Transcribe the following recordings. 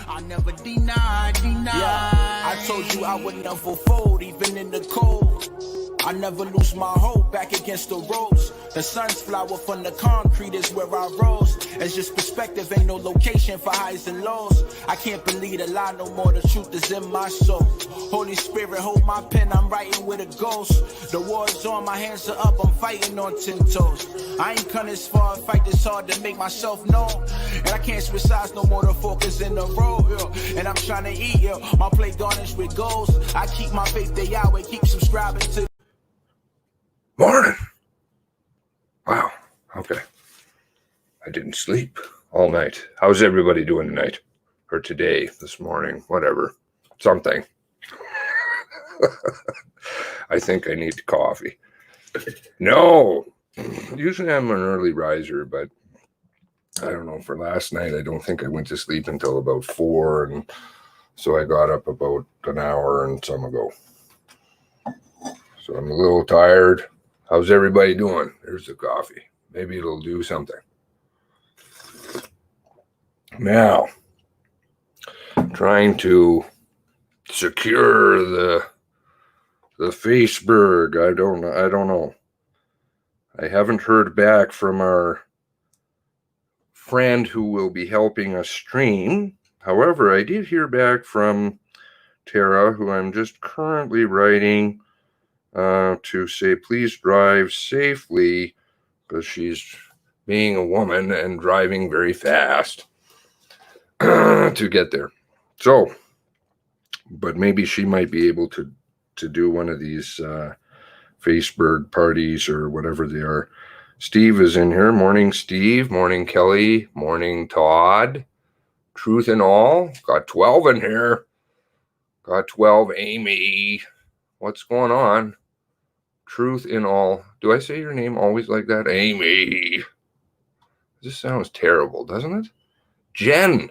I never deny. Yeah, I told you I would never fold, even in the cold. I never lose my hope, back against the ropes. The sun's flower from the concrete is where I rose. It's just perspective, ain't no location for highs and lows. I can't believe the lie no more, the truth is in my soul. Holy Spirit, hold my pen, I'm writing with a ghost. The war's on, my hands are up, I'm fighting on 10 toes. I ain't come this far, fight this hard to make myself known. And I can't switch sides no more, to focus in the road, yeah. And I'm trying to eat, yeah. My plate garnished with goals. I keep my faith to Yahweh, keep subscribing to. Morning. Wow. Okay. I didn't sleep all night. How's everybody doing tonight? Or today, this morning, whatever. Something. I think I need coffee. No. Usually I'm an early riser, but I don't know. For last night, I don't think I went to sleep until about 4. And so I got up about an hour and some ago. So I'm a little tired. How's everybody doing? There's the coffee. Maybe it'll do something. Now, trying to secure the Facebook. I don't know. I haven't heard back from our friend who will be helping us stream. However, I did hear back from Tara, who I'm just currently writing to say, please drive safely, because she's being a woman and driving very fast to get there. So, but maybe she might be able to do one of these Facebook parties or whatever they are. Steve is in here. Morning, Steve. Morning, Kelly. Morning, Todd. Truth and all. Got 12 in here. Got 12, Amy. What's going on? Truth in all. Do I say your name always like that? Amy. This sounds terrible, doesn't it? Jen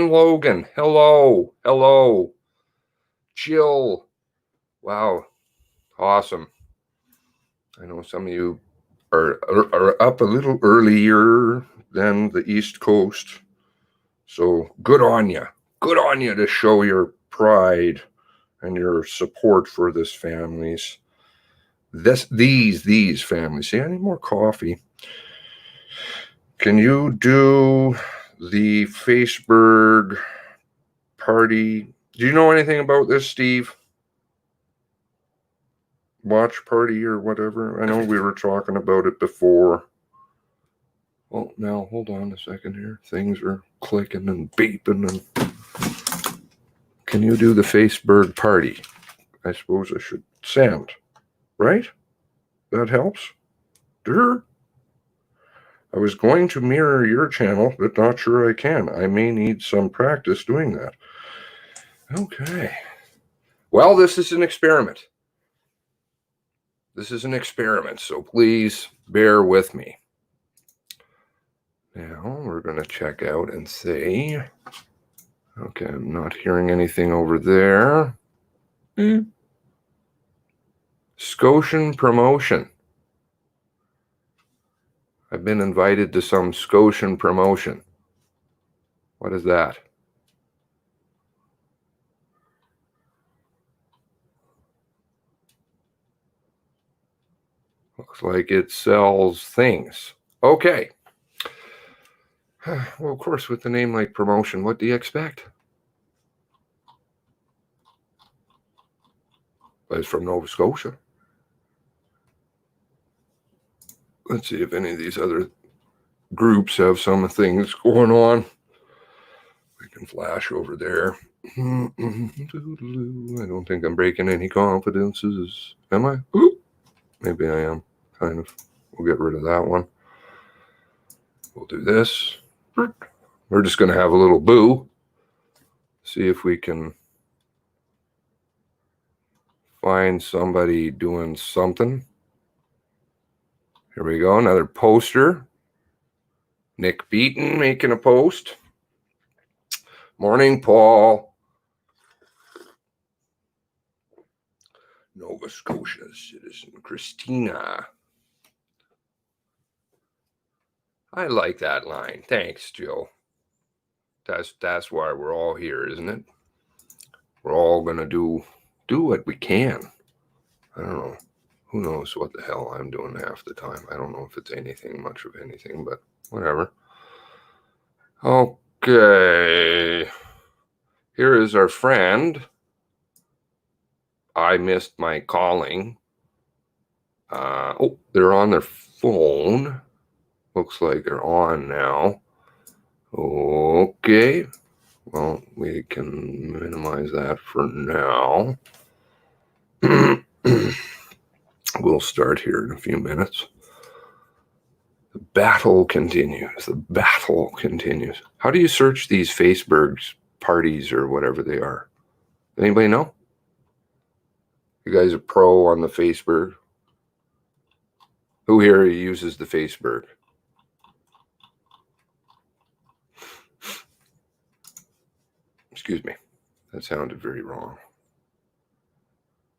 Logan. Hello. Jill. Wow. Awesome. I know some of you are up a little earlier than the East Coast. So good on you. Good on you to show your pride and your support for this families. These families. See, I need more coffee. Can you do the Facebook party? Do you know anything about this, Steve? Watch party or whatever? I know we were talking about it before. Well, now, hold on a second here. Things are clicking and beeping. And can you do the Facebook party? I suppose I should send. Right? That helps? Sure. I was going to mirror your channel, but not sure I can. I may need some practice doing that. Okay. Well, this is an experiment. So please bear with me. Now we're going to check out and see. Okay, I'm not hearing anything over there. Scotian promotion. I've been invited to some Scotian promotion. What is that? Looks like it sells things. Okay. Well, of course, with a name like promotion, what do you expect? It's from Nova Scotia. Let's see if any of these other groups have some things going on. We can flash over there. I don't think I'm breaking any confidences. Am I? Maybe I am. Kind of. We'll get rid of that one. We'll do this. We're just going to have a little boo. See if we can find somebody doing something. Here we go. Another poster. Nick Beaton making a post. Morning, Paul. Nova Scotia citizen Christina. I like that line. Thanks, Jill. That's why we're all here, isn't it? We're all gonna do what we can. I don't know. Who knows what the hell I'm doing half the time? I don't know if it's anything, much of anything, but whatever. Okay. Here is our friend. I missed my calling. Oh, they're on their phone. Looks like they're on now. Okay. Well, we can minimize that for now. We'll start here in a few minutes. The battle continues. The battle continues. How do you search these Facebook's parties or whatever they are? Anybody know? You guys are pro on the Facebook? Who here uses the Facebook? Excuse me. That sounded very wrong.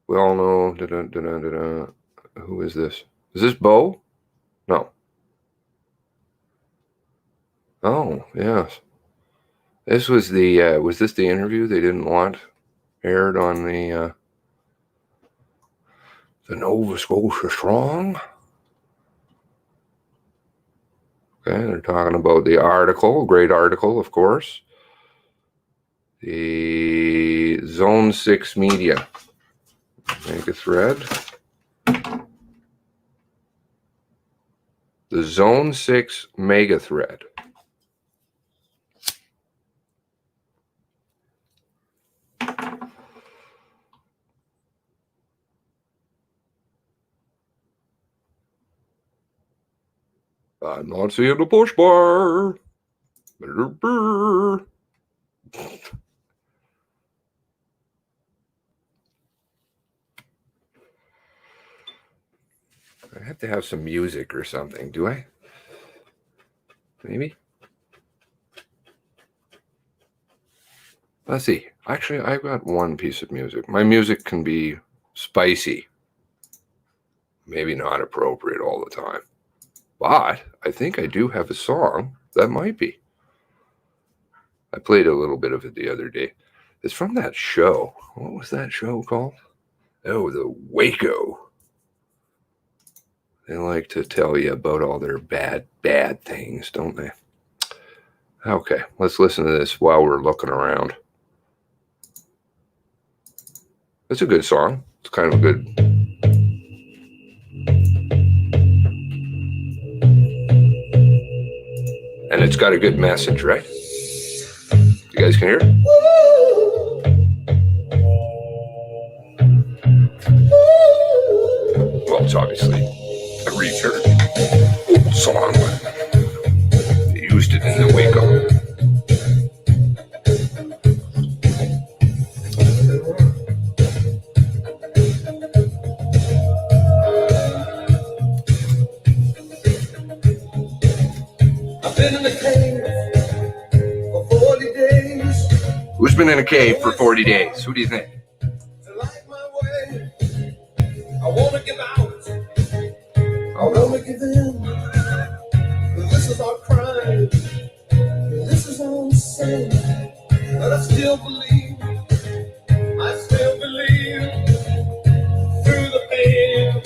We all know. Who is this? Is this Bo? No. Oh, yes. This was the, was this the interview they didn't want aired on the Nova Scotia Strong? Okay, they're talking about the article, great article, of course. The Zone 6 Media. Make a thread. The Zone 6 Mega Thread. I'm not seeing the push bar. I have to have some music or something, do I? Maybe? Let's see. Actually, I've got one piece of music. My music can be spicy. Maybe not appropriate all the time. But I think I do have a song that might be. I played a little bit of it the other day. It's from that show. What was that show called? Oh, the Waco. They like to tell you about all their bad things, don't they? Okay, let's listen to this while we're looking around. It's a good song. It's kind of a good... And it's got a good message, right? You guys can hear it? Well, it's obviously a return song, but they used it in the Waco. I've been in the cave for 40 days. Who's been in a cave for 40 days? Who do you think? To light my way, I want to give out. I want to give in. But this is our crime. This is our sin. But I still believe. I still believe. Through the pain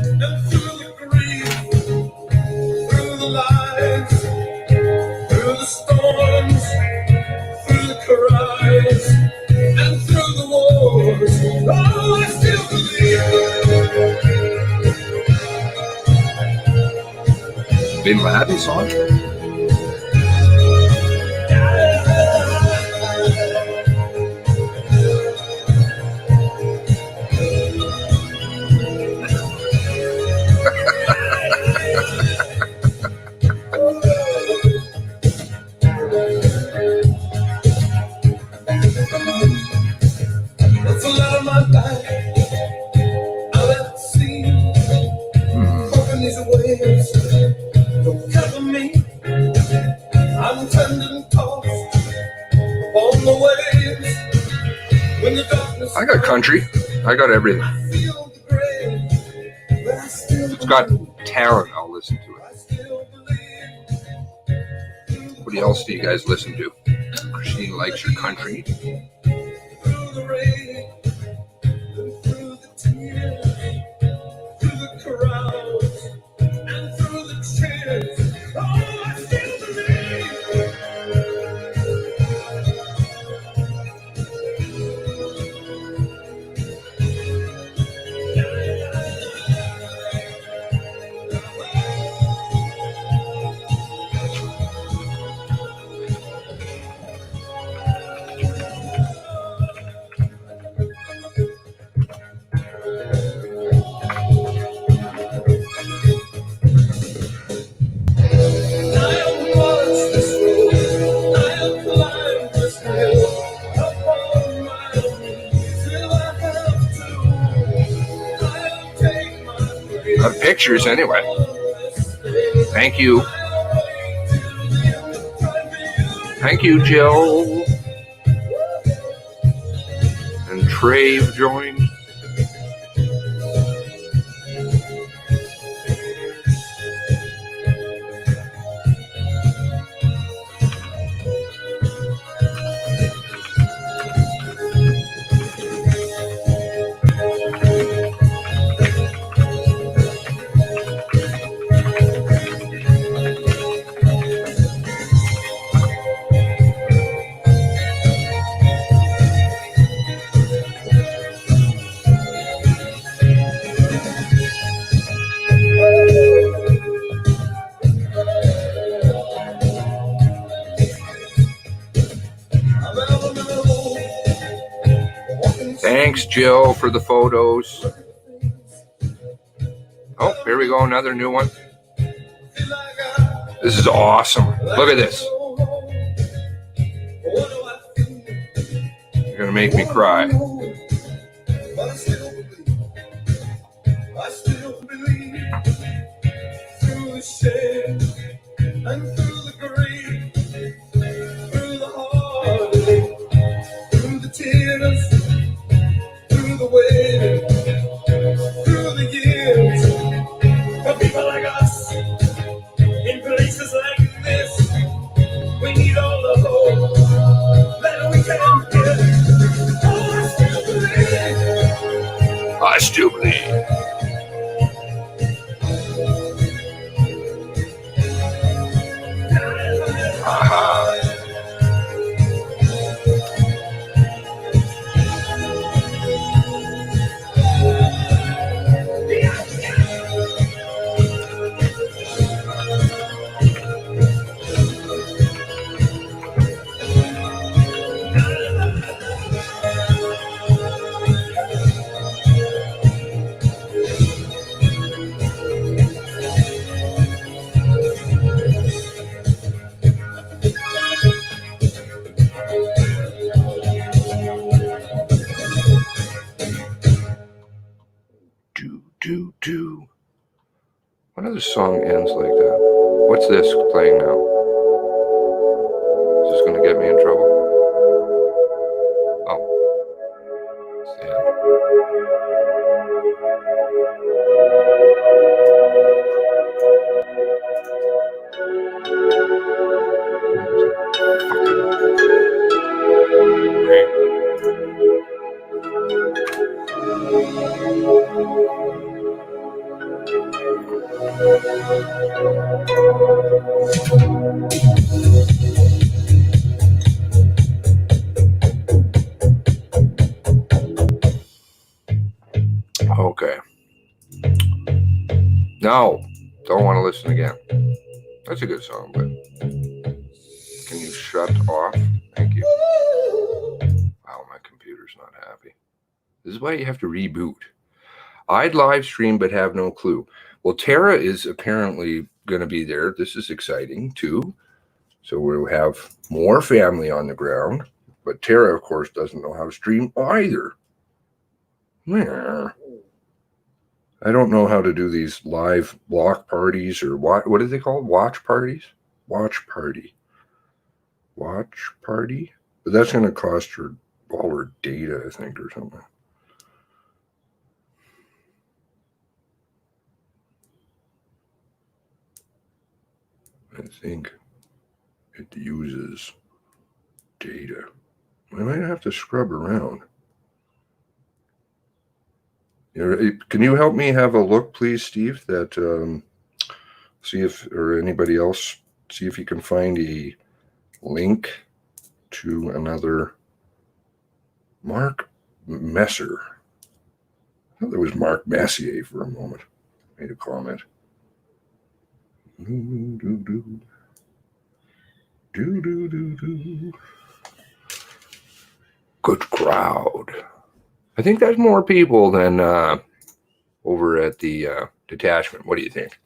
and through the grief, through the lies, through the storms, through the cries, and through the wars. Oh, I still believe. Bin Laden song? It's a lot of my back out at sea, hoping these waves don't cover me. I'm tending tossed on the waves when the darkness. I got country. I got everything. I feel the gray, but I still It's got talent. I'll listen to it. I still believe. What else do you guys listen to? He likes your country. Through the rain, through the tears, through the crowds, and through the tears. Oh, I still believe. Pictures anyway. Thank you. Thank you, Jill. And Trave joined. Thanks, Jill, for the photos. Oh, here we go, another new one. This is awesome. Look at this. You're gonna make me cry. I still believe through the shade and through the grave, through the heartache, through the tears, through the waiting, through the years. For people like us, in places like this, we need all the hope that we can get. Oh, I still believe. I still believe. Do. What other song ends like that? What's this playing now? Is this going to get me in trouble? Oh. Yeah. Okay. No, don't want to listen again. That's a good song, but can you shut off? Thank you. Wow, my computer's not happy. This is why you have to reboot. I'd live stream but have no clue. Well, Tara is apparently going to be there. This is exciting too. So we'll have more family on the ground. But Tara, of course, doesn't know how to stream either. Yeah. I don't know how to do these live block parties or what are they called? Watch parties? Watch party. Watch party? But that's going to cost her all her data, I think, or something. I think it uses data. I might have to scrub around. Can you help me have a look, please, Steve? That see if, or anybody else, see if you can find a link to another Mark Messer. I thought it was Mark Messier for a moment. Made a comment. Good crowd. I think that's more people than over at the detachment. What do you think?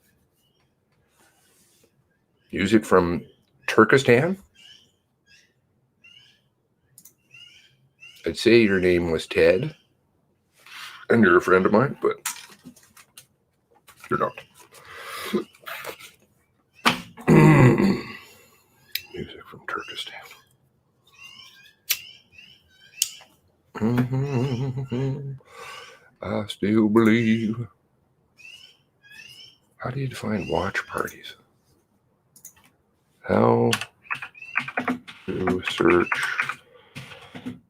Music from Turkestan? I'd say your name was Ted, and you're a friend of mine, but you're not. Music from Turkestan. I still believe. How do you define watch parties? How to search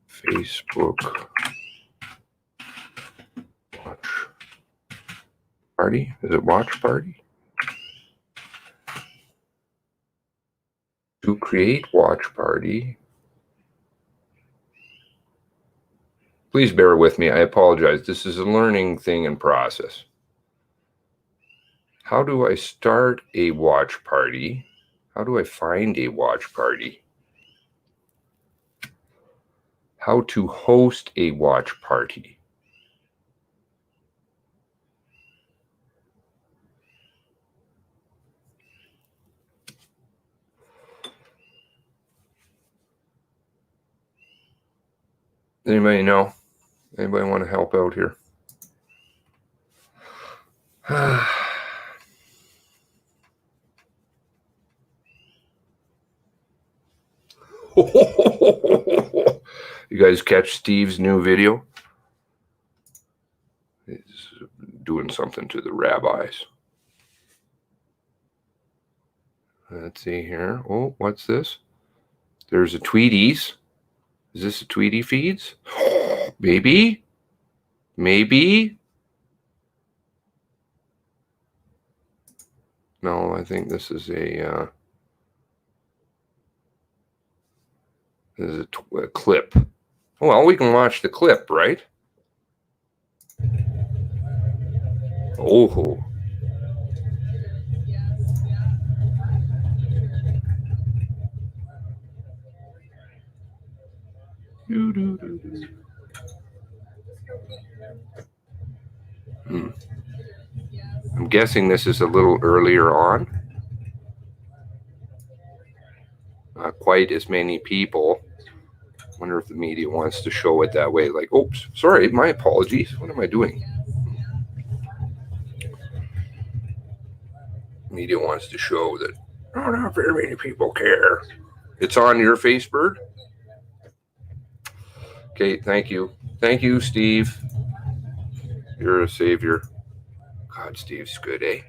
Facebook watch party? Is it watch party? To create watch party. Please bear with me. I apologize. This is a learning thing and process. How do I start a watch party? How do I find a watch party? How to host a watch party? Anybody know? Anybody want to help out here? You guys catch Steve's new video? He's doing something to the rabbis. Let's see here. Oh, what's this? There's a Tweeties. Is this a Tweety feeds? Maybe? Maybe? No, I think this is a clip. Well, we can watch the clip, right? Oh. I'm guessing this is a little earlier on. Not quite as many people. Wonder if the media wants to show it that way. Like, oops, sorry, my apologies. What am I doing? Media wants to show that, oh, not very many people care. It's on your Facebook? Okay, thank you. Thank you, Steve. You're a savior. God, Steve's good, eh?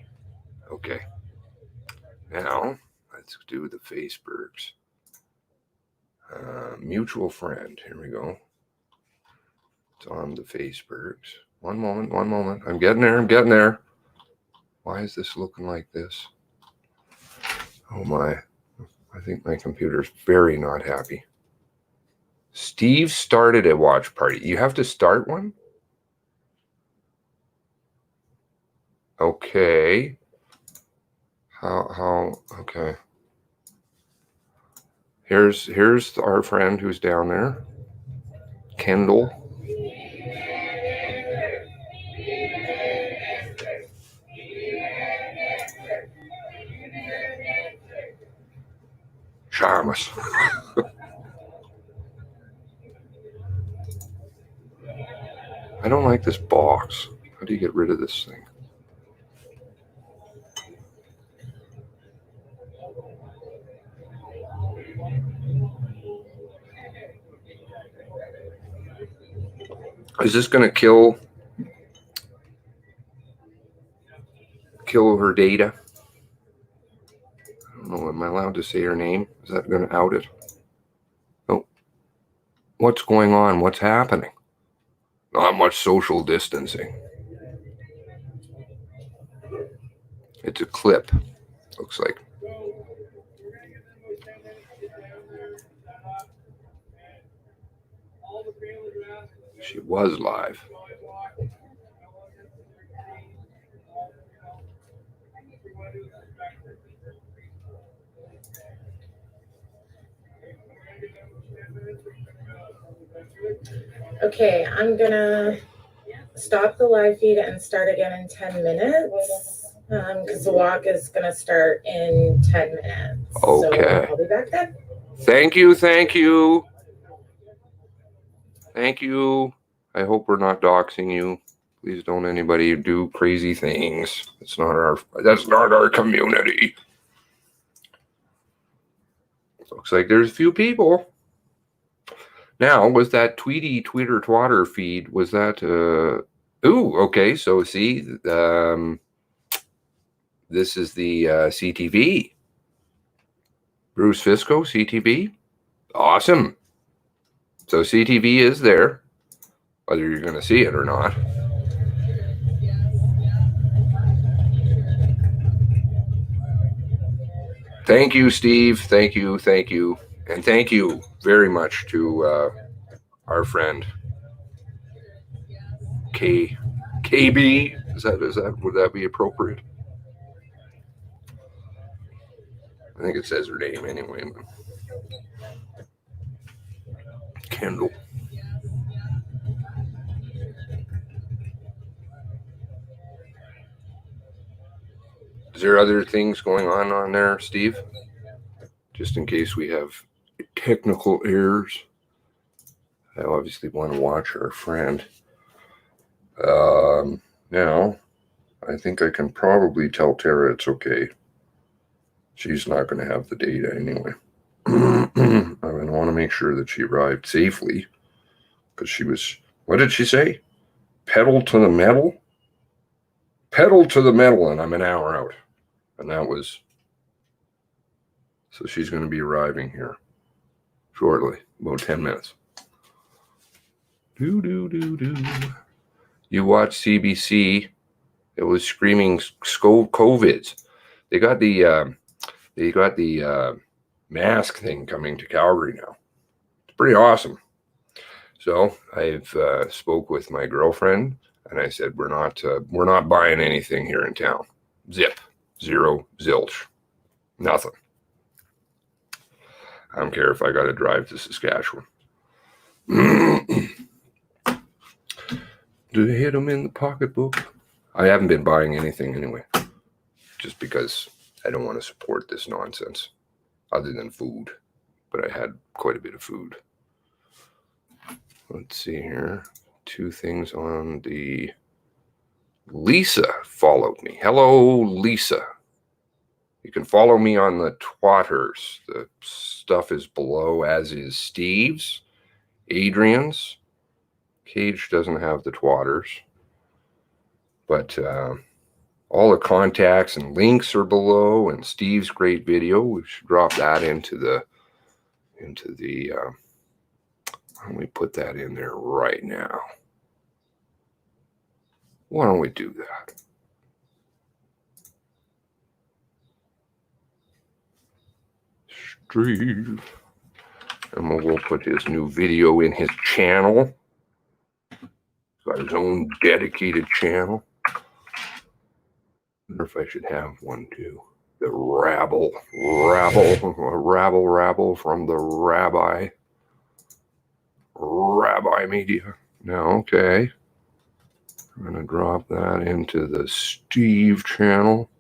Okay. Now, let's do the Facebooks. Mutual friend. Here we go. It's on the Facebooks. One moment. I'm getting there. Why is this looking like this? Oh my. I think my computer's very not happy. Steve started a watch party. You have to start one? Okay. How okay. Here's our friend who's down there. Kendall. Seamus. I don't like this box. How do you get rid of this thing? Is this going to kill her data? I don't know. Am I allowed to say her name? Is that going to out it? Oh, What's going on? What's happening? Not much social distancing. It's a clip, looks like. She was live. Okay, I'm gonna stop the live feed and start again in 10 minutes because the walk is gonna start in 10 minutes. Okay. So I'll be back then. Thank you. Thank you. Thank you. I hope we're not doxing you. Please don't anybody do crazy things. That's not our community. Looks like there's a few people. Now, was that Tweety Twitter Twatter feed, was that ooh, okay, so see, this is the CTV. Bruce Fisco, CTV. Awesome. So CTV is there, whether you're going to see it or not. Thank you, Steve. Thank you. Thank you. And thank you very much to our friend KB. Would that be appropriate? I think it says her name anyway. Kendall. Is there other things going on there, Steve? Just in case we have technical errors. I obviously want to watch our friend. Now, I think I can probably tell Tara it's okay. She's not going to have the data anyway. I want to make sure that she arrived safely because she was, what did she say? Pedal to the metal? Pedal to the metal, and I'm an hour out. And that was, so she's going to be arriving here shortly, about 10 minutes. You watch CBC, it was screaming COVIDs. They got the mask thing coming to Calgary now. It's pretty awesome. So I've spoke with my girlfriend and I said, we're not buying anything here in town. Zip, zero, zilch, nothing. I don't care if I got to drive to Saskatchewan. Do they hit them in the pocketbook? I haven't been buying anything anyway, just because I don't want to support this nonsense other than food, but I had quite a bit of food. Let's see here. 2 things on the... Lisa followed me. Hello, Lisa. You can follow me on the Twatters. The stuff is below, as is Steve's, Adrian's. Kage doesn't have the Twatters. But all the contacts and links are below, and Steve's great video. We should drop that into the why don't we put that in there right now? Why don't we do that? Steve. And we'll put his new video in his channel. He's got his own dedicated channel. I wonder if I should have one too. The rabble from the Rabbi Media. Now, okay. I'm going to drop that into the Steve channel.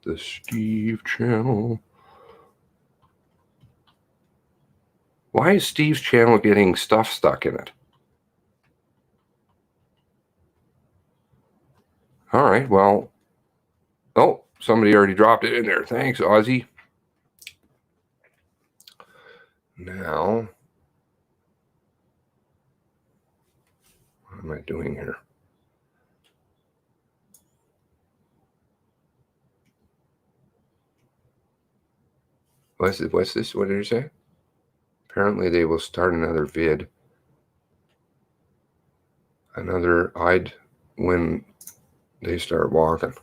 The Steve channel. Why is Steve's channel getting stuff stuck in it? All right, well. Oh, somebody already dropped it in there. Thanks, Ozzy. Now, what am I doing here? What's this? What did you say? Apparently they will start another vid. Another when they start walking.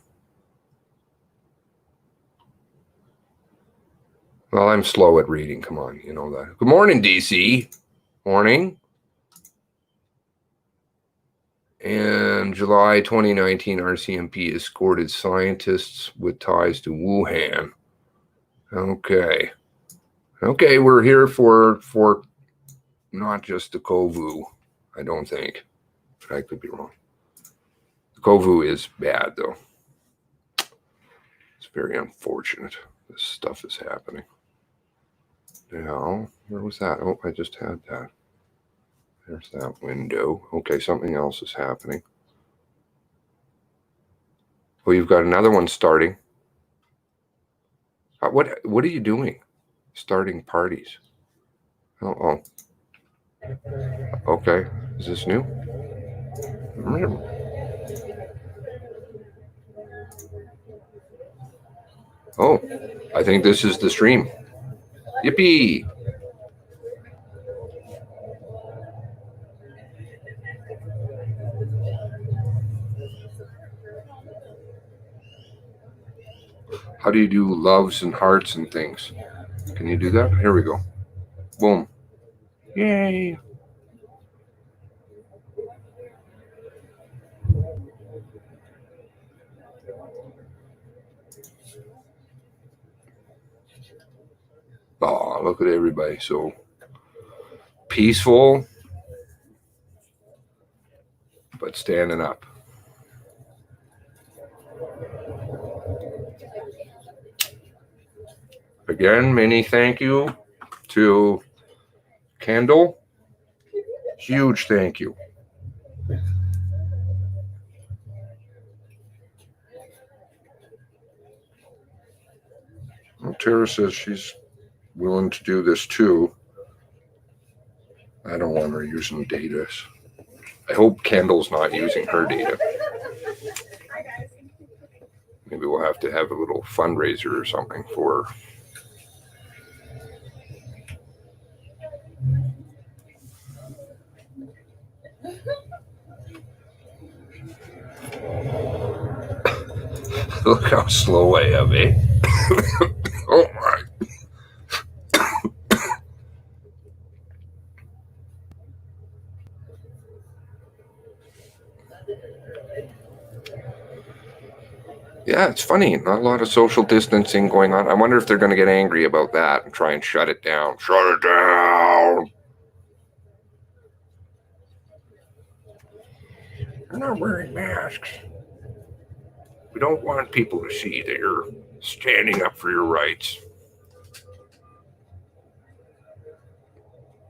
Well, I'm slow at reading. Come on, you know that. Good morning, DC. Morning. In July 2019, RCMP escorted scientists with ties to Wuhan. Okay. Okay, we're here for not just the Kovu, I don't think. I could be wrong. The Kovu is bad, though. It's very unfortunate this stuff is happening. Now, where was that? Oh, I just had that. There's that window. Okay, something else is happening. Well, you've got another one starting. What are you doing? Starting parties. Oh. Okay. Is this new? Oh, I think this is the stream. Yippee! How do you do loves and hearts and things? Can you do that? Here we go. Boom. Yay. Oh, look at everybody. So peaceful, but standing up. Again, many thank you to Kendall. Huge thank you. Well, Tara says she's willing to do this too. I don't want her using data. I hope Kendall's not using her data. Maybe we'll have to have a little fundraiser or something for her. Look how slow I am, eh? Oh my. Yeah, it's funny. Not a lot of social distancing going on. I wonder if they're going to get angry about that and try and shut it down. Shut it down! They're not wearing masks. We don't want people to see that you're standing up for your rights.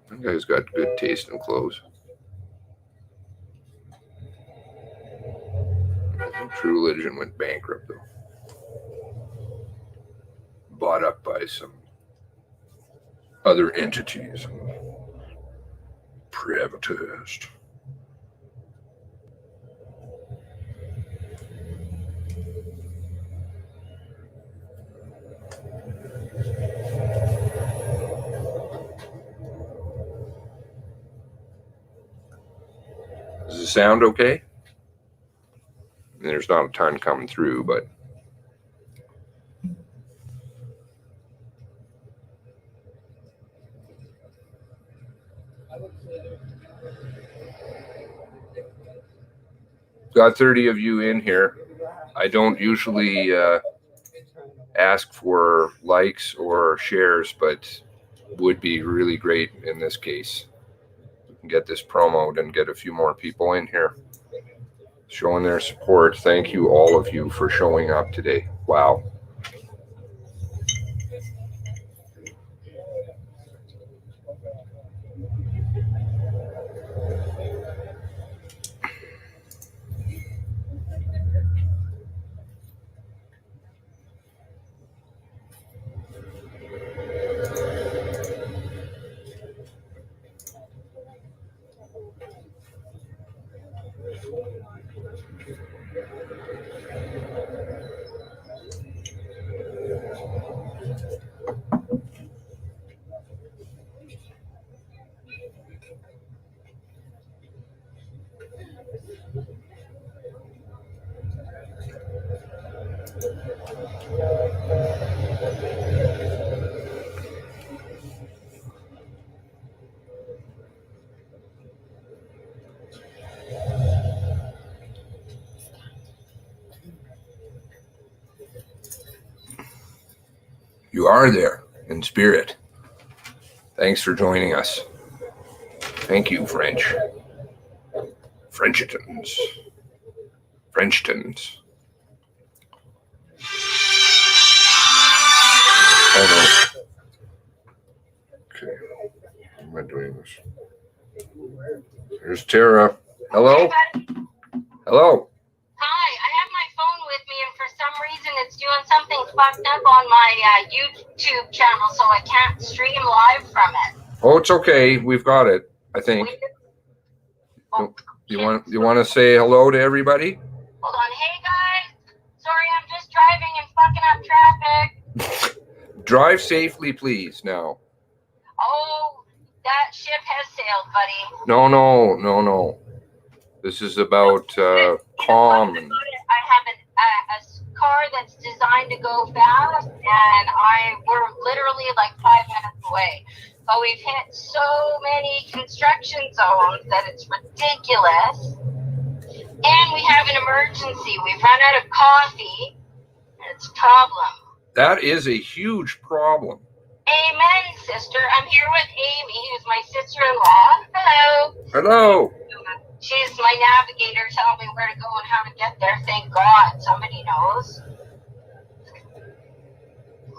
That guy's got good taste in clothes. I think True Religion went bankrupt, though. Bought up by some other entities and privatized. Does it sound okay? There's not a ton coming through, but got 30 of you in here. I don't usually ask for likes or shares, but would be really great in this case. We can get this promoted and get a few more people in here showing their support. Thank you, all of you, for showing up today. Wow. are there in spirit. Thanks for joining us. Thank you, French. Frenchitons. Frenchtons. Oh, no. Okay. How am I doing this? There's Tara. Hello? Hello? Hi, I have my phone with me, and for some reason it's doing something fucked up on my YouTube channel, so I can't stream live from it. Oh, it's okay. We've got it, I think. You want to say hello to everybody? Hold on. Hey, guys. Sorry, I'm just driving and fucking up traffic. Drive safely, please, now. Oh, that ship has sailed, buddy. No. This is about calm. I have a car that's designed to go fast, and we're literally like 5 minutes away. But we've hit so many construction zones that it's ridiculous. And we have an emergency. We've run out of coffee. It's a problem. That is a huge problem. Amen, sister. I'm here with Amy, who's my sister-in-law. Hello. Hello. She's my navigator, telling me where to go and how to get there. Thank God somebody knows.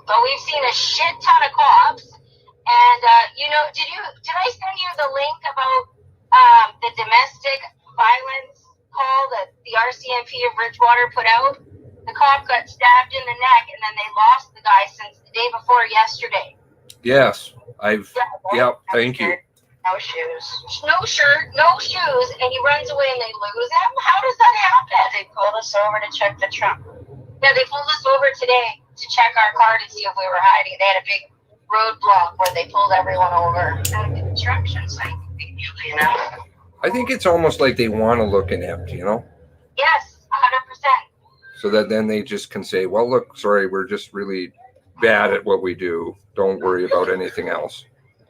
But we've seen a shit ton of cops. And, did I send you the link about the domestic violence call that the RCMP of Bridgewater put out? The cop got stabbed in the neck, and then they lost the guy since the day before yesterday. Yes, thank you. No shoes. No shirt, no shoes, and he runs away and they lose him? How does that happen? They pulled us over to check the trunk. Yeah, they pulled us over today to check our car to see if we were hiding. They had a big roadblock where they pulled everyone over. And the construction site, you know? I think it's almost like they want to look inept, you know? Yes, 100%. So that then they just can say, well, look, sorry, we're just really bad at what we do. Don't worry about anything else.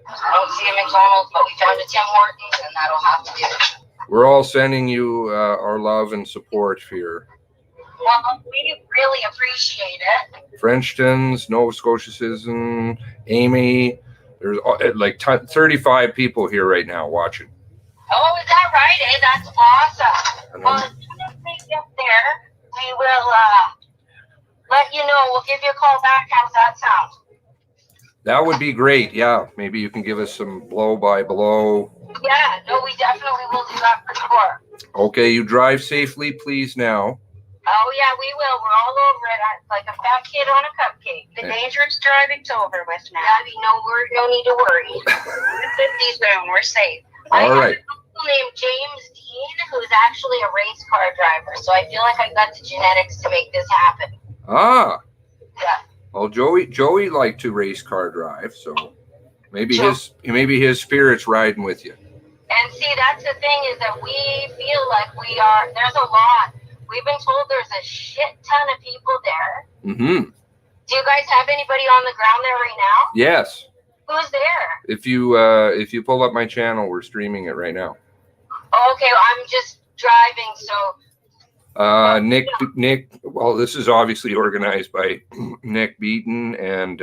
I don't see a McDonald's, but we found a Tim Hortons, and that'll have to do. We're all sending you our love and support here. Well, we really appreciate it. Frenchtons, Nova Scotia Citizen, Amy. There's like 35 people here right now watching. Oh, is that right? That's awesome. Well, as soon as we get there, we will let you know. We'll give you a call back. How's that sound? That would be great. Yeah, maybe you can give us some blow by blow. Yeah, no, we definitely will do that for sure. Okay, you drive safely, please, now. Oh, yeah, we will. We're all over it like a fat kid on a cupcake. The dangerous driving's over with now. Yeah, no need to worry. The 50 zone, we're safe. All right. I have a uncle named James Dean, who's actually a race car driver, so I feel like I got the genetics to make this happen. Ah. Yeah. Well, Joey liked to race car drive, so maybe his spirit's riding with you. And see, that's the thing is that we feel like there's a lot. We've been told there's a shit ton of people there. Mm-hmm. Do you guys have anybody on the ground there right now? Yes. Who's there? If you pull up my channel, we're streaming it right now. Okay, I'm just driving, so. Nick. Well, this is obviously organized by Nick Beaton and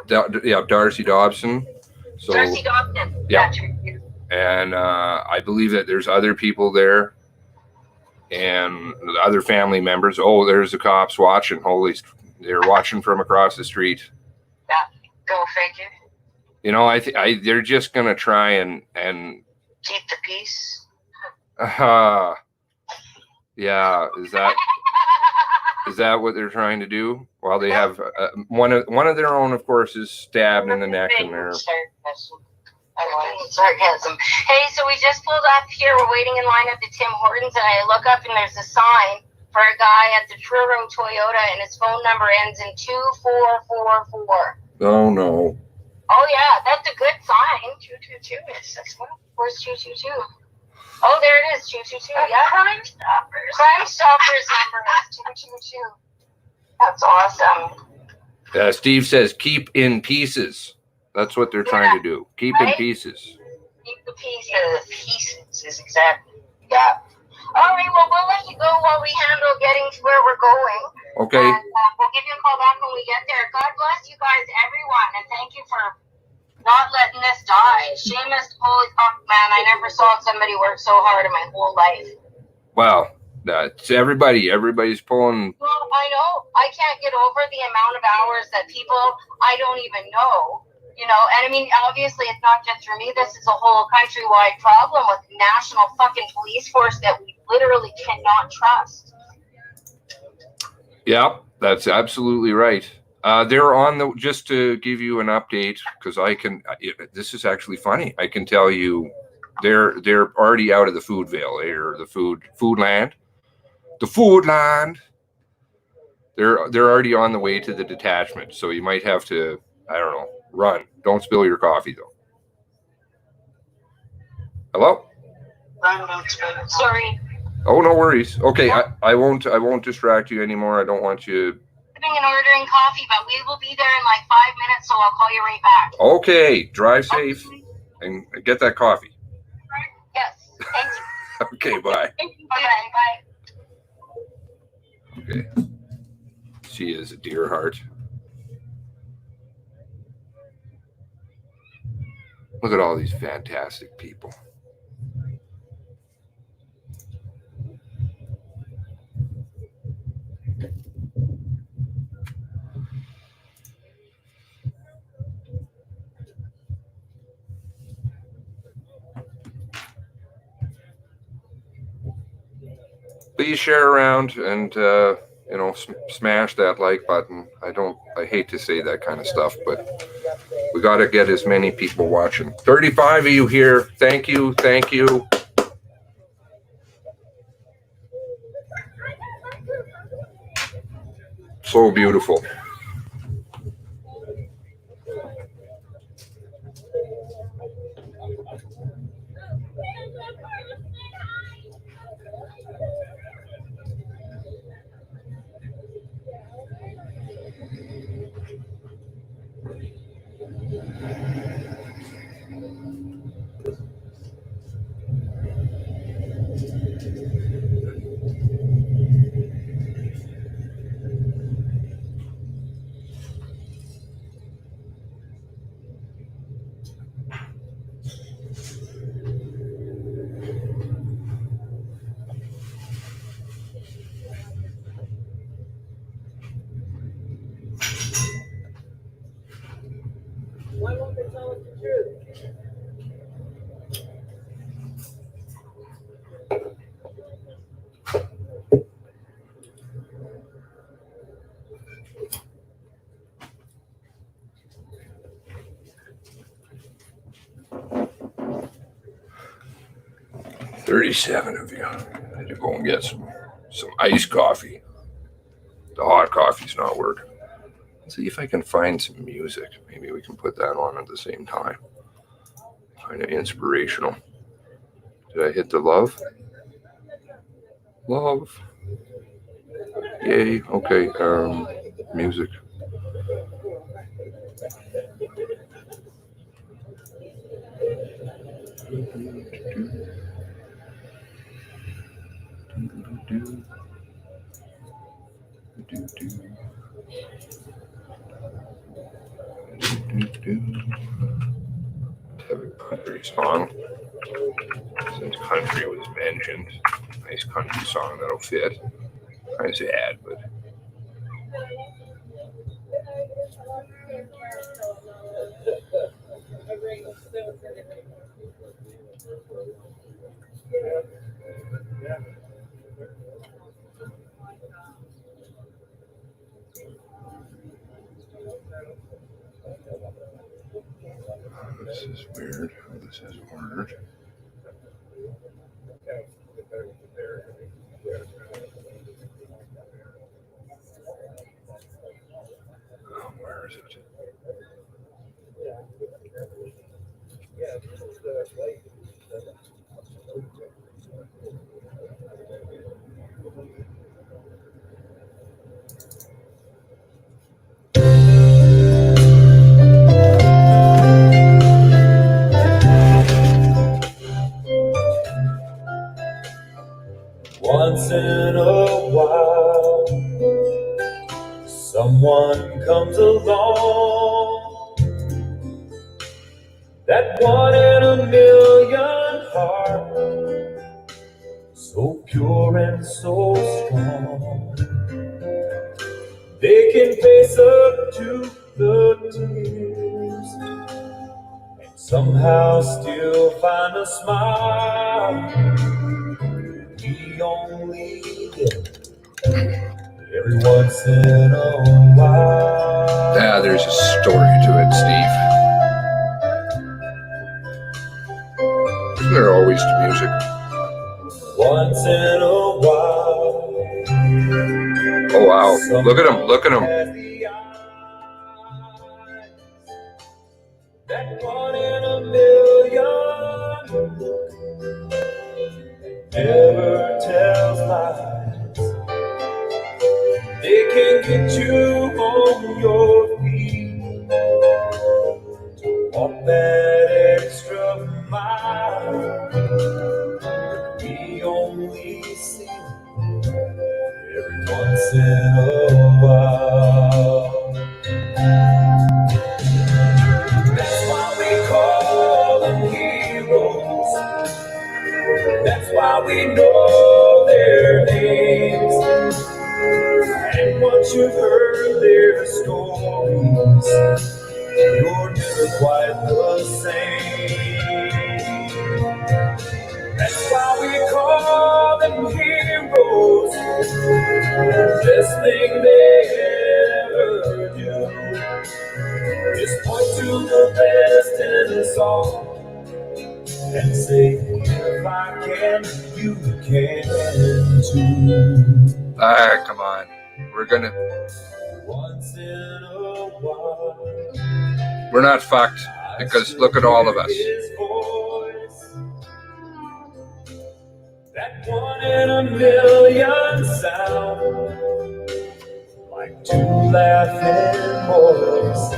Darcy Dobson. So Darcy Dobson. Yeah. And I believe that there's other people there and other family members. Oh, there's the cops watching. They're watching from across the street. Yeah, go figure. You know, they're just gonna try and keep the peace. Yeah, is that what they're trying to do? While they have one of their own, of course, is stabbed in the neck, and they're sarcasm. Hey, so we just pulled up here. We're waiting in line at the Tim Hortons, and I look up and there's a sign for a guy at the Truro Toyota, and his phone number ends in 2444. Oh no. Oh yeah, that's a good sign. 222 is 61. Where's 222? Oh, there it is, 222. Yeah. Crime Stoppers. Crime Stoppers number is 222. That's awesome. Steve says, keep in pieces. That's what they're trying to do. Keep in pieces. Keep the pieces. Pieces is exactly. Yeah. All right, well, we'll let you go while we handle getting to where we're going. Okay. And we'll give you a call back when we get there. God bless you guys, everyone, and thank you for not letting this die. Seamus, holy fuck, man, I never saw somebody work so hard in my whole life. Wow. That's everybody. Everybody's pulling. Well, I know. I can't get over the amount of hours that people I don't even know, you know, and I mean, obviously it's not just for me. This is a whole countrywide problem with national fucking police force that we literally cannot trust. Yeah, that's absolutely right. They're on the, just to give you an update, because this is actually funny. I can tell you they're already out of the food veil. They're the food land. The food land. They're already on the way to the detachment. So you might have to, I don't know, run. Don't spill your coffee though. Hello? Sorry. Oh, no worries. Okay, I won't distract you anymore. I don't want you And ordering coffee, but we will be there in like 5 minutes, so I'll call you right back. Okay, drive safe and get that coffee. Yes. Thanks. Okay, bye. Bye. Okay. She is a dear heart. Look at all these fantastic people. Please share around and you know, smash that like button. I hate to say that kind of stuff, but we got to get as many people watching. 35 of you here. Thank you. So beautiful. Why won't they tell us the truth? 37 of you. I had to go and get some iced coffee. The hot coffee's not working. Let's see if I can find some music. Maybe we can put that on at the same time. Kind of inspirational. Did I hit the love? Love. Yay. Okay. Music. Have a country song. Since country was mentioned, nice country song that'll fit. Kind of sad, but. This is weird. This is ordered. Oh, where is it? Once in a while, one comes along, that 1 in a million heart, so pure and so strong, they can face up to the tears and somehow still find a smile. We only get every once in a while. Yeah, there's a story to it, Steve. Isn't there always to music? Once in a while. Oh, wow. Look at him. Look at him. That 1 in a million never tells lies. They can get you on your feet to walk that extra mile. We only see every once in a while. That's why we call them heroes. That's why we know their names. And once you've heard their stories, you're never quite the same. That's why we call them heroes. The best thing they ever do is point to the best in us all and say, if I can, you can too. Ah, come on. We're gonna. Once in a while, We're not fucked because look at all of us. his voice, that 1 in a million sound, like 2 laughing boys.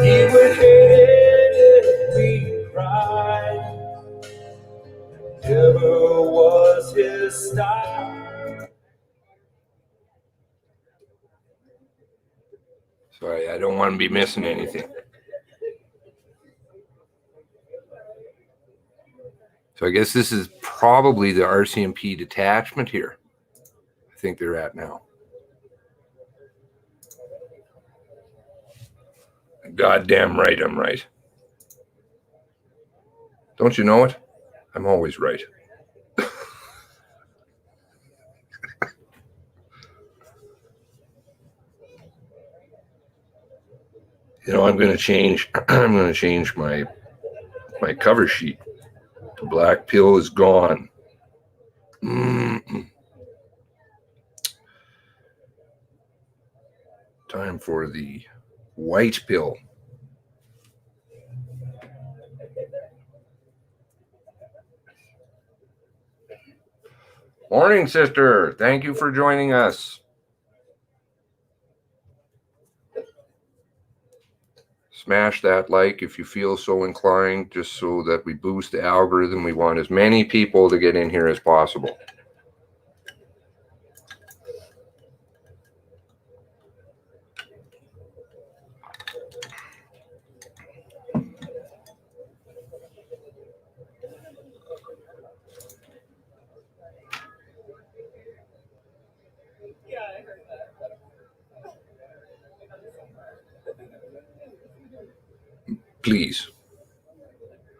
He would hate it if we cried. Never was his style. Sorry, I don't want to be missing anything. So I guess this is probably the RCMP detachment here. I think they're at now. Goddamn right, I'm right. Don't you know it? I'm always right. You know, I'm going to change. I'm going to change my cover sheet. The black pill is gone. Time for the white pill. Morning, sister. Thank you for joining us. Smash that like if you feel so inclined, just so that we boost the algorithm. We want as many people to get in here as possible. Please.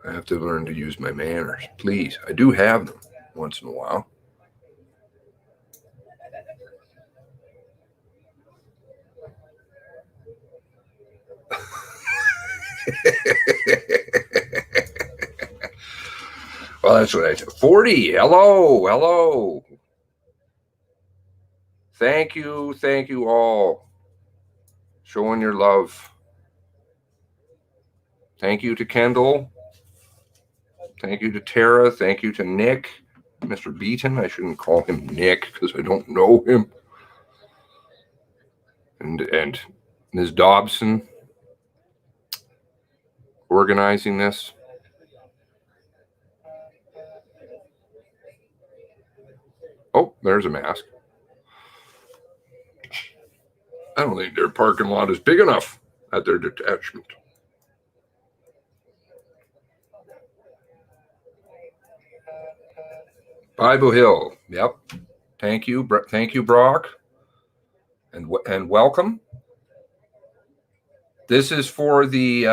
I have to learn to use my manners. Please. I do have them once in a while. Well, that's what I said. 40. Hello. Hello. Thank you. Thank you all. Showing your love. Thank you to Kendall. Thank you to Tara. Thank you to Nick. Mr. Beaton. I shouldn't call him Nick because I don't know him. And Ms. Dobson organizing this. Oh, there's a mask. I don't think their parking lot is big enough at their detachment. Bible Hill. Yep. Thank you, Brock, and welcome. This is for the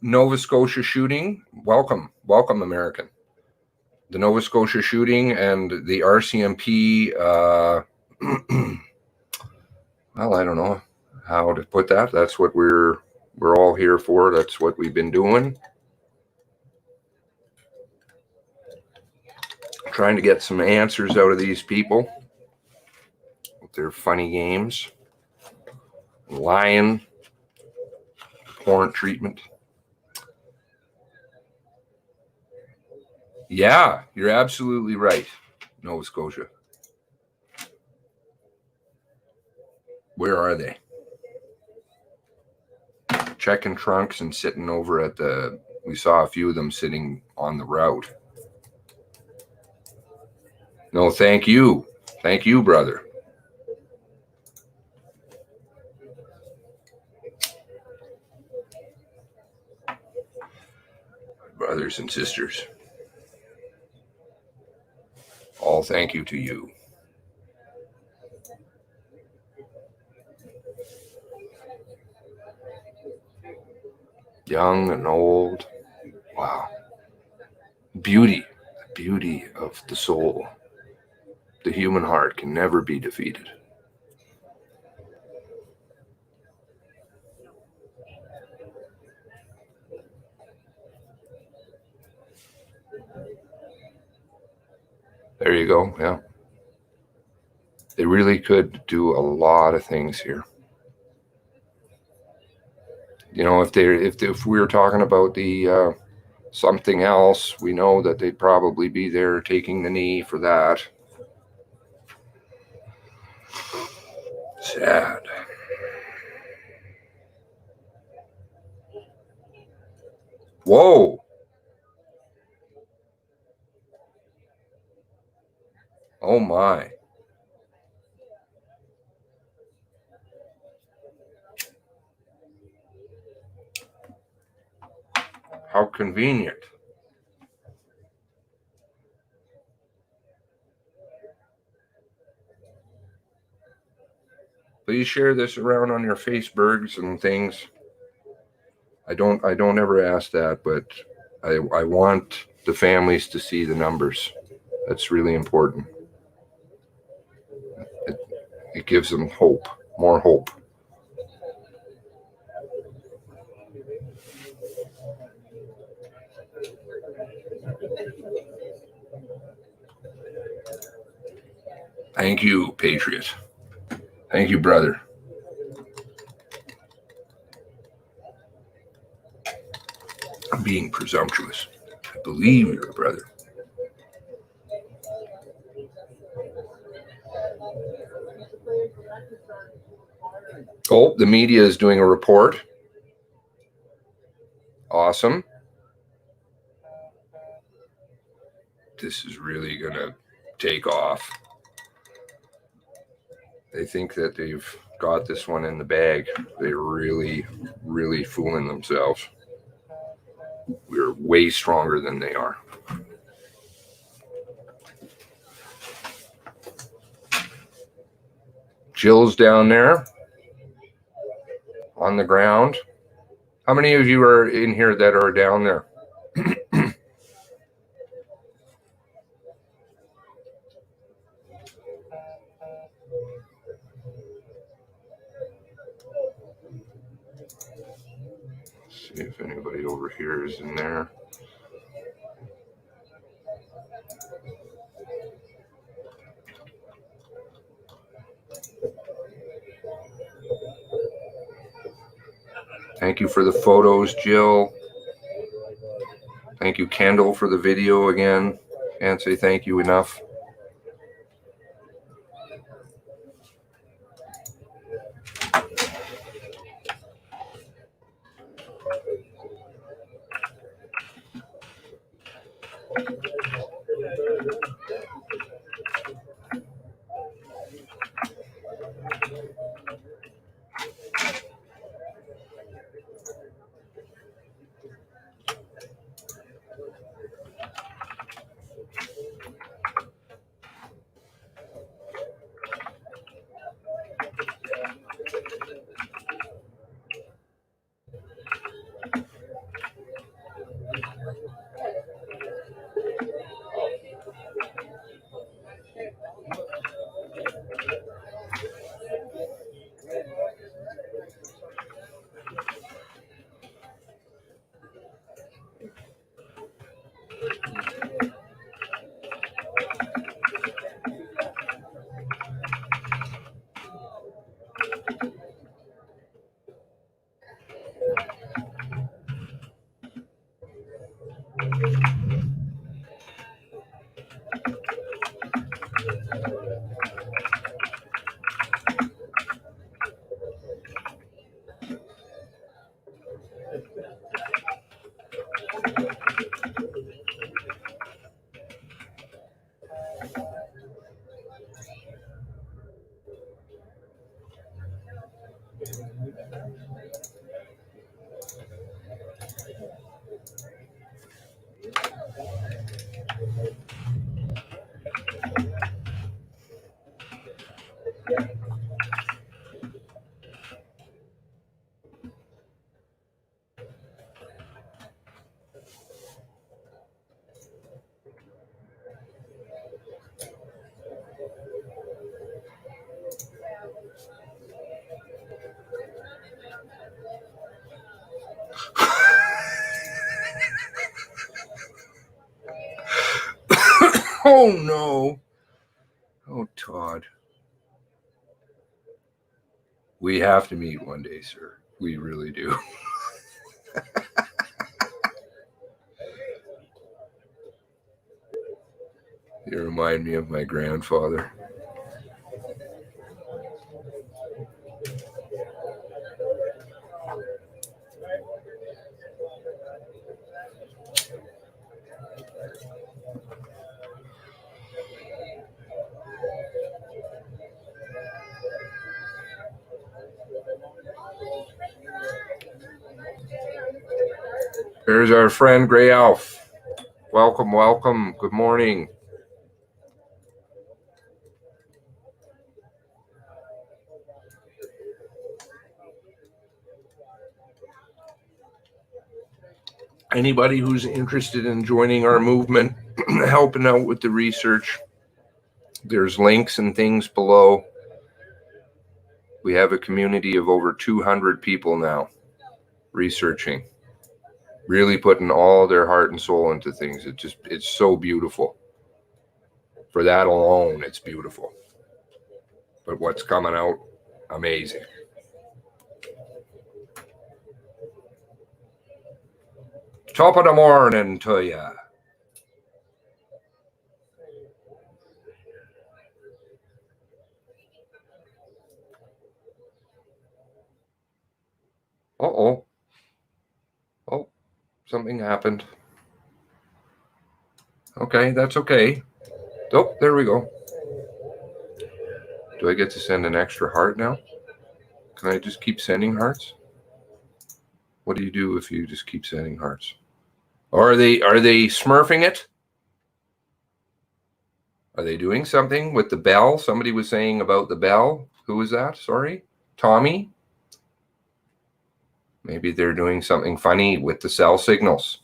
Nova Scotia shooting. Welcome, American. The Nova Scotia shooting and the RCMP. Well, I don't know how to put that. That's what we're all here for. That's what we've been doing. Trying to get some answers out of these people with their funny games. Lying. Porn treatment. Yeah, you're absolutely right, Nova Scotia. Where are they? Checking trunks and sitting over at the... We saw a few of them sitting on the route. No, thank you. Thank you, brother. Brothers and sisters. All thank you to you. Young and old. Wow. Beauty. The beauty of the soul. The human heart can never be defeated. There you go. Yeah. They really could do a lot of things here. You know, if we were talking about the something else, we know that they'd probably be there taking the knee for that. Sad. Whoa. Oh my. How convenient. Please share this around on your Facebooks and things. I don't ever ask that, but I want the families to see the numbers. That's really important. It gives them hope, more hope. Thank you, Patriot. Thank you, brother. I'm being presumptuous. I believe you're a brother. Oh, the media is doing a report. Awesome. This is really going to take off. They think that they've got this one in the bag. They're really, really fooling themselves. We're way stronger than they are. Jill's down there on the ground. How many of you are in here that are down there? See if anybody over here is in there. Thank you for the photos, Jill. Thank you, Kendall, for the video again. Can't say thank you enough. Oh no. Oh, Todd. We have to meet one day, sir. We really do. You remind me of my grandfather. There's our friend Gray Alf. Welcome, welcome. Good morning. Anybody who's interested in joining our movement, helping out with the research, there's links and things below. We have a community of over 200 people now researching, really putting all their heart and soul into things. It's so beautiful. For that alone, it's beautiful. But what's coming out, amazing. Top of the morning to ya. Uh-oh. Oh, something happened. Okay, that's okay. Oh, there we go. Do I get to send an extra heart now? Can I just keep sending hearts? What do you do if you just keep sending hearts? Or are they smurfing it? Are they doing something with the bell? Somebody was saying about the bell. Who was that? Sorry? Tommy? Maybe they're doing something funny with the cell signals.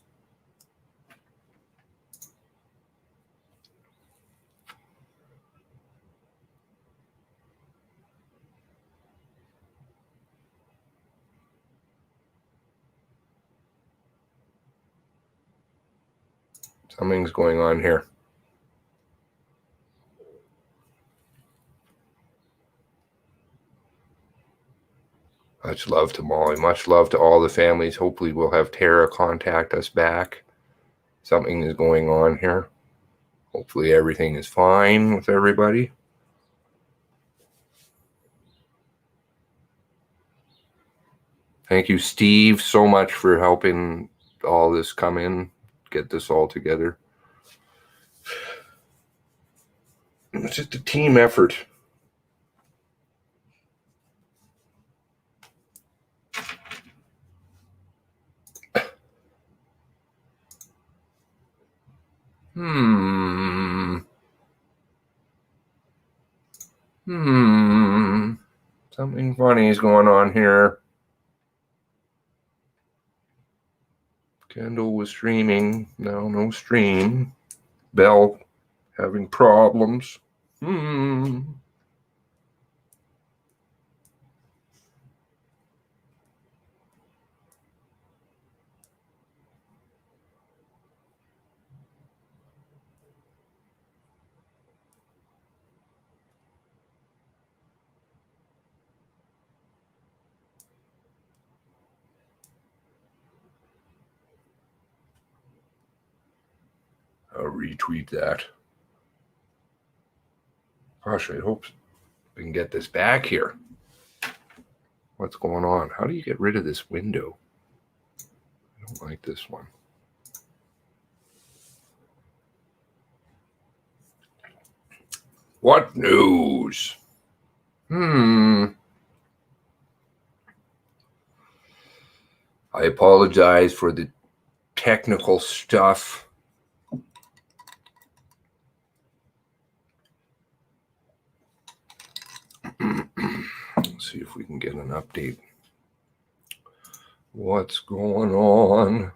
Something's going on here. Much love to Molly. Much love to all the families. Hopefully we'll have Tara contact us back. Something is going on here. Hopefully everything is fine with everybody. Thank you, Steve, so much for helping all this come in, get this all together. It's just a team effort. Something funny is going on here. Kendall was streaming. Now no stream. Bell having problems. I'll retweet that. Gosh, I hope we can get this back here. What's going on? How do you get rid of this window? I don't like this one. What news? I apologize for the technical stuff. Let's see if we can get an update. What's going on?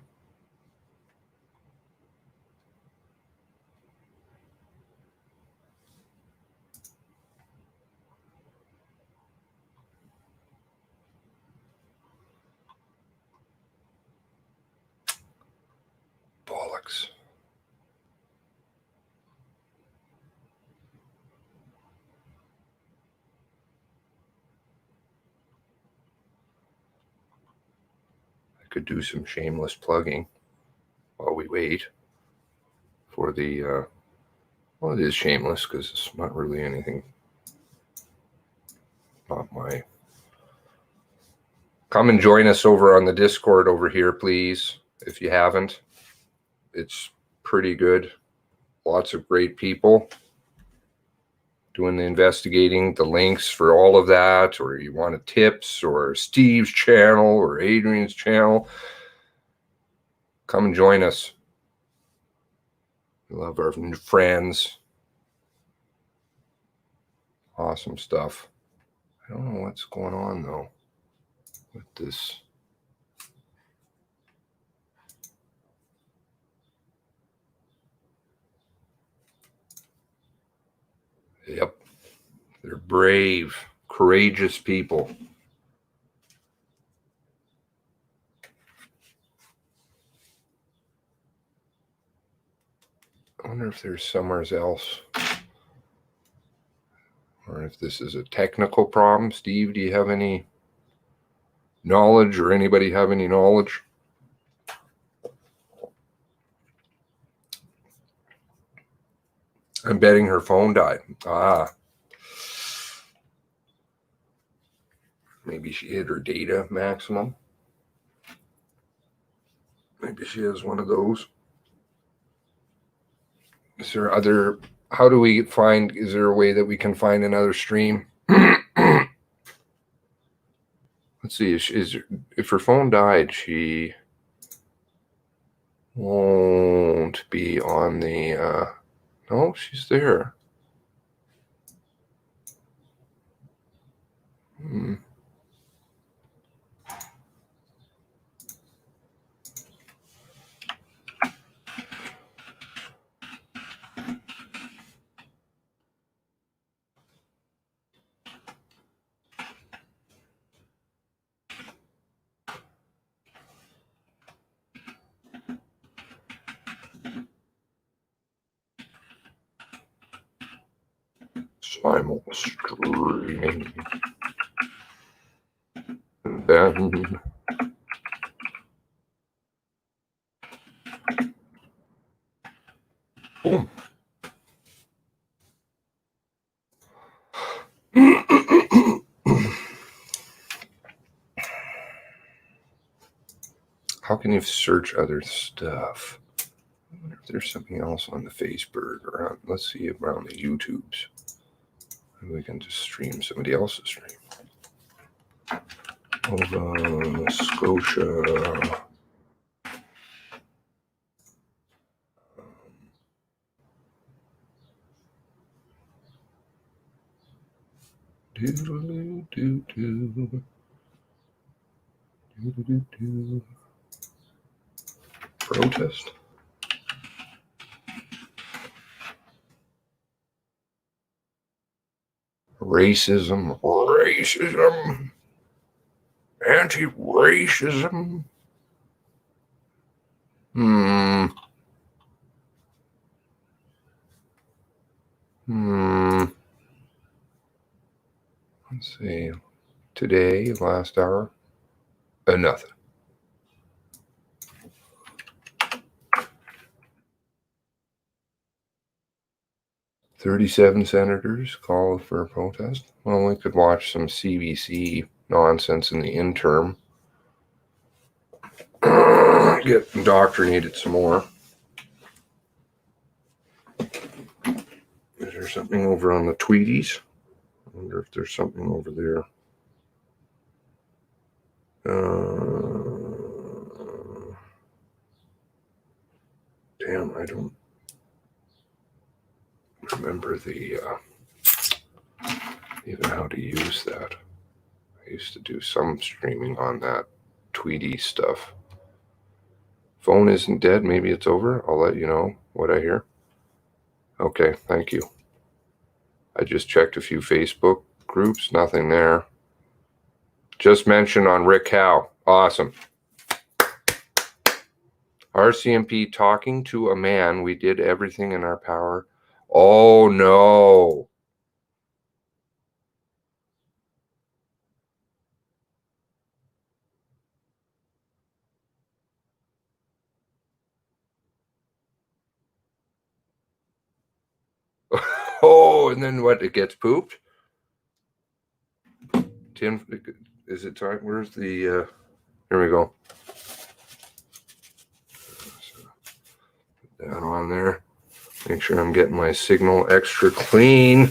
Bollocks. I could do some shameless plugging while we wait for the, well, it is shameless because it's not really anything, not my. Come and join us over on the Discord over here, please, if you haven't. It's pretty good. Lots of great people doing the investigating, the links for all of that, or you want tips, or Steve's channel, or Adrian's channel. Come and join us. We love our new friends. Awesome stuff. I don't know what's going on, though, with this. Yep. They're brave, courageous people. I wonder if there's somewhere else, or if this is a technical problem. Steve, do you have any knowledge, or anybody have any knowledge? I'm betting her phone died. Maybe she hit her data maximum. Maybe she has one of those. Is there other, how do we find, is there a way that we can find another stream? Let's see, if her phone died, she won't be on the, no, she's there. Simul streaming. And then boom. How can you search other stuff? I wonder if there's something else on the Facebook or on, let's see, around the YouTubes. Maybe we can just stream somebody else's stream. Hold on, Scotia. Protest. Racism, anti-racism. Let's see. Today, last hour, nothing. 37 senators called for a protest. Well, we could watch some CBC nonsense in the interim. Get indoctrinated some more. Is there something over on the Tweeties? I wonder if there's something over there. I don't remember the even how to use that. I used to do some streaming on that Tweety stuff. Phone isn't dead. Maybe it's over. I'll let you know what I hear. Okay, thank you. I just checked a few Facebook groups. Nothing there. Just mentioned on Rick Howe. Awesome. RCMP talking to a man. We did everything in our power. Oh, no. Oh, and then what? It gets pooped? Tim, is it time? Where's the, here we go. Put that on there. Make sure I'm getting my signal extra clean.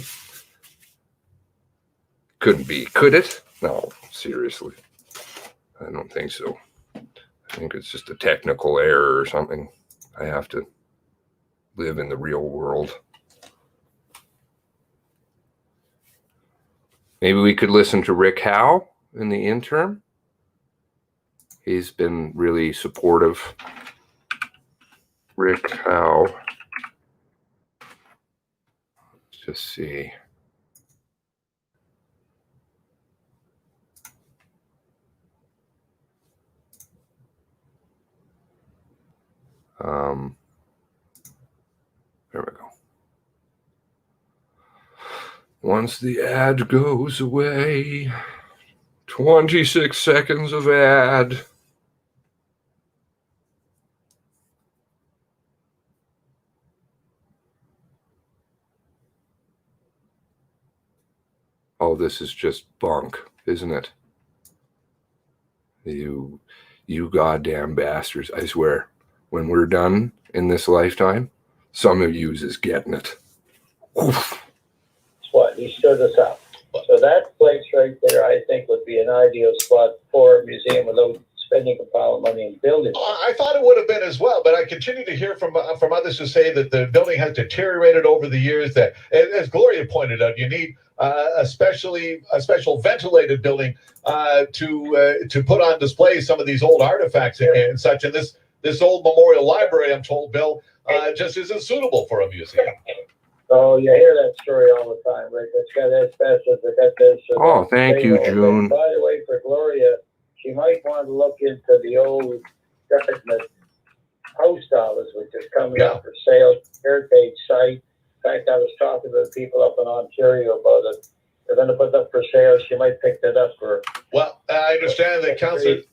Couldn't be, could it? No, seriously. I don't think so. I think it's just a technical error or something. I have to live in the real world. Maybe we could listen to Rick Howe in the interim. He's been really supportive. Rick Howe. Let's just see. There we go. Once the ad goes away, 26 seconds of ad. Oh, this is just bunk, isn't it? You goddamn bastards. I swear, when we're done in this lifetime, some of yous is getting it. Oof. What he stood us up. So that place right there, I think, would be an ideal spot for a museum without spending a pile of money in building. I thought it would have been as well, but I continue to hear from others who say that the building has deteriorated over the years. That, as Gloria pointed out, you need a special ventilated building to put on display some of these old artifacts and such. And this old memorial library, I'm told, Bill, just isn't suitable for a museum. Oh, you hear that story all the time, right? It's got asbestos, it got this. Oh, thank you, June. By the way, for Gloria, she might want to look into the old Dartmouth post office, which is coming up for sale, heritage site. In fact, I was talking to the people up in Ontario about it. They're going to put it up for sale. She might pick that up for. Well, I understand that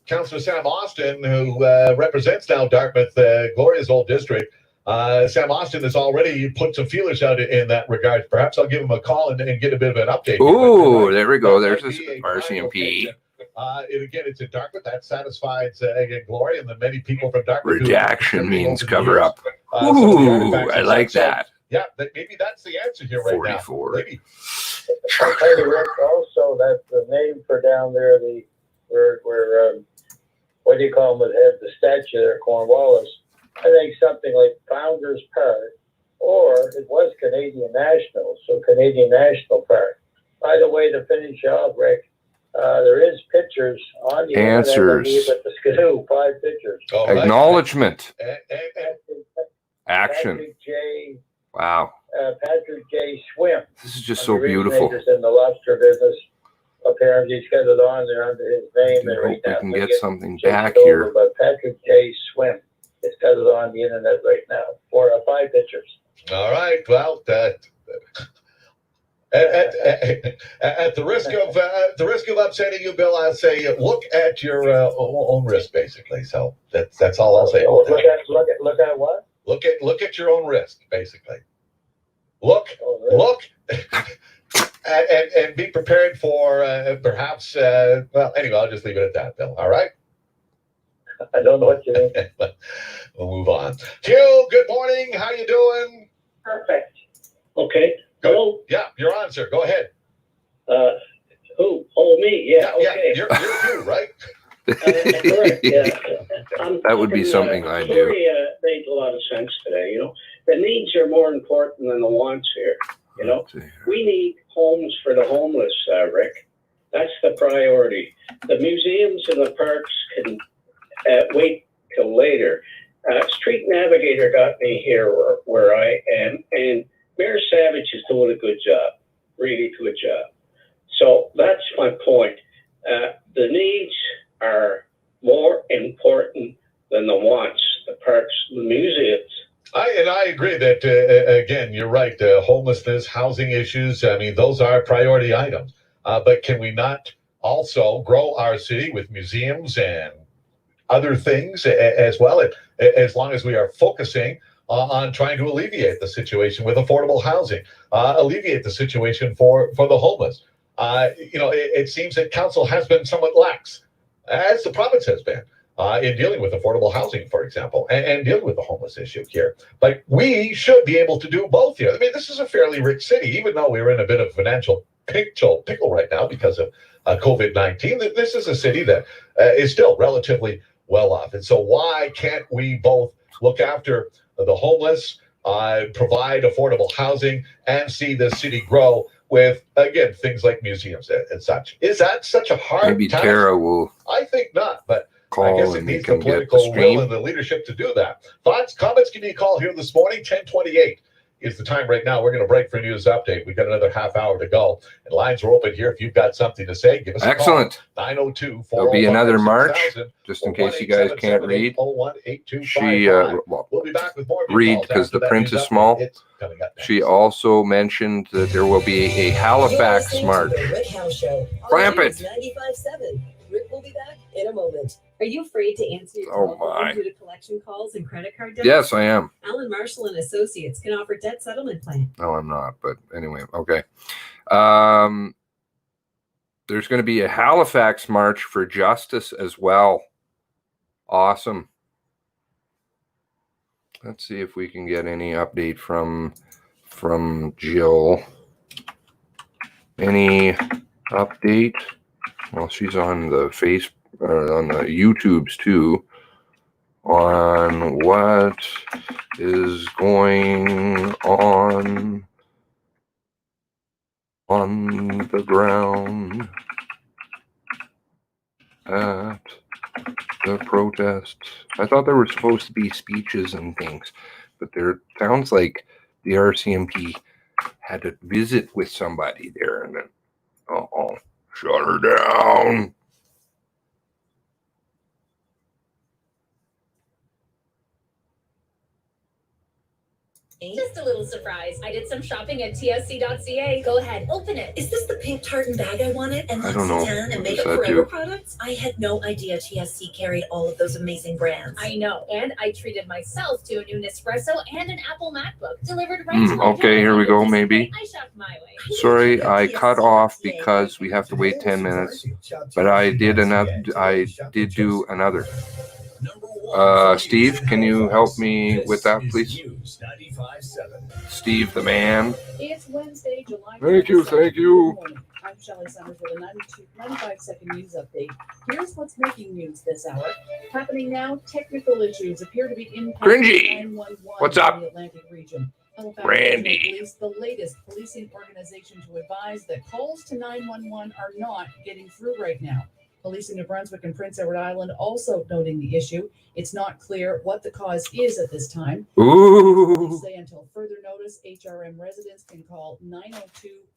Councillor Sam Austin, who represents now Dartmouth, Gloria's old district, Sam Austin has already put some feelers out in that regard. Perhaps I'll give him a call and get a bit of an update. Ooh, there we go. There's this RCMP. Again, it's in Dartmouth. That satisfies again Gloria and the many people from Dartmouth. Redaction means cover up. Ooh, I like that. Yeah, maybe that's the answer here right 44. now. Maybe. I'll tell you, Rick, also that the name for down there, where what do you call them that had the statue there, Cornwallis? I think something like Founders Park, or it was Canadian National, so Canadian National Park. By the way, to finish off, Rick, there is pictures on the answers at the Skidoo, 5 pictures. Oh, acknowledgement. Action. Patrick J. Wow. Patrick J. Swim. This is just so beautiful. In the lobster business. Apparently, he's got it on there under his name. I hope we can get something back over, here. But Patrick J. Swim. It's got it on the internet right now. 5 pictures. All right. Well, at the risk of upsetting you, Bill, I'll say look at your own risk, basically. So that's all I'll say. Look at what? Look at your own risk, basically. Look, and be prepared for perhaps. Well, anyway, I'll just leave it at that, Bill. All right. I don't know what you mean. We'll move on. Hugh, good morning. How you doing? Perfect. Okay. Hello. Yeah, you're on, sir. Go ahead. Who? Oh, me. Yeah. Okay. You're Hugh, right? Correct. Yeah. That would be something I do. Gloria made a lot of sense today. You know, the needs are more important than the wants here. You know, we need homes for the homeless, Rick. That's the priority. The museums and the parks can wait till later. Street Navigator got me here where I am, and Mayor Savage is doing a good job, really good job. So that's my point. The needs are more important than the wants, the parks, the museums. I agree that, again, you're right. Homelessness, housing issues, I mean, those are priority items. But can we not also grow our city with museums and other things as well, as long as we are focusing on trying to alleviate the situation with affordable housing, alleviate the situation for the homeless? You know, it seems that council has been somewhat lax, as the province has been, in dealing with affordable housing, for example, and dealing with the homeless issue here. Like, we should be able to do both here. I mean, this is a fairly rich city, even though we're in a bit of financial pickle right now because of COVID-19. This is a city that is still relatively well off. And so why can't we both look after the homeless, provide affordable housing, and see the city grow with, again, things like museums and such? Is that such a hard Maybe task? Tara will I think not, but I call guess it and they needs can the get the political will stream. and the leadership to do that. Thoughts, comments, give me a call here this morning. 10:28 is the time right now. We're going to break for a news update. We've got another half hour to go. And lines are open here. If you've got something to say, give us a call. Excellent. 902-405-6000. There'll be another march, just in case you guys can't read. She We'll be back with more of your read calls because after the that print news is update. small. It's coming up next. She also mentioned that there will be a Halifax march. Rick House Show. Clamp it. 95.7. Rick will be back in a moment. Are you afraid to answer your Oh, telephone my. due to collection calls and credit card debts? Yes, I am. Allen Marshall and Associates can offer debt settlement plan. No, I'm not. But anyway, okay. There's going to be a Halifax march for justice as well. Awesome. Let's see if we can get any update from Jill. Any update? Well, she's on the on the YouTubes too, on what is going on the ground at the protests. I thought there were supposed to be speeches and things, but there sounds like the RCMP had a visit with somebody there, and then shut her down. Just a little surprise. I did some shopping at tsc.ca. Go ahead, open it. Is this the pink tartan bag I wanted? And I don't know. L'Occitane and What Makeup does that Forever do? products? I had no idea TSC carried all of those amazing brands. I know. And I treated myself to a new Nespresso and an Apple MacBook delivered right to my door. Okay, here we go, maybe. I shopped my way. Sorry, I cut off because we have to wait 10 minutes, but I did do another. Steve, can you help me with that, please? Steve, the man. It's Wednesday, July. Thank you. I'm Shelley Summers with a 95-second news update. Here's what's making news this hour. Happening now, technical issues appear to be impacting Cringy. 911 What's in up? the Atlantic region. Halifax Randy. Police, the latest policing organization to advise that calls to 911 are not getting through right now. Police in New Brunswick and Prince Edward Island also noting the issue. It's not clear what the cause is at this time. Ooh. Police say until further notice, HRM residents can call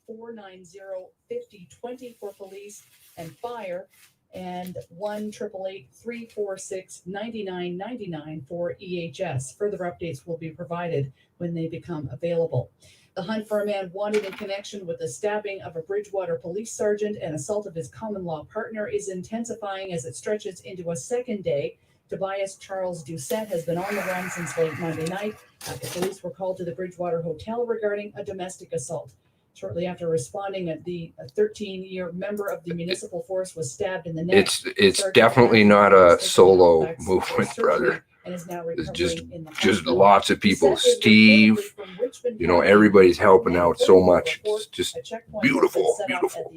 902-490-5020 for police and fire, and 1-888-346-9999 for EHS. Further updates will be provided when they become available. The hunt for a man wanted in connection with the stabbing of a Bridgewater police sergeant and assault of his common law partner is intensifying as it stretches into a second day. Tobias Charles Doucette has been on the run since late Monday night after police were called to the Bridgewater Hotel regarding a domestic assault. Shortly after responding, the 13-year member of the municipal force was stabbed in the neck. It's definitely not a solo movement, brother. It's just lots of people. Steve, everybody's helping out so much. It's just beautiful.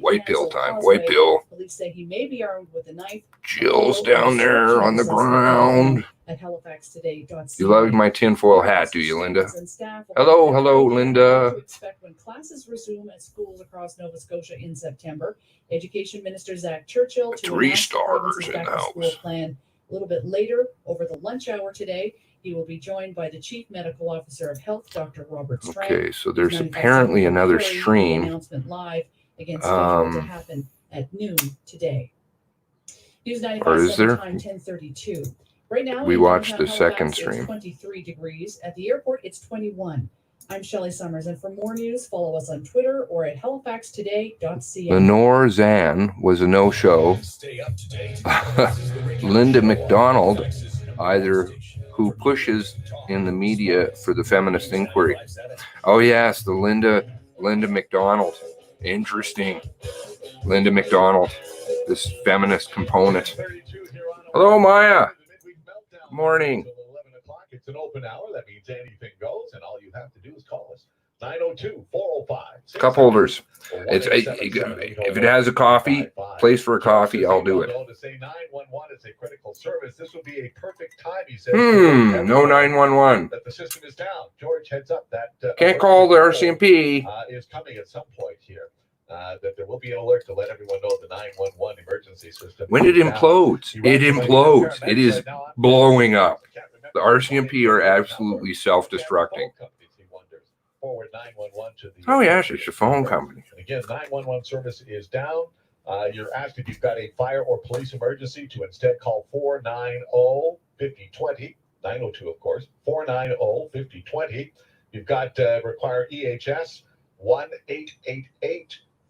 White pill time. White pill. Police say he may be armed with a knife. Jill's down there on the ground. at halifaxtoday.ca. You love my tinfoil hat, do you, Linda? And staff will Hello, have hello, what Linda. to expect when classes resume at schools across Nova Scotia in September. Education Minister Zach Churchill to announce the province's back-to-school plan a little bit later over the lunch hour today. He will be joined by the Chief Medical Officer of Health, Dr. Robert Strang. Okay, so there's apparently another stream. Announcement live, again scheduled to happen at noon today. News 95.7 time 10:32. Right now, we in watched the downtown second Halifax, stream. It's 23 degrees. At the airport, it's 21. I'm Shelley Summers, and for more news, follow us on Twitter or at halifaxtoday.ca. Lenore Zan was a no-show. Linda McDonald, who pushes in the media for the feminist inquiry. Oh yes, the Linda McDonald. Interesting. Linda McDonald, this feminist component. Hello, Maya. Good morning. It's an open hour. That means anything goes, and all you have to do is call us. 902-405. Cup holders. If it has a coffee, place for a coffee, I'll do it. To say 911 is a critical service, this would be a perfect time, he says. No 911. That the system is down. George, heads up. That can't call the RCMP. Is coming at some point here. That there will be an alert to let everyone know the 911 emergency system. When it implodes, it implodes. It is blowing up. The RCMP are absolutely self-destructing. Forward 911 to the. Oh yes, it's a phone company. And again, 911 service is down. You're asked if you've got a fire or police emergency to instead call 490-5020. 902, of course. 490-5020. You've got require EHS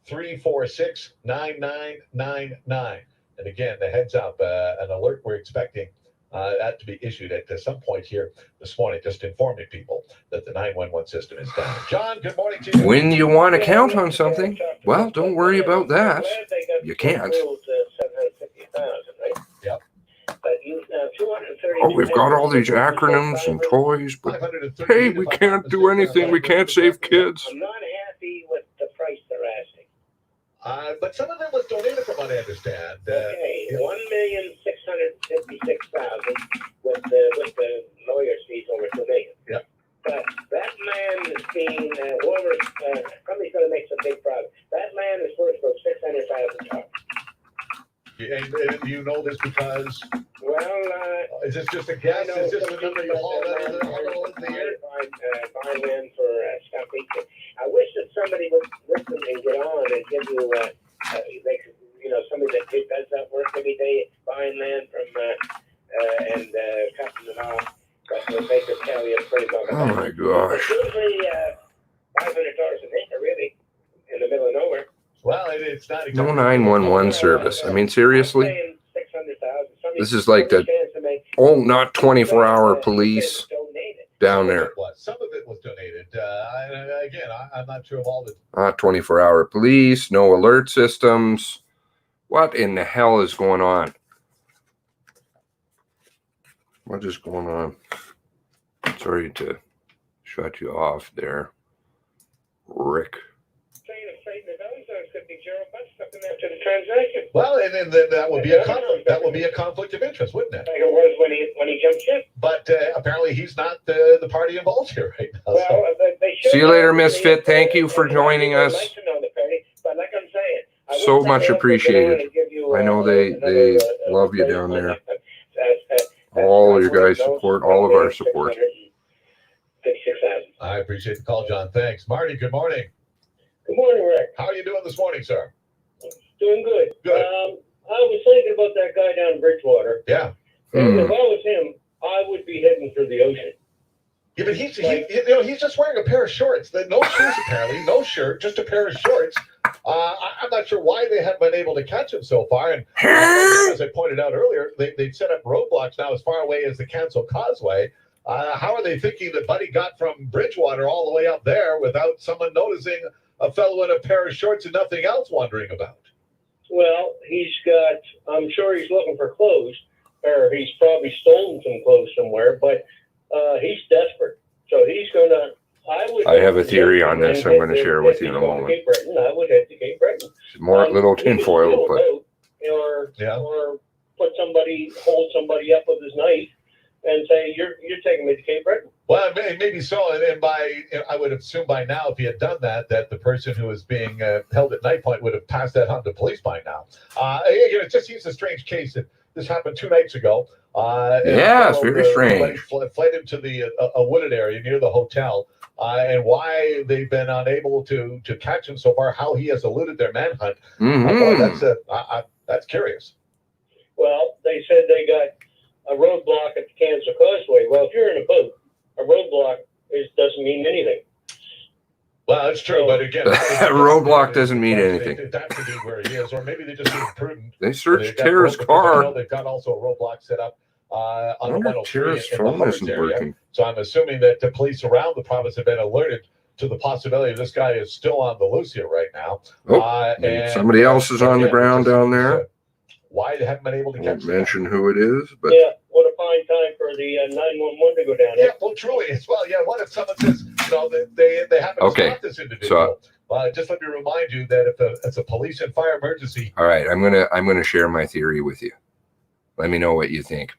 1-888-346-9999. And again, the heads up, an alert we're expecting that to be issued at some point here this morning, just informing people that the 911 system is down. John, good morning to you. When you want to count on something, well, don't worry about that. You can't. Yep. Oh, we've got all these acronyms and toys, but hey, we can't do anything. We can't save kids. I'm not happy with the price they're asking. But some of them was donated from what I understand. Okay, $1,656,000 with the lawyer's fees over $2 million. Yep. But that man is being whoever somebody's going to make some big profit. That man is worth about $600,000. And you know this because? Well, is this just a guess? Is this the number you hauled out of the year? Buy land for something. I wish that somebody would listen and get on and give you, somebody that does that work every day, buying land from and cutting it off. But they could tell you pretty much. Oh my gosh. It's usually $500 an acre, really, in the middle of nowhere. Well, it's not exactly. No 911 service. I mean, seriously? This is like the, not 24-hour police down there. Some of it was donated. Again, I'm not sure of all the. 24-hour police, no alert systems. What in the hell is going on? What is going on? Sorry to shut you off there, Rick. Well, and then that would be a conflict. That would be a conflict of interest, wouldn't it? Like it was when he jumped ship. But apparently, he's not the party involved here right now. Well, See you later, Misfit. Thank you for joining us. Like to know the party, but like I'm saying, So much appreciated. I know they love you down there. All your guys' support, all of our support. I appreciate the call, John. Thanks. Marty, good morning. Good morning, Rick. How are you doing this morning, sir? Doing good. Good. I was thinking about that guy down in Bridgewater. Yeah. And if I was him, I would be heading for the ocean. Yeah, but he's just wearing a pair of shorts. No shoes, apparently. No shirt, just a pair of shorts. I'm not sure why they haven't been able to catch him so far. And as I pointed out earlier, they've set up roadblocks now as far away as the Council Causeway. How are they thinking that Buddy got from Bridgewater all the way up there without someone noticing a fellow in a pair of shorts and nothing else wondering about? Well, I'm sure he's looking for clothes, or he's probably stolen some clothes somewhere, but he's desperate. So he's going to, I have a theory on this I'm going to share with you in a moment. Cape Breton. I would head to Cape Breton. More little tinfoil to put. Or hold somebody up with his knife and say, you're taking me to Cape Breton. Well, maybe so. And I would assume by now, if he had done that, that the person who was being held at Night Point would have passed that on to police by now. It just seems a strange case that this happened 2 nights ago. Yeah, it's very strange. Fled into a wooded area near the hotel. And why they've been unable to catch him so far, how he has eluded their manhunt. Boy, that's curious. Well, they said they got a roadblock at the Kansas Causeway. Well, if you're in a boat, a roadblock doesn't mean anything. Well, that's true, but again, a roadblock doesn't mean anything. That could be where he is, or maybe they just being prudent. They searched Tara's car. They've got also a roadblock set up on the 103 Tara's in the phone Hubbard's isn't area. working. So I'm assuming that the police around the province have been alerted to the possibility this guy is still on the loose here right now. And somebody else is on the ground down there. Why they haven't been able to catch Won't mention who it is, but yeah, what a fine time for the 911 to go down there. Yeah, well, truly, as well. Yeah, what if someone says, they happen to stop this individual? Just let me remind you that if it's a police and fire emergency. All right, I'm gonna share my theory with you. Let me know what you think.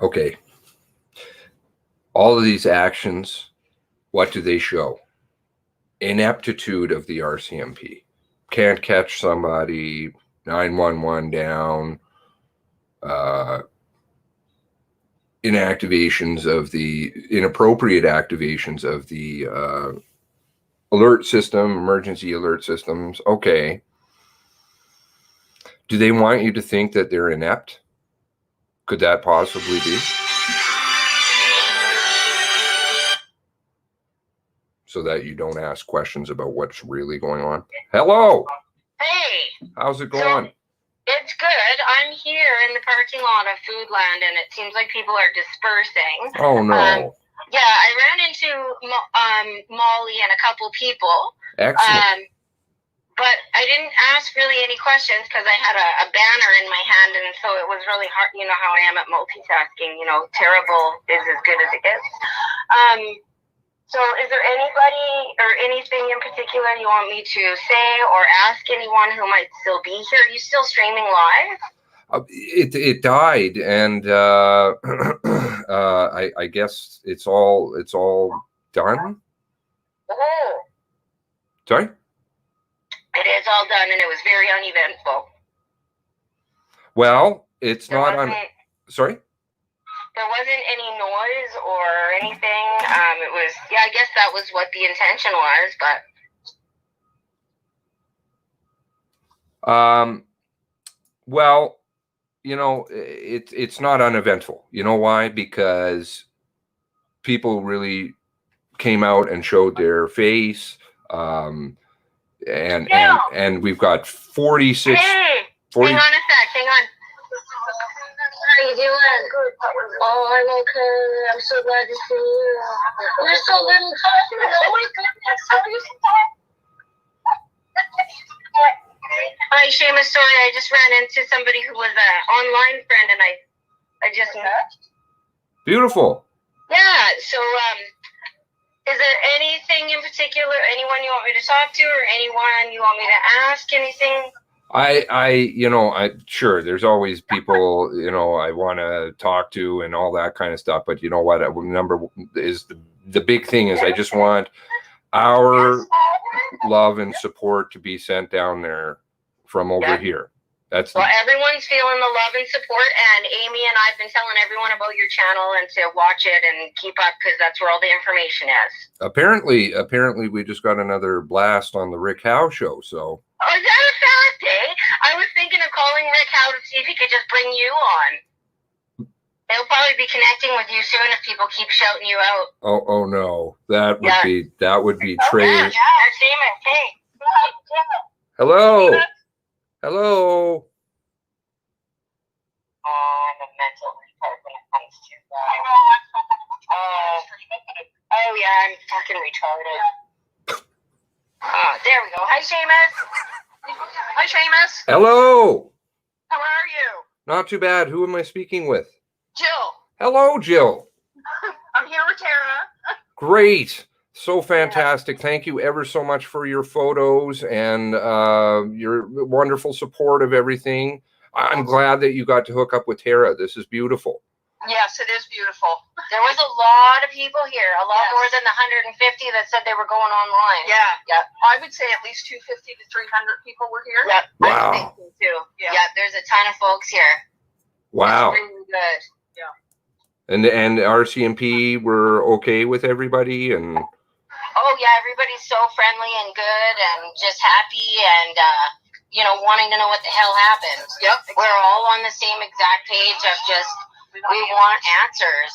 Okay, all of these actions, what do they show? Ineptitude of the RCMP. Can't catch somebody, 911 down, inappropriate activations of the alert system, emergency alert systems. Okay. Do they want you to think that they're inept? Could that possibly be? So that you don't ask questions about what's really going on. Hello. Hey. How's it going? It's good. I'm here in the parking lot of Foodland, and it seems like people are dispersing. Oh, no. Yeah, I ran into Molly and a couple people. Excellent. But I didn't ask really any questions because I had a banner in my hand, and so it was really hard. You know how I am at multitasking. Terrible is as good as it gets. So is there anybody or anything in particular you want me to say or ask anyone who might still be here? Are you still streaming live? It died, and I guess it's all done. Oh. Sorry? It is all done, and it was very uneventful. Well, it's not on. Sorry? There wasn't any noise or anything. It was, I guess that was what the intention was, but. Well, it's not uneventful. You know why? Because people really came out and showed their face. And we've got 46. Hey, 40, hang on a sec. Hang on. How you doing? Oh, I'm okay. I'm so glad to see you. You're so little. Oh my goodness. How are you? Hi, Seamus. Sorry, I just ran into somebody who was an online friend, and I just met. Beautiful. Yeah. So, is there anything in particular, anyone you want me to talk to, or anyone you want me to ask anything? Sure, there's always people, I want to talk to and all that kind of stuff. But you know what? Number is the big thing is I just want our love and support to be sent down there from over here. Well, everyone's feeling the love and support, and Amy and I've been telling everyone about your channel and to watch it and keep up because that's where all the information is. Apparently, we just got another blast on the Rick Howe show. So. Oh, is that a fact, eh? I was thinking of calling Rick Howe to see if he could just bring you on. He'll probably be connecting with you soon if people keep shouting you out. Oh no, that would be trade. Yeah, Seamus, hey. Hello. Hello. I'm a mental retard when it comes to that. Oh yeah, I'm fucking retarded. There we go. Hi, Seamus. Hi, Seamus. Hello. How are you? Not too bad. Who am I speaking with? Jill. Hello, Jill. I'm here with Tara. Great. So fantastic. Thank you ever so much for your photos and your wonderful support of everything. I'm glad that you got to hook up with Tara. This is beautiful. Yes, it is beautiful. There was a lot of people here, a lot more than the 150 that said they were going online. Yeah. Yep. I would say at least 250 to 300 people were here. Yep. Wow. I think so too. Yeah. Yep. There's a ton of folks here. Wow. It's really good. And RCMP were okay with everybody, and Oh yeah, everybody's so friendly and good and just happy and wanting to know what the hell happened. Yep. We're all on the same exact page of just we want answers.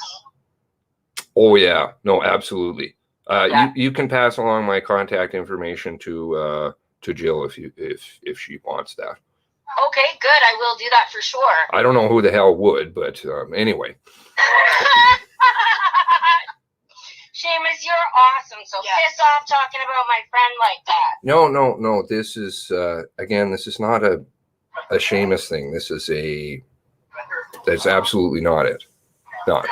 oh yeah, no, absolutely. Yeah. You can pass along my contact information to Jill if she wants that. Okay, good. I will do that for sure. I don't know who the hell would, but anyway. Seamus, you're awesome. So piss off talking about my friend like that. No. This is again, this is not a Seamus thing. This is that's absolutely not it. Not.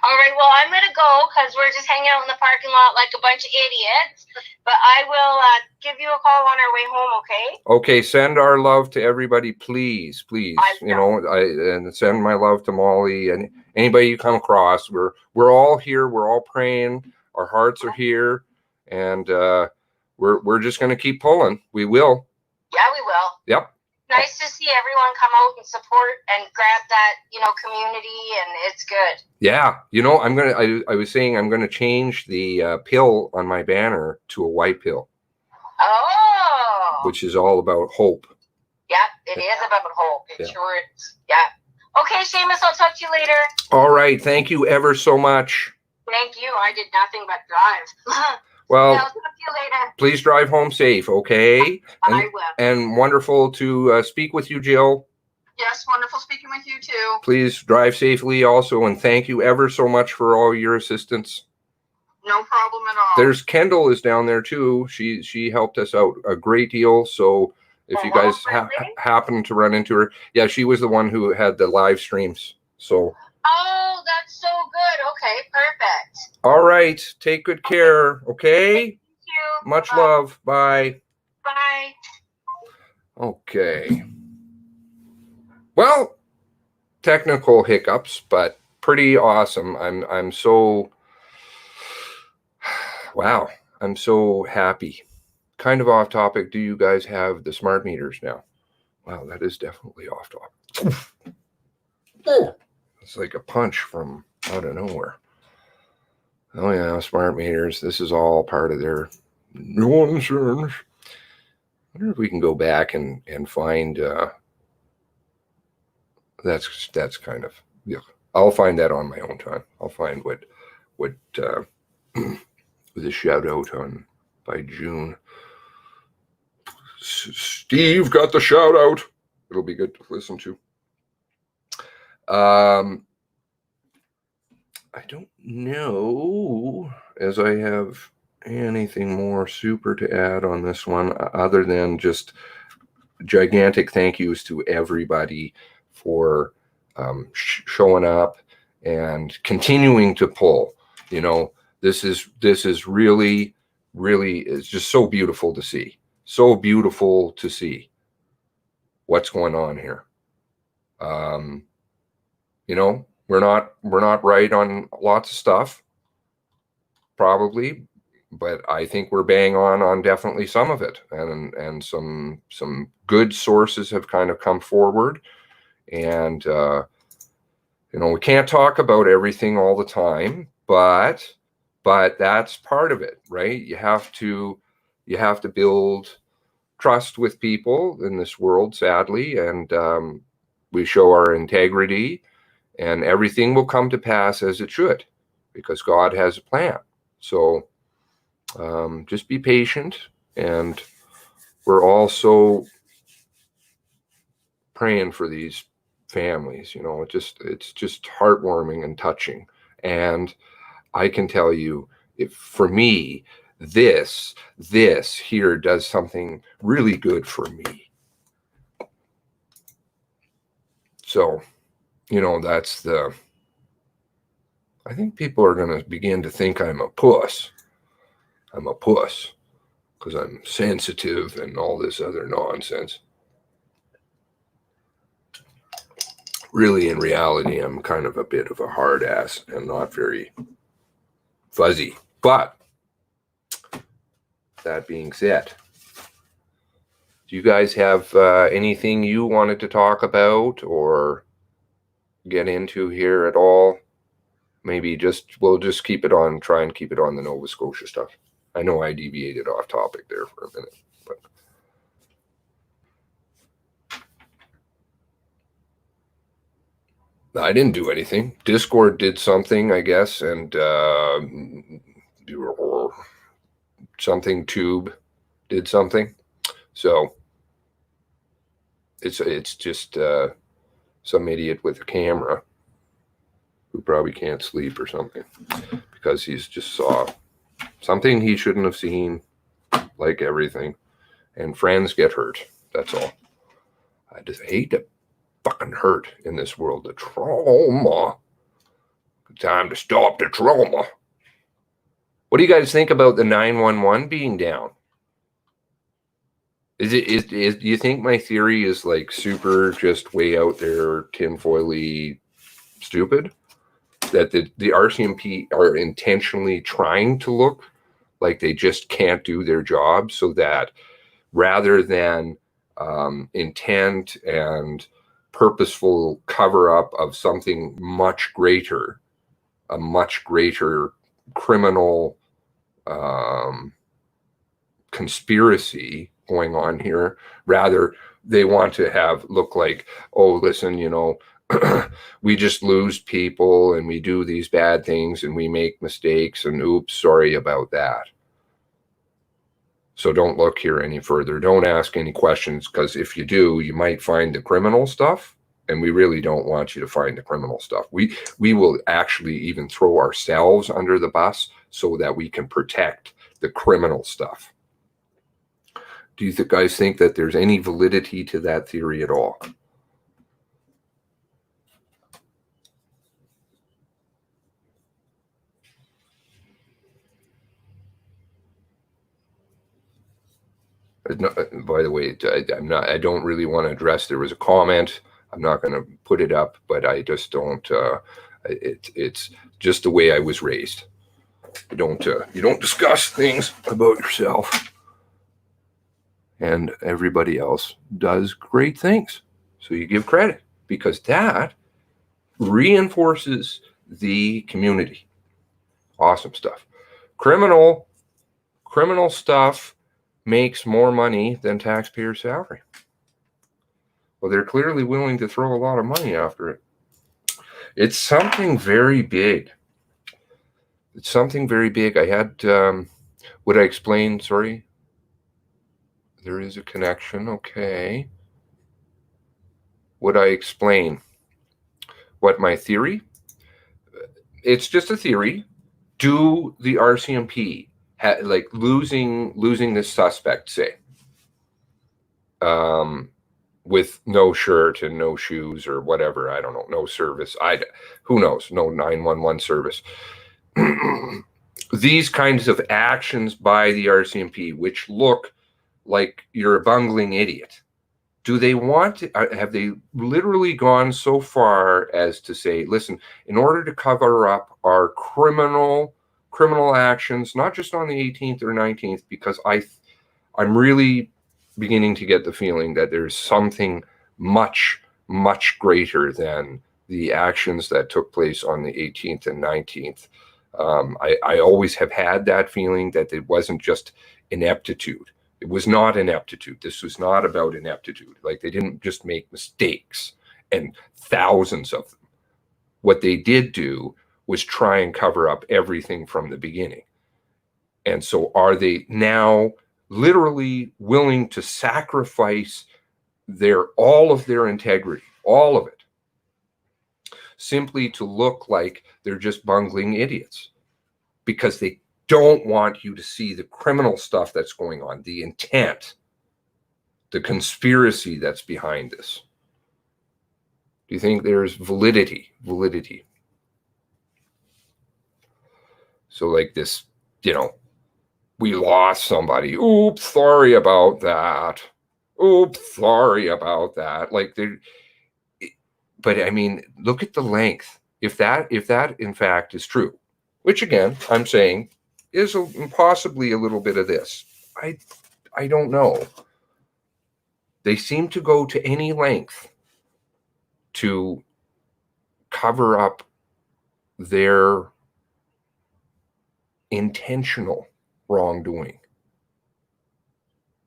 All right, well, I'm going to go because we're just hanging out in the parking lot like a bunch of idiots. But I will give you a call on our way home, okay? Okay, send our love to everybody, please. I And send my love to Molly and anybody you come across. We're all here. We're all praying. Our hearts are here, and we're just going to keep pulling. We will. Yeah, we will. Yep. Nice to see everyone come out and support and grab that, community, and it's good. Yeah, I was saying I'm gonna change the pill on my banner to a white pill. Oh. Which is all about hope. Yep, it is about hope. It sure is. Yeah. Okay, Seamus, I'll talk to you later. All right, thank you ever so much. Thank you. I did nothing but drive. Well, I'll talk to you later. please drive home safe, okay? I will. And wonderful to speak with you, Jill. Yes, wonderful speaking with you too. Please drive safely also, and thank you ever so much for all your assistance. No problem at all. There's Kendall is down there too. She helped us out a great deal. So if you guys happen to run into her, yeah, she was the one who had the live streams. So. Oh, that's so good. Okay, perfect. All right, take good care. Okay. Thank you. Much love. Bye. Bye. Okay. Well, technical hiccups, but pretty awesome. I'm so wow. I'm so happy. Kind of off topic. Do you guys have the smart meters now? Wow, that is definitely off topic. Oh, it's like a punch from out of nowhere. Oh yeah, smart meters. This is all part of their no insurance. I wonder if we can go back and find that's kind of, yeah. I'll find that on my own time. I'll find what with a shout out on by June. Steve got the shout out. It'll be good to listen to. I don't know as I have anything more super to add on this one other than just gigantic thank yous to everybody for showing up and continuing to pull. This is really it's just so beautiful to see. So beautiful to see what's going on here. We're not right on lots of stuff, probably, but I think we're bang on definitely some of it, and some good sources have kind of come forward, and we can't talk about everything all the time, but that's part of it, right? You have to build trust with people in this world, sadly, and we show our integrity, and everything will come to pass as it should, because God has a plan. So just be patient, and we're also praying for these families. It's just heartwarming and touching. And I can tell you, for me, this here does something really good for me. So, I think people are going to begin to think I'm a puss. I'm a puss because I'm sensitive and all this other nonsense. really, in reality, I'm kind of a bit of a hard ass and not very fuzzy. But that being said, do you guys have anything you wanted to talk about or get into here at all? Maybe we'll just keep it on, try and keep it on the Nova Scotia stuff. I know I deviated off topic there for a minute, but I didn't do anything. Discord did something, I guess, and something Tube did something. So it's just some idiot with a camera who probably can't sleep or something because he's just saw something he shouldn't have seen, like everything. And friends get hurt. That's all. I just hate to fucking hurt in this world. The trauma. Time to stop the trauma. What do you guys think about the 911 being down? Do you think my theory is like super just way out there tinfoily stupid? That the RCMP are intentionally trying to look like they just can't do their job, so that rather than intent and purposeful cover-up of something much greater, a much greater criminal conspiracy going on here, rather they want to have look like, oh, listen, you know, we just lose people and we do these bad things and we make mistakes and oops, sorry about that. So don't look here any further. Don't ask any questions, because if you do, you might find the criminal stuff, and we really don't want you to find the criminal stuff. We will actually even throw ourselves under the bus so that we can protect the criminal stuff. Do you guys think that there's any validity to that theory at all? No, by the way, I don't really want to address. There was a comment. I'm not going to put it up, but I just don't. It's just the way I was raised. You don't discuss things about yourself, and everybody else does great things. So you give credit, because that reinforces the community. Awesome stuff. Criminal stuff makes more money than taxpayer salary. Well, they're clearly willing to throw a lot of money after it. It's something very big. It's something very big. I had, would I explain? Sorry. There is a connection. Okay. Would I explain what my theory? It's just a theory. Do the RCMP like losing the suspect, say, with no shirt and no shoes or whatever, I don't know, no service, who knows, no 911 service. These kinds of actions by the RCMP, which look like you're a bungling idiot, do they want to, have they literally gone so far as to say, listen, in order to cover up our criminal actions, not just on the 18th or 19th, because I'm really beginning to get the feeling that there's something much, much greater than the actions that took place on the 18th and 19th. I always have had that feeling that it wasn't just ineptitude. It was not ineptitude. This was not about ineptitude. Like, they didn't just make mistakes, and thousands of them. What they did do was try and cover up everything from the beginning. And so are they now literally willing to sacrifice all of their integrity, all of it, simply to look like they're just bungling idiots, because they don't want you to see the criminal stuff that's going on, the intent, the conspiracy that's behind this? Do you think there's validity? So like this, you know, we lost somebody. Oops, sorry about that. Oops, sorry about that. Like, but I mean, look at the length. If that in fact is true, which again, I'm saying is possibly a little bit of this. I don't know. They seem to go to any length to cover up their intentional wrongdoing,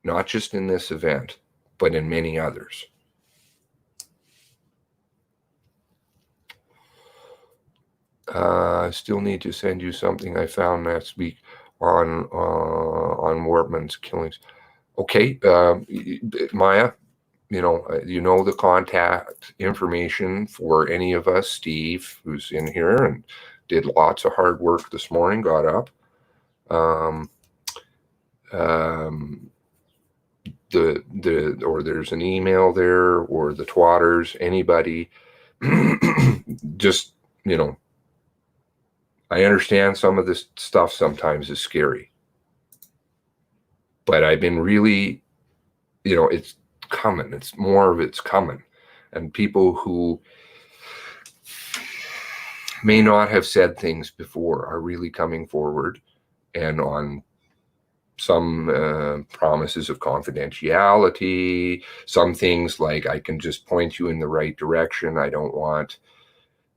not just in this event, but in many others. I still need to send you something I found last week on Wortman's killings. Okay, Maya, you know the contact information for any of us. Steve, who's in here and did lots of hard work this morning, got up. Or there's an email there, or the twatters, anybody. Just, I understand some of this stuff sometimes is scary, but I've been really, it's coming. It's more of it's coming. And people who may not have said things before are really coming forward, and on some promises of confidentiality, some things like, I can just point you in the right direction. I don't want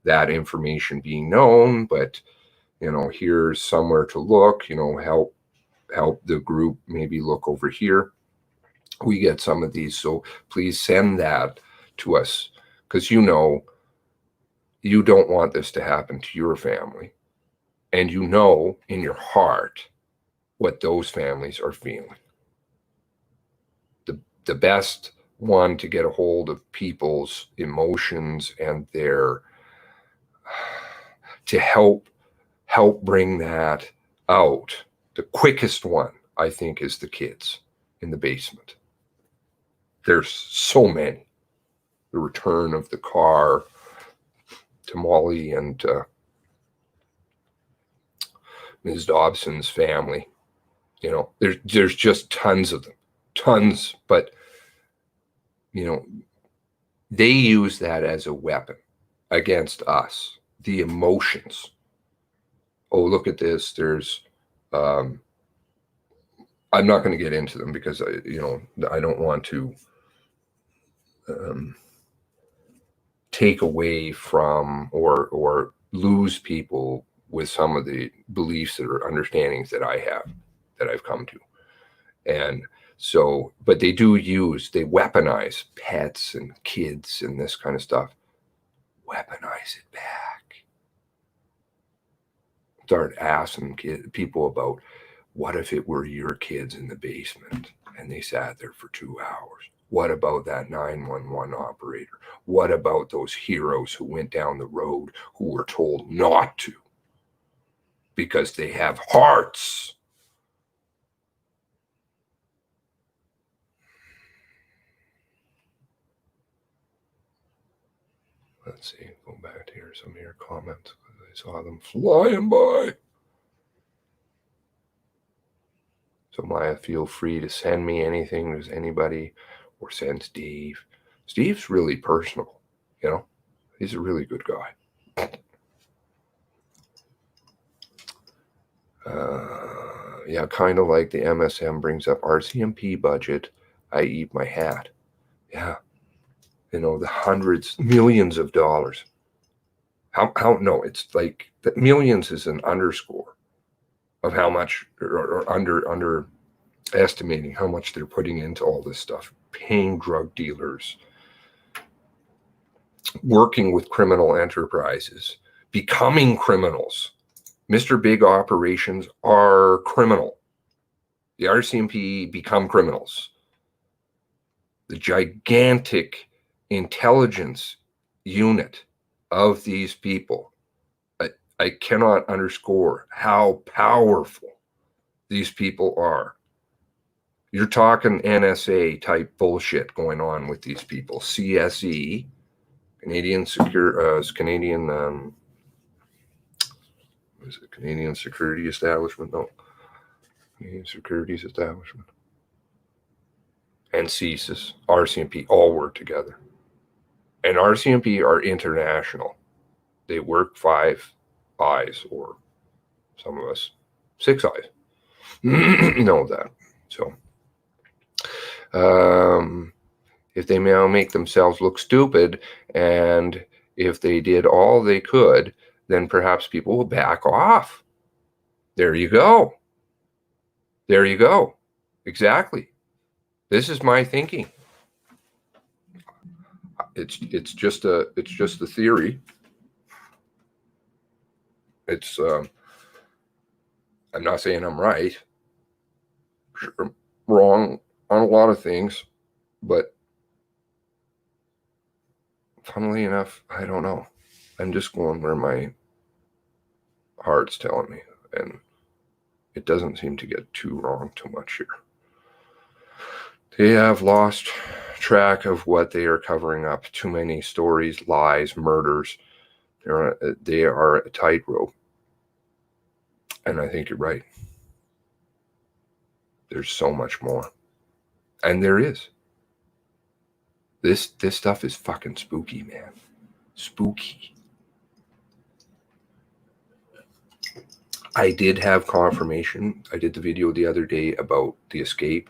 that information being known, but here's somewhere to look, help the group maybe look over here. We get some of these, so please send that to us, because you don't want this to happen to your family, and in your heart what those families are feeling. The best one to get a hold of people's emotions and to help bring that out, the quickest one, I think, is the kids in the basement. There's so many. The return of the car to Molly and Ms. Dobson's family. There's just tons of them. Tons. But, they use that as a weapon against us. The emotions. Oh, look at this. There's, I'm not going to get into them because I don't want to take away from or lose people with some of the beliefs or understandings that I have, that I've come to. And so, but they weaponize pets and kids and this kind of stuff. Weaponize it back. Start asking people about, what if it were your kids in the basement and they sat there for 2 hours? What about that 911 operator? What about those heroes who went down the road who were told not to because they have hearts? Let's see, go back to here, some of your comments, because I saw them flying by. So Maya, feel free to send me anything. Does anybody, or send Steve. Steve's really personable, He's a really good guy. Yeah, kind of like the MSM brings up RCMP budget. I eat my hat. Yeah. The hundreds, millions of dollars. No, it's like that. Millions is an underscore of how much, or underestimating how much they're putting into all this stuff. Paying drug dealers, working with criminal enterprises, becoming criminals. Mr. Big operations are criminal. The RCMP become criminals. The gigantic intelligence unit of these people. I cannot underscore how powerful these people are. You're talking NSA type bullshit going on with these people. CSE, Canadian Canadian Security Establishment? No. Canadian Securities Establishment. And CSIS, RCMP, all work together. And RCMP are international. They work 5 eyes, or some of us 6 eyes. Know that. So, if they now make themselves look stupid, and if they did all they could, then perhaps people will back off. There you go. There you go. Exactly. This is my thinking. It's just a theory. It's I'm not saying I'm right. Sure, I'm wrong on a lot of things, but funnily enough, I don't know. I'm just going where my heart's telling me, and it doesn't seem to get too wrong too much here. They have lost track of what they are covering up. Too many stories, lies, murders. They are a tightrope. And I think you're right. There's so much more. And there is. This stuff is fucking spooky, man. Spooky. I did have confirmation. I did the video the other day about the escape.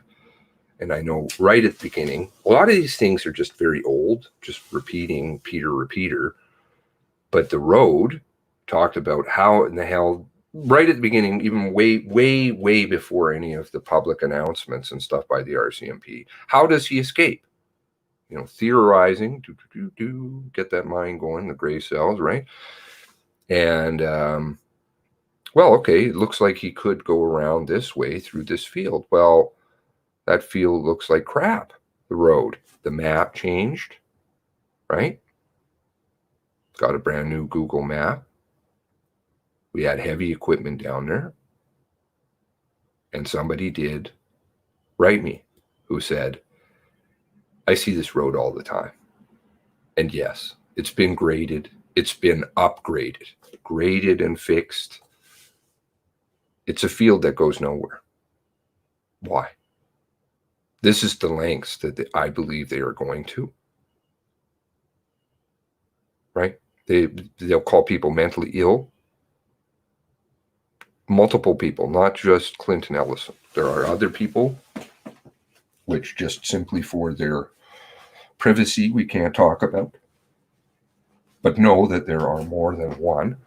And I know right at the beginning, a lot of these things are just very old, just repeating Peter. But the road talked about how in the hell, right at the beginning, even way before any of the public announcements and stuff by the RCMP, how does he escape? You know, theorizing, get that mind going, the gray cells, right? And, well, okay, it looks like he could go around this way through this field. Well, that field looks like crap, the road. The map changed, right? Got a brand new Google map. We had heavy equipment down there. And somebody did write me who said, I see this road all the time. And yes, it's been graded. It's been upgraded, graded and fixed. It's a field that goes nowhere. Why? This is the lengths that I believe they are going to. Right? They'll call people mentally ill. Multiple people, not just Clinton Ellison. There are other people, which just simply for their privacy we can't talk about. But know that there are more than one.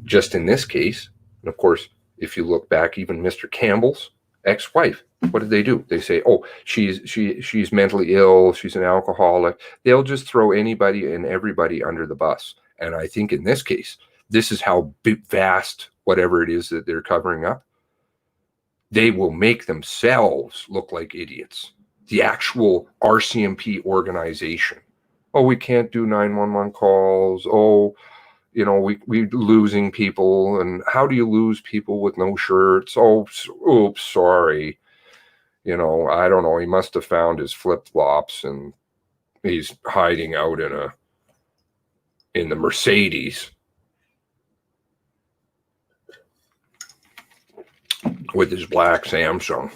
Just in this case, and of course, if you look back, even Mr. Campbell's ex-wife, what did they do? They say, oh, she's mentally ill, she's an alcoholic. They'll just throw anybody and everybody under the bus. And I think in this case, this is how vast whatever it is that they're covering up. They will make themselves look like idiots. The actual RCMP organization. Oh, we can't do 911 calls. Oh, you know, we're losing people. And how do you lose people with no shirts? Oh, oops, sorry. You know, I don't know. He must have found his flip-flops and he's hiding out in the Mercedes with his black Samsung.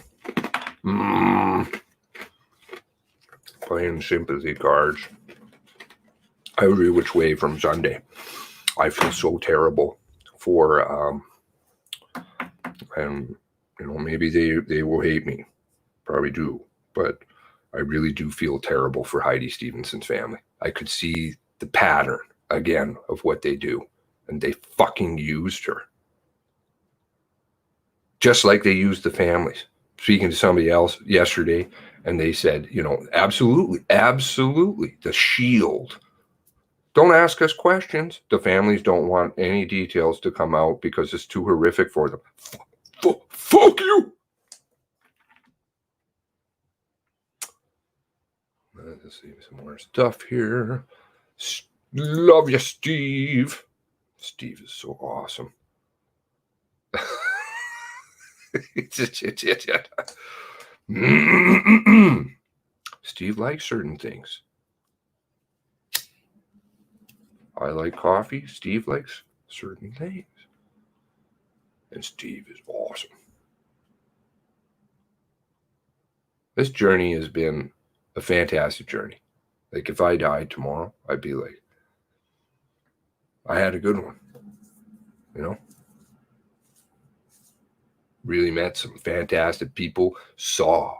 Playing sympathy cards every which way from Sunday. I feel so terrible for, and you know, maybe they will hate me, probably do, but I really do feel terrible for Heidi Stevenson's family. I could see the pattern again of what they do, and they fucking used her. Just like they used the families. Speaking to somebody else yesterday, and they said, you know, absolutely, the shield. Don't ask us questions. The families don't want any details to come out because it's too horrific for them. Fuck you! Let's see some more stuff here. Love you, Steve. Steve is so awesome. Steve likes certain things. I like coffee. Steve likes certain things. And Steve is awesome. This journey has been a fantastic journey. Like if I died tomorrow, I'd be like, I had a good one, you know? Really met some fantastic people, saw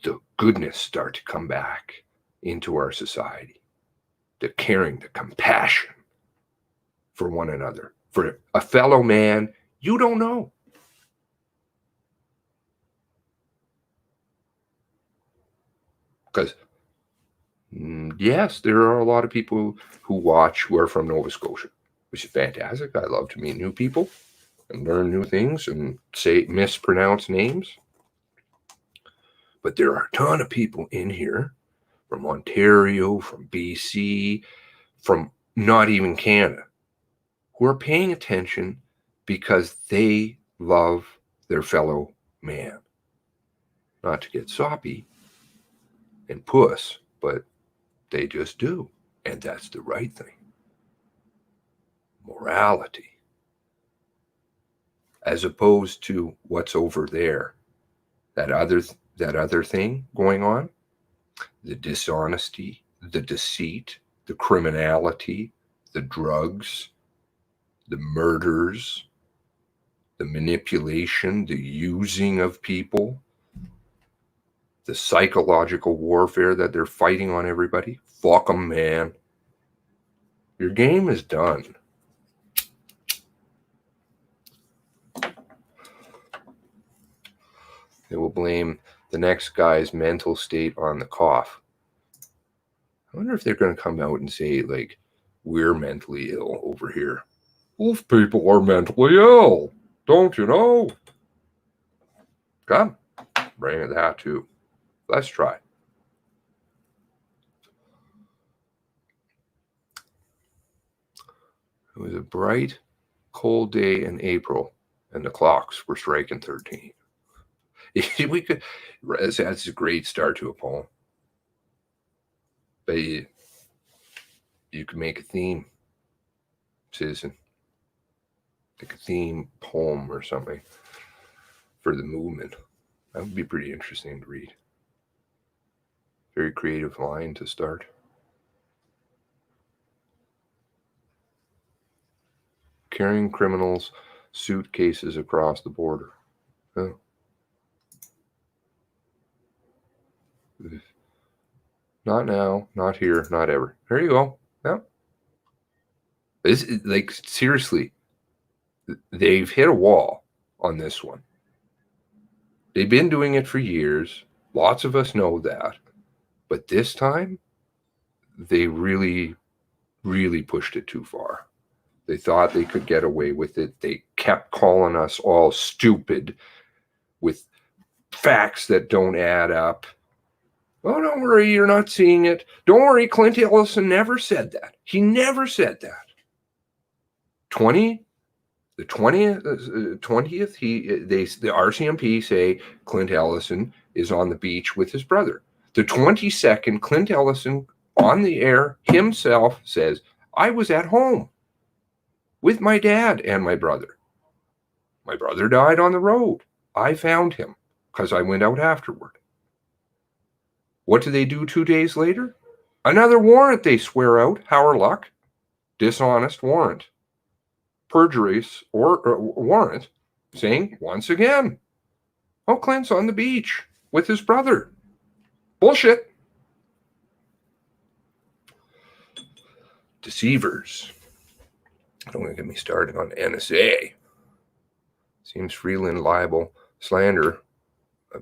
the goodness start to come back into our society. The caring, the compassion for one another, for a fellow man you don't know. Because, yes, there are a lot of people who watch who are from Nova Scotia, which is fantastic. I love to meet new people and learn new things and say mispronounce names. But there are a ton of people in here from Ontario, from BC, from not even Canada, who are paying attention because they love their fellow man. Not to get soppy and puss, but they just do. And that's the right thing. Morality. As opposed to what's over there. That other thing going on. The dishonesty, the deceit, the criminality, the drugs, the murders, the manipulation, the using of people, the psychological warfare that they're fighting on everybody. Fuck them, man. Your game is done. They will blame the next guy's mental state on the cough. I wonder if they're going to come out and say, like, we're mentally ill over here. Those people are mentally ill. Don't you know? Come. Bring that too. Let's try. It was a bright, cold day in April, and the clocks were striking 13. We could. That's a great start to a poem. But you could make a theme, citizen. Like a theme poem or something for the movement. That would be pretty interesting to read. Very creative line to start. Carrying criminals' suitcases across the border. Oh. Not now, not here, not ever. There you go. Yeah. This is, like, seriously, they've hit a wall on this one. They've been doing it for years. Lots of us know that. But this time, they really, really pushed it too far. They thought they could get away with it. They kept calling us all stupid with facts that don't add up. Oh, don't worry, you're not seeing it. Don't worry, Clint Ellison never said that. He never said that. The 20th, the RCMP say Clint Ellison is on the beach with his brother. The 22nd, Clint Ellison on the air himself says, I was at home with my dad and my brother. My brother died on the road. I found him because I went out afterward. What do they do 2 days later? Another warrant they swear out. Our luck. Dishonest warrant. Perjuries or warrant saying once again, oh, Clint's on the beach with his brother. Bullshit. Deceivers. Don't want to get me started on NSA. Seems Freeland libel, slander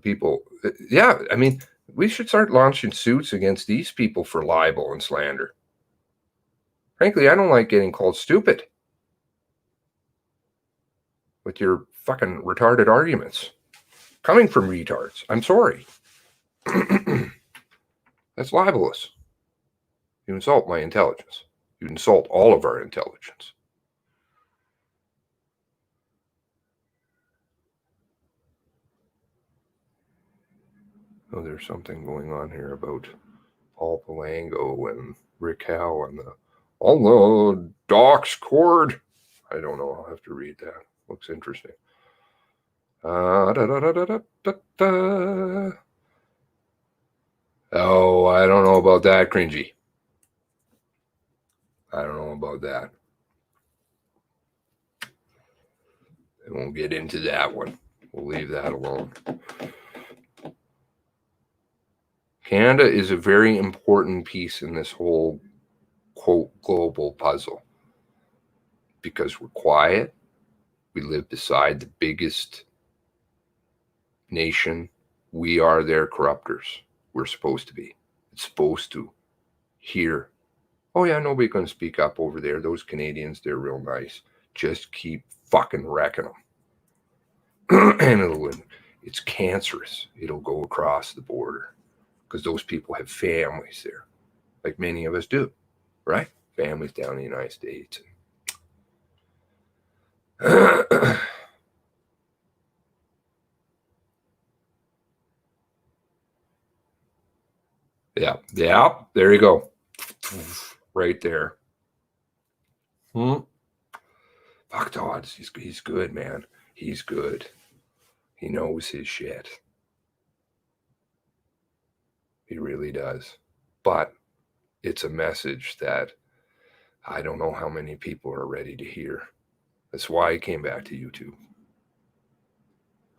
people. Yeah, I mean, we should start launching suits against these people for libel and slander. Frankly, I don't like getting called stupid with your fucking retarded arguments. Coming from retards. I'm sorry. That's libelous. You insult my intelligence. You insult all of our intelligence. Oh, there's something going on here about Paul Palango and Rick Howe and the docs cord. I don't know. I'll have to read that. Looks interesting. Oh, I don't know about that, cringy. I don't know about that. I won't get into that one. We'll leave that alone. Canada is a very important piece in this whole, quote, global puzzle because we're quiet. We live beside the biggest nation. We are their corruptors. We're supposed to be. It's supposed to hear, oh yeah, nobody's going to speak up over there. Those Canadians, they're real nice. Just keep fucking wrecking them. And it's cancerous. It'll go across the border because those people have families there, like many of us do, right? Families down in the United States. Yeah, there you go. Right there. Fuck Dodds, he's good, man. He's good. He knows his shit. He really does. But it's a message that I don't know how many people are ready to hear. That's why I came back to YouTube.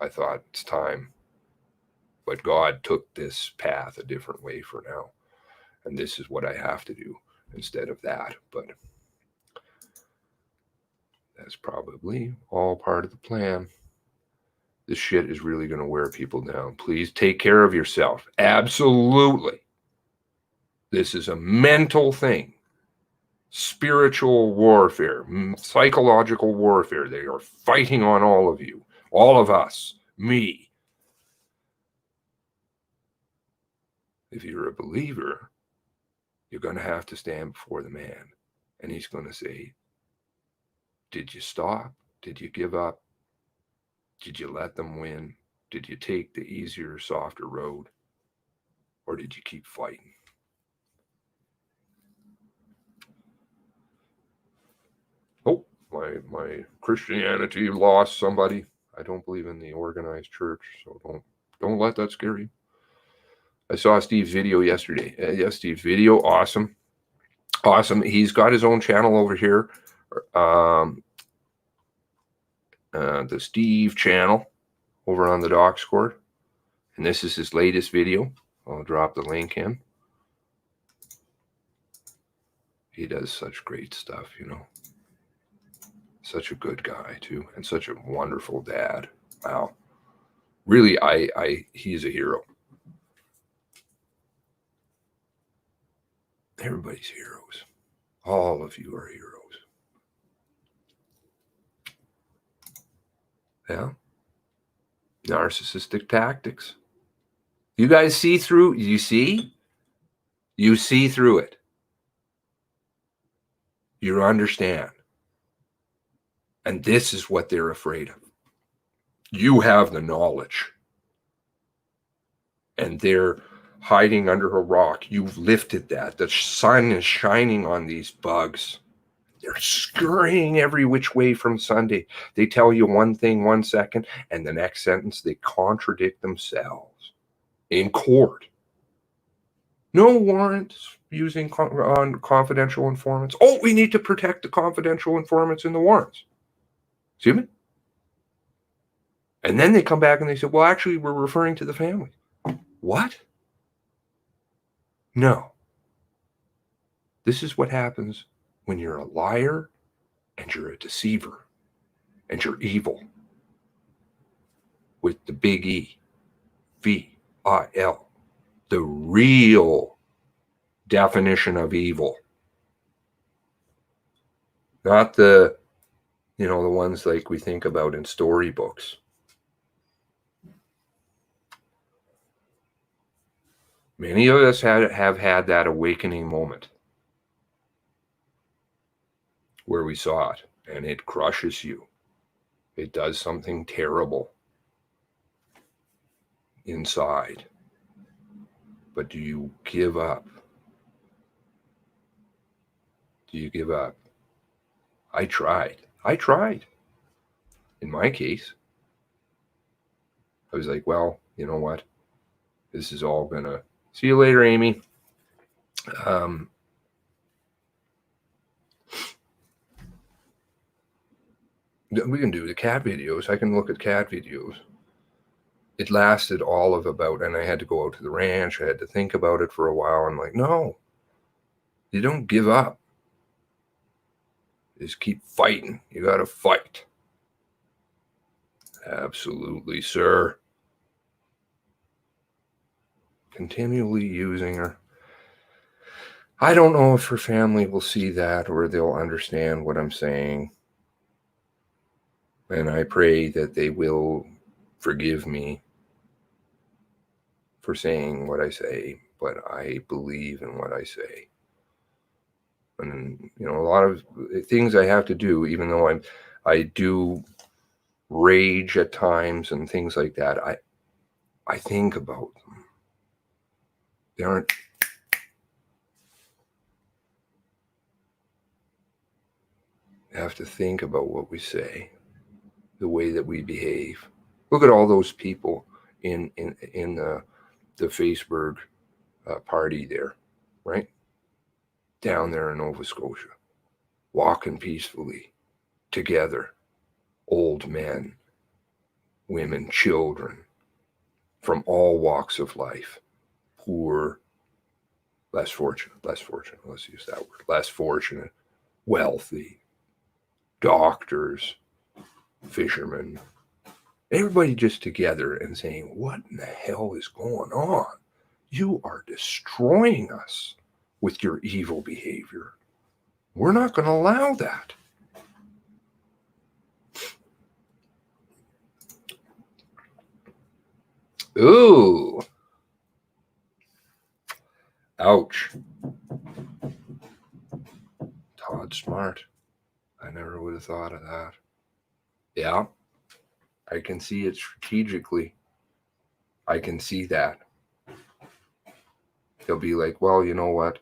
I thought it's time. But God took this path a different way for now. And this is what I have to do instead of that. But that's probably all part of the plan. This shit is really going to wear people down. Please take care of yourself. Absolutely. This is a mental thing. Spiritual warfare, psychological warfare. They are fighting on all of you, all of us, me. If you're a believer, you're going to have to stand before the man. And he's going to say, did you stop? Did you give up? Did you let them win? Did you take the easier, softer road? Or did you keep fighting? Oh, my Christianity lost somebody. I don't believe in the organized church, so don't let that scare you. I saw Steve's video yesterday. Yes, Steve's video, awesome. He's got his own channel over here. The Steve channel over on the Docs Court. And this is his latest video. I'll drop the link in. He does such great stuff, you know. Such a good guy, too. And such a wonderful dad. Wow. Really, he's a hero. Everybody's heroes. All of you are heroes. Yeah. Narcissistic tactics. You guys see through, you see? You see through it. You understand. And this is what they're afraid of. You have the knowledge. And they're hiding under a rock. You've lifted that. The sun is shining on these bugs. They're scurrying every which way from Sunday. They tell you one thing 1 second, and the next sentence they contradict themselves in court. No warrants using on confidential informants. Oh, we need to protect the confidential informants in the warrants. See me? And then they come back and they say, well, actually, we're referring to the family. What? No. This is what happens when you're a liar and you're a deceiver and you're evil with the big E, V-I-L, the real definition of evil. Not the, the ones like we think about in storybooks. Many of us have had that awakening moment where we saw it, and it crushes you. It does something terrible inside. But do you give up? Do you give up? I tried. In my case, I was like, well, you know what? This is all gonna... See you later, Amy. We can do the cat videos. I can look at cat videos. It lasted all of about, and I had to go out to the ranch. I had to think about it for a while. I'm like, no, you don't give up. You just keep fighting. You got to fight. Absolutely, sir. Continually using her. I don't know if her family will see that or they'll understand what I'm saying. And I pray that they will forgive me for saying what I say, but I believe in what I say. And, you know, a lot of things I have to do, even though I do rage at times and things like that, I think about them. They aren't. We have to think about what we say, the way that we behave. Look at all those people in the Facebook party there, right? Down there in Nova Scotia, walking peacefully together, old men, women, children, from all walks of life, poor, less fortunate, let's use that word, less fortunate, wealthy, doctors, fishermen, everybody just together and saying, what in the hell is going on? You are destroying us with your evil behavior. We're not going to allow that. Ooh. Ouch. Todd Smart. I never would have thought of that. Yeah. I can see it strategically. I can see that. They'll be like, well, you know what?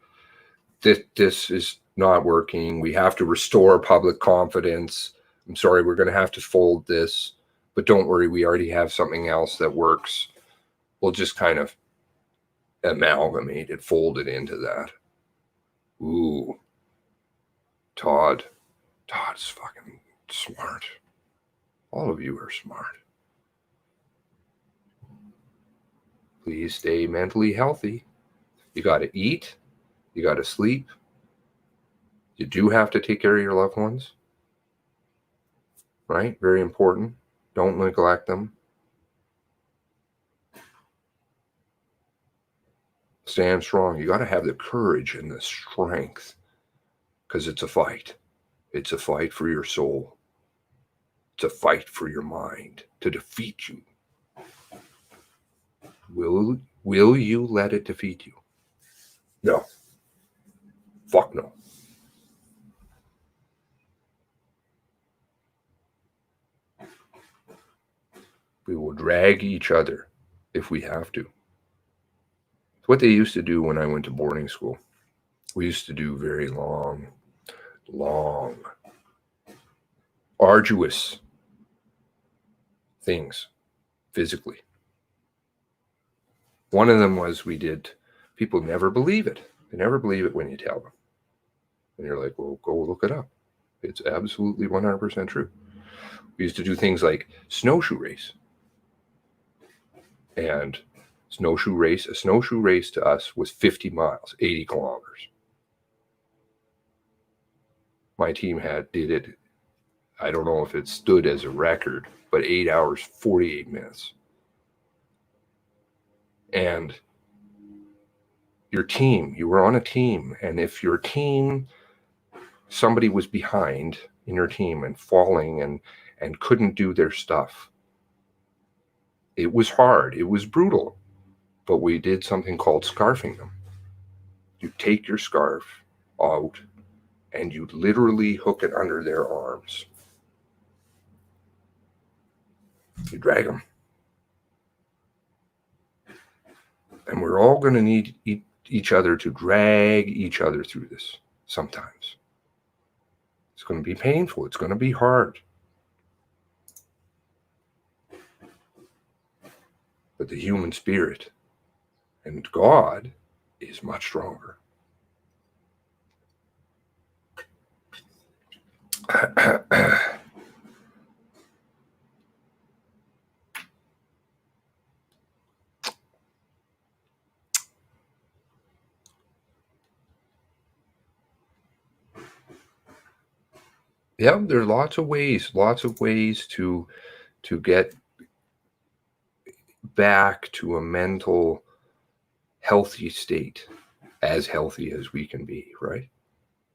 This is not working. We have to restore public confidence. I'm sorry, we're going to have to fold this. But don't worry, we already have something else that works. We'll just kind of amalgamate it, fold it into that. Ooh. Todd's fucking smart. All of you are smart. Please stay mentally healthy. You got to eat. You got to sleep. You do have to take care of your loved ones. Right? Very important. Don't neglect them. Stand strong. You got to have the courage and the strength because it's a fight. It's a fight for your soul. It's a fight for your mind to defeat you. Will you let it defeat you? No. Fuck no. We will drag each other if we have to. It's what they used to do when I went to boarding school. We used to do very long, arduous things physically. One of them was people never believe it. They never believe it when you tell them. And you're like, well, go look it up. It's absolutely 100% true. We used to do things like snowshoe race. And a snowshoe race to us was 50 miles, 80 kilometers. My team did it. I don't know if it stood as a record, but 8 hours, 48 minutes. And your team, you were on a team. And if your team, somebody was behind in your team and falling and couldn't do their stuff, it was hard. It was brutal. But we did something called scarfing them. You take your scarf out and you literally hook it under their arms. You drag them. And we're all going to need each other to drag each other through this sometimes. It's going to be painful. It's going to be hard. But the human spirit and God is much stronger. Yeah, there's lots of ways to get back to a mental healthy state, as healthy as we can be, right?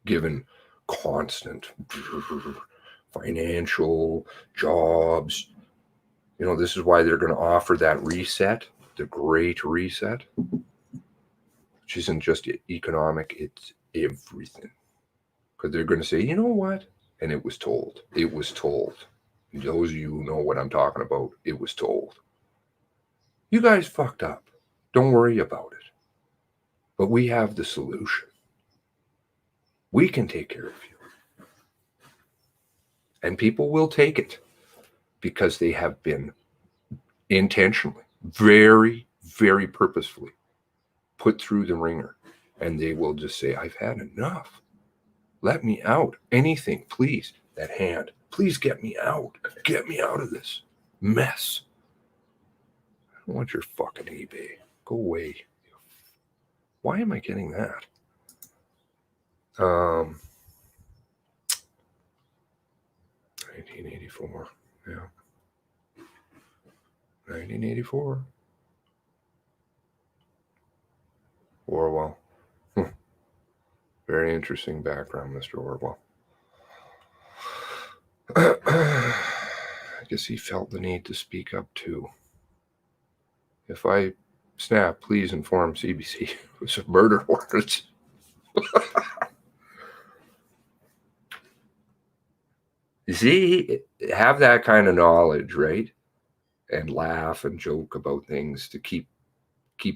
Given constant financial jobs. You know, this is why they're going to offer that reset, the great reset, which isn't just economic, it's everything. Because they're going to say, you know what? And it was told. It was told. Those of you who know what I'm talking about, it was told. You guys fucked up. Don't worry about it. But we have the solution. We can take care of you. And people will take it because they have been intentionally, very, very purposefully put through the ringer. And they will just say, I've had enough. Let me out. Anything, please. That hand. Please get me out. Get me out of this mess. I don't want your fucking eBay. Go away. Why am I getting that? 1984. Yeah. 1984. Orwell. Very interesting background, Mr. Orwell. I guess he felt the need to speak up too. If I snap, please inform CBC. It was a murder warrant. You see, have that kind of knowledge, right? And laugh and joke about things to keep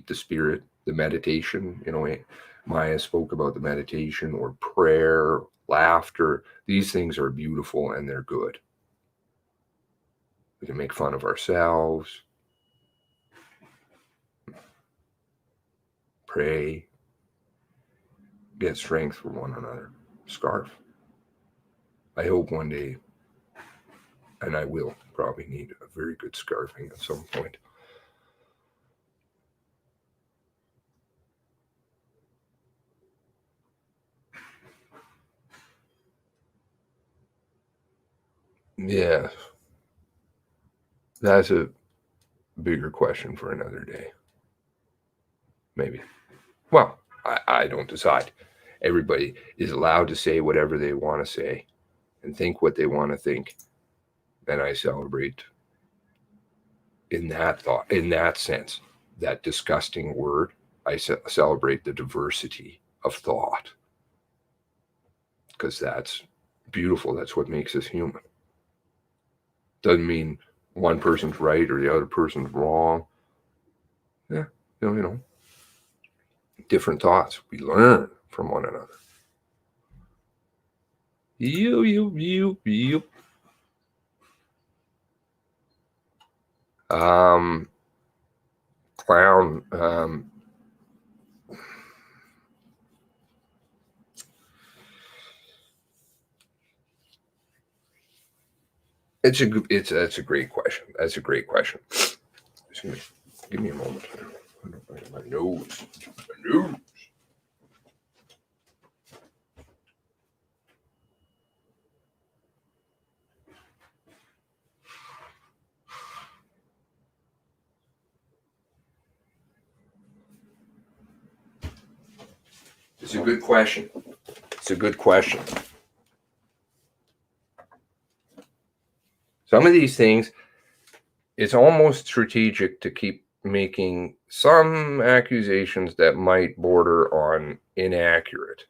the spirit, the meditation. You know, Maya spoke about the meditation or prayer, laughter. These things are beautiful and they're good. We can make fun of ourselves. Pray. Get strength from one another. Scarf. I hope one day, and I will probably need a very good scarfing at some point. Yeah. That's a bigger question for another day. Maybe. Well, I don't decide. Everybody is allowed to say whatever they want to say and think what they want to think. And I celebrate in that thought, in that sense, that disgusting word. I celebrate the diversity of thought because that's beautiful. That's what makes us human. Doesn't mean one person's right or the other person's wrong. Yeah, you know, different thoughts. We learn from one another. You. Clown. That's a great question. That's a great question. Give me a moment. My nose. It's a good question. It's a good question. Some of these things, it's almost strategic to keep making some accusations that might border on inaccurate,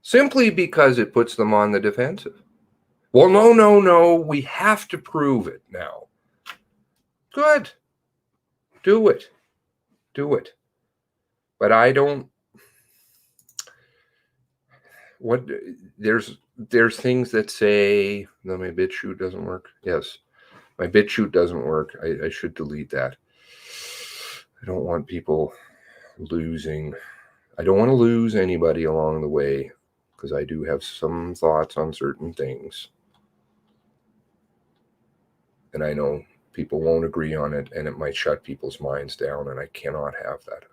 simply because it puts them on the defensive. Well, no, we have to prove it now. Good. Do it. But I don't. What there's things that say, no, my BitChute doesn't work. Yes, my BitChute doesn't work. I should delete that. I don't want people losing. I don't want to lose anybody along the way because I do have some thoughts on certain things. And I know people won't agree on it and it might shut people's minds down, and I cannot have that.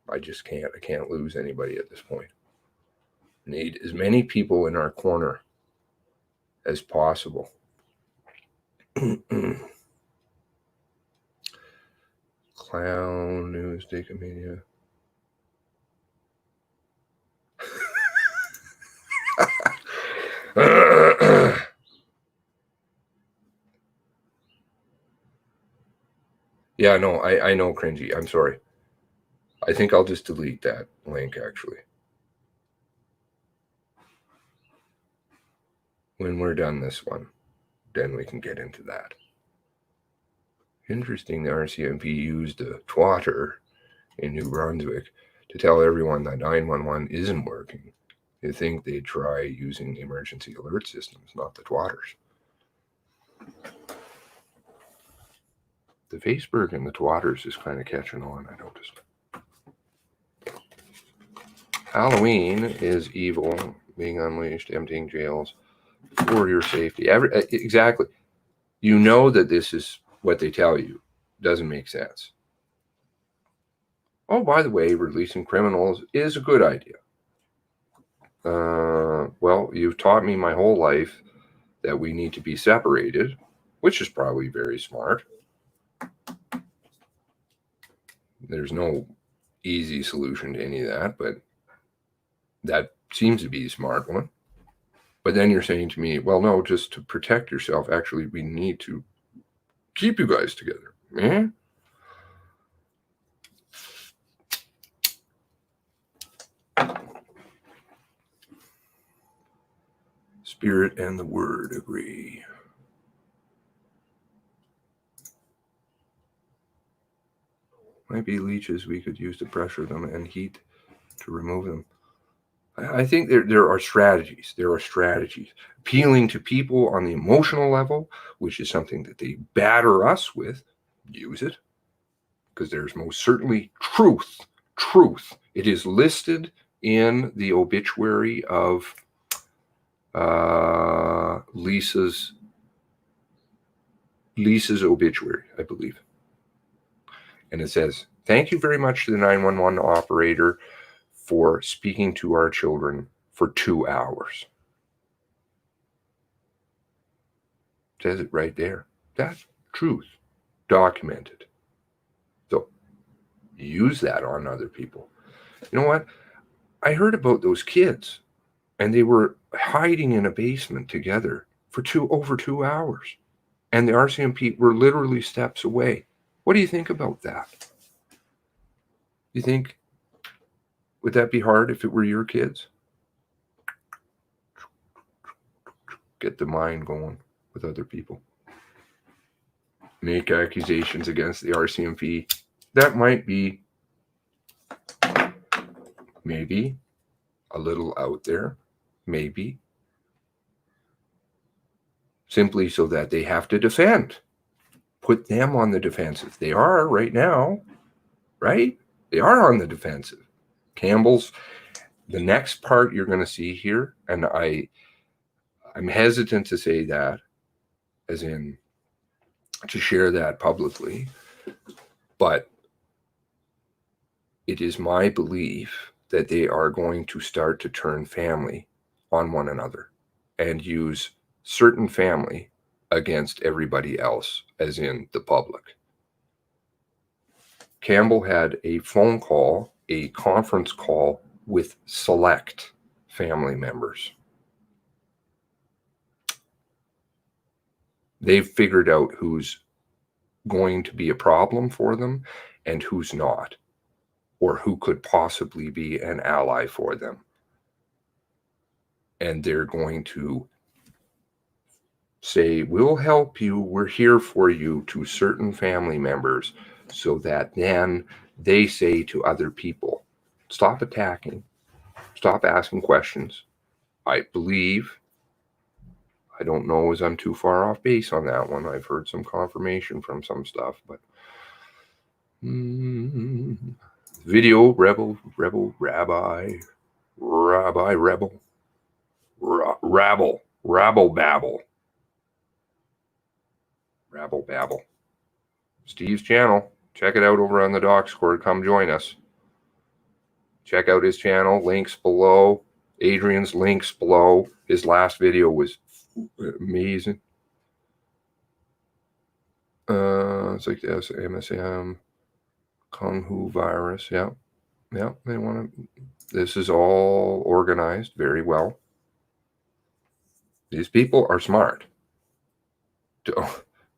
I just can't. I can't lose anybody at this point. Need as many people in our corner as possible. Clown news, Decomania. Yeah, no, I know, cringy. I'm sorry. I think I'll just delete that link, actually. When we're done this one, then we can get into that. Interesting, the RCMP used a twatter in New Brunswick to tell everyone that 911 isn't working. You think they'd try using the emergency alert systems, not the twatters. The Facebook and the twatters is kind of catching on, I noticed. Halloween is evil being unleashed, emptying jails for your safety. Exactly. You know that this is what they tell you. Doesn't make sense. Oh, by the way, releasing criminals is a good idea. Well, you've taught me my whole life that we need to be separated, which is probably very smart. There's no easy solution to any of that, but that seems to be a smart one. But then you're saying to me, well, no, just to protect yourself, actually, we need to keep you guys together. Eh? Spirit and the word agree. Might be leeches we could use to pressure them and heat to remove them. I think there are strategies. There are strategies. Appealing to people on the emotional level, which is something that they batter us with, use it. Because there's most certainly truth. Truth. It is listed in the obituary of Lisa's obituary, I believe. And it says, thank you very much to the 911 operator for speaking to our children for 2 hours. It says it right there. That's truth. Documented. So use that on other people. You know what? I heard about those kids, and they were hiding in a basement together for over 2 hours. And the RCMP were literally steps away. What do you think about that? You think, would that be hard if it were your kids? Get the mind going with other people. Make accusations against the RCMP. That might be maybe a little out there. Maybe. Simply so that they have to defend. Put them on the defensive. They are right now, right? They are on the defensive. Campbell's, the next part you're going to see here, and I'm hesitant to say that, as in to share that publicly, but it is my belief that they are going to start to turn family on one another and use certain family against everybody else, as in the public. Campbell had a phone call, a conference call with select family members. They've figured out who's going to be a problem for them and who's not, or who could possibly be an ally for them. And they're going to say, we'll help you, we're here for you, to certain family members, so that then they say to other people, stop attacking, stop asking questions. I believe, I don't know as I'm too far off base on that one. I've heard some confirmation from some stuff, but video, rebel, rabbi, rebel, rabble babble. Rabble babble. Steve's channel. Check it out over on the Doxcord. Come join us. Check out his channel. Links below. Adrian's links below. His last video was amazing. It's like the MSM, Kung Hu virus. Yeah. Yeah. They want to, this is all organized very well. These people are smart.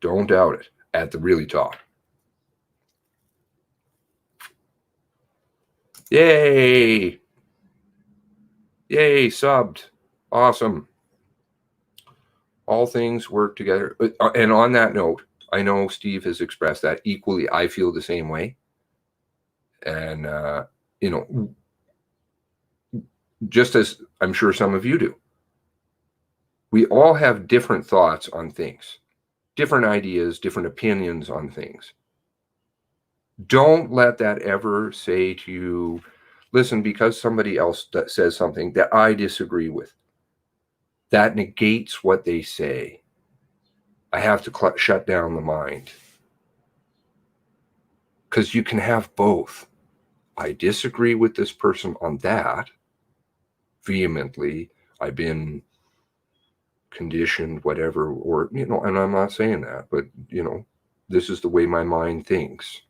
Don't doubt it at the really top. Yay. Yay. Subbed. Awesome. All things work together. And on that note, I know Steve has expressed that equally. I feel the same way. And, you know, just as I'm sure some of you do, we all have different thoughts on things, different ideas, different opinions on things. Don't let that ever say to you, listen, because somebody else says something that I disagree with, that negates what they say. I have to shut down the mind. Because you can have both. I disagree with this person on that vehemently. I've been conditioned, whatever, or, you know, and I'm not saying that, but, you know, this is the way my mind thinks.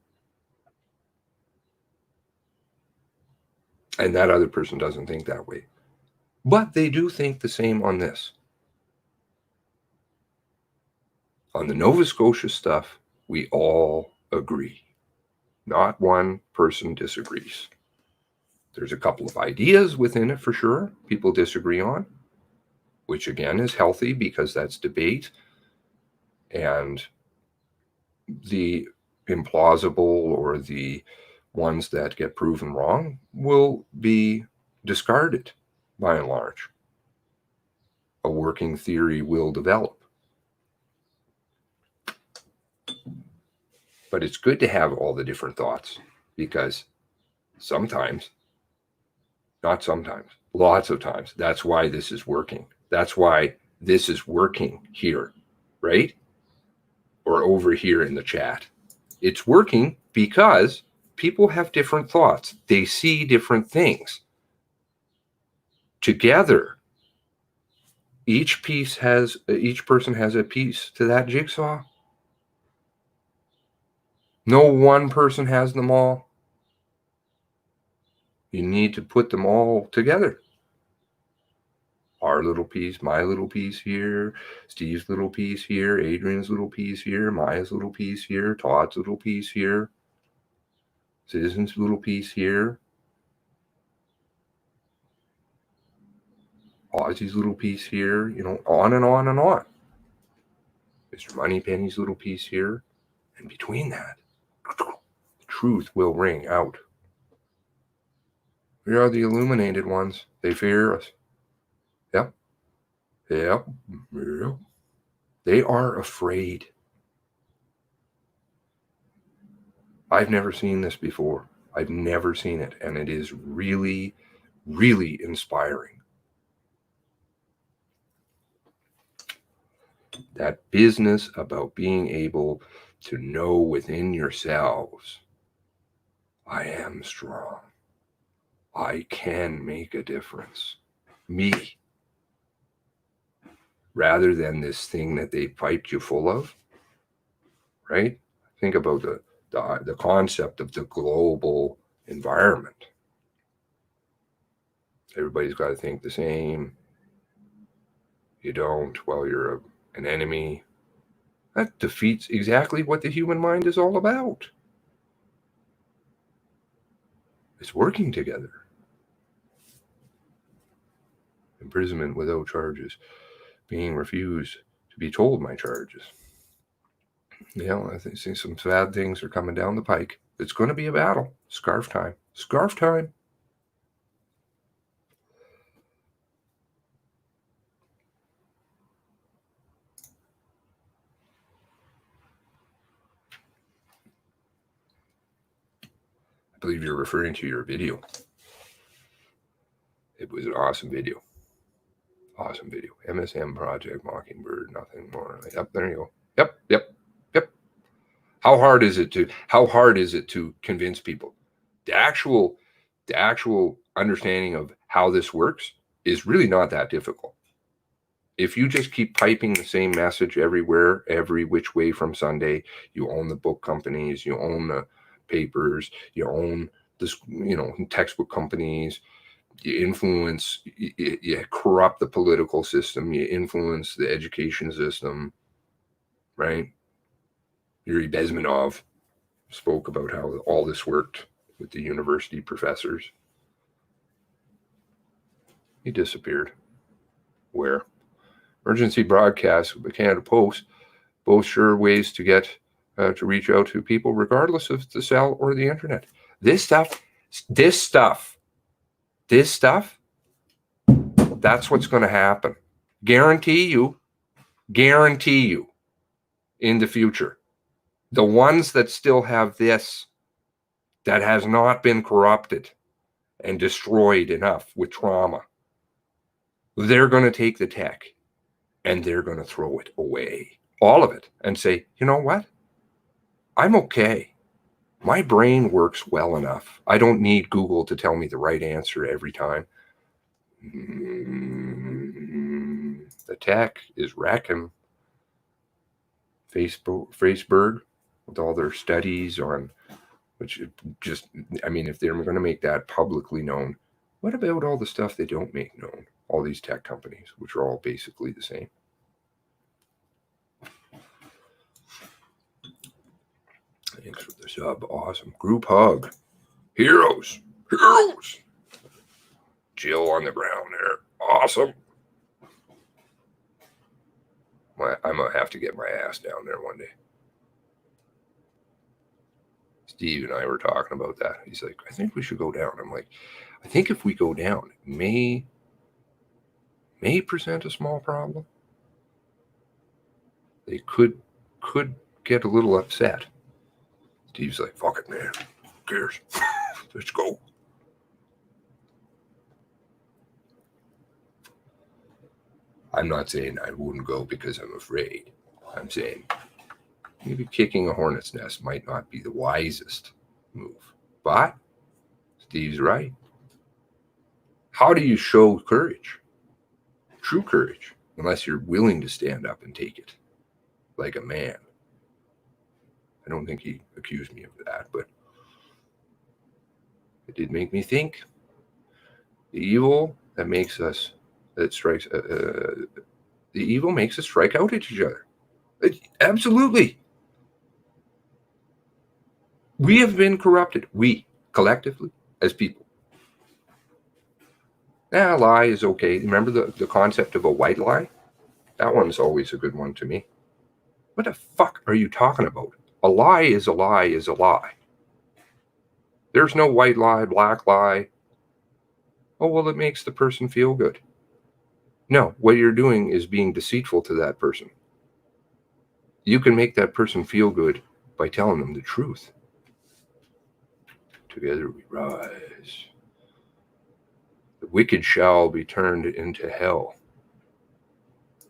And that other person doesn't think that way. But they do think the same on this. On the Nova Scotia stuff, we all agree. Not one person disagrees. There's a couple of ideas within it for sure people disagree on, which again is healthy because that's debate. And the implausible or the ones that get proven wrong will be discarded by and large. A working theory will develop. But it's good to have all the different thoughts because sometimes, not sometimes, lots of times, that's why this is working. That's why this is working here, right? Or over here in the chat. It's working because people have different thoughts. They see different things. Together, each person has a piece to that jigsaw. No one person has them all. You need to put them all together. Our little piece, my little piece here, Steve's little piece here, Adrian's little piece here, Maya's little piece here, Todd's little piece here, Citizen's little piece here, Ozzy's little piece here, you know, on and on and on. Mr. Moneypenny's little piece here. And between that, the truth will ring out. We are the illuminated ones. They fear us. Yep. Yep. Yep. They are afraid. I've never seen this before. I've never seen it. And it is really, really inspiring. That business about being able to know within yourselves, I am strong. I can make a difference. Me. Rather than this thing that they piped you full of, right? Think about the concept of the global environment. Everybody's got to think the same. You don't, well, you're an enemy. That defeats exactly what the human mind is all about. It's working together. Imprisonment without charges. Being refused to be told my charges. You know, I think some sad things are coming down the pike. It's going to be a battle. Scarf time. Scarf time. I believe you're referring to your video. It was an awesome video. Awesome video. MSM Project Mockingbird, nothing more. Yep, there you go. Yep. How hard is it to convince people? The actual understanding of how this works is really not that difficult. If you just keep piping the same message everywhere, every which way from Sunday, you own the book companies, you own the papers, you own this, textbook companies, you influence, you corrupt the political system, you influence the education system, right? Yuri Bezmenov spoke about how all this worked with the university professors. He disappeared. Where? Emergency broadcasts with the Canada Post, both sure ways to get to reach out to people regardless of the cell or the internet. This stuff, that's what's going to happen. Guarantee you in the future. The ones that still have this, that has not been corrupted and destroyed enough with trauma, they're going to take the tech and they're going to throw it away, all of it, and say, you know what? I'm okay. My brain works well enough. I don't need Google to tell me the right answer every time. The tech is wrecking. Facebook, with all their studies on, which just, if they're going to make that publicly known, what about all the stuff they don't make known? All these tech companies, which are all basically the same. Thanks for the sub. Awesome. Group hug. Heroes. Jill on the ground there. Awesome. I'm going to have to get my ass down there one day. Steve and I were talking about that. He's like, I think we should go down. I'm like, I think if we go down, it may present a small problem. They could get a little upset. Steve's like, fuck it, man. Who cares? Let's go. I'm not saying I wouldn't go because I'm afraid. I'm saying maybe kicking a hornet's nest might not be the wisest move. But Steve's right. How do you show courage? True courage, unless you're willing to stand up and take it like a man. I don't think he accused me of that, but it did make me think. The evil that makes us, that strikes, the evil makes us strike out at each other. Absolutely. We have been corrupted. We, collectively, as people. A lie is okay. Remember the concept of a white lie? That one's always a good one to me. What the fuck are you talking about? A lie is a lie is a lie. There's no white lie, black lie. Oh, well, it makes the person feel good. No, what you're doing is being deceitful to that person. You can make that person feel good by telling them the truth. Together we rise. The wicked shall be turned into hell.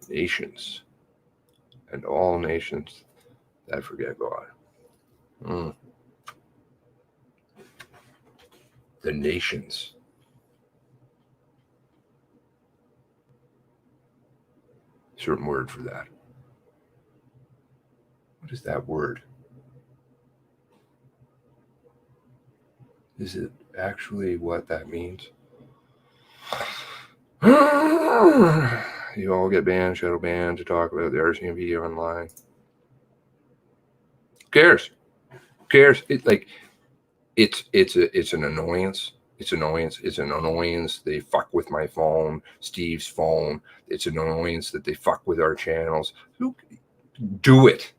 Nations and all nations that forget God. The nations. Certain word for that. What is that word? Is it actually what that means? You all get banned, shadow banned to talk about the RCMP online. Who cares? Who cares? It's an annoyance. It's an annoyance. They fuck with my phone, Steve's phone. It's an annoyance that they fuck with our channels. Do it.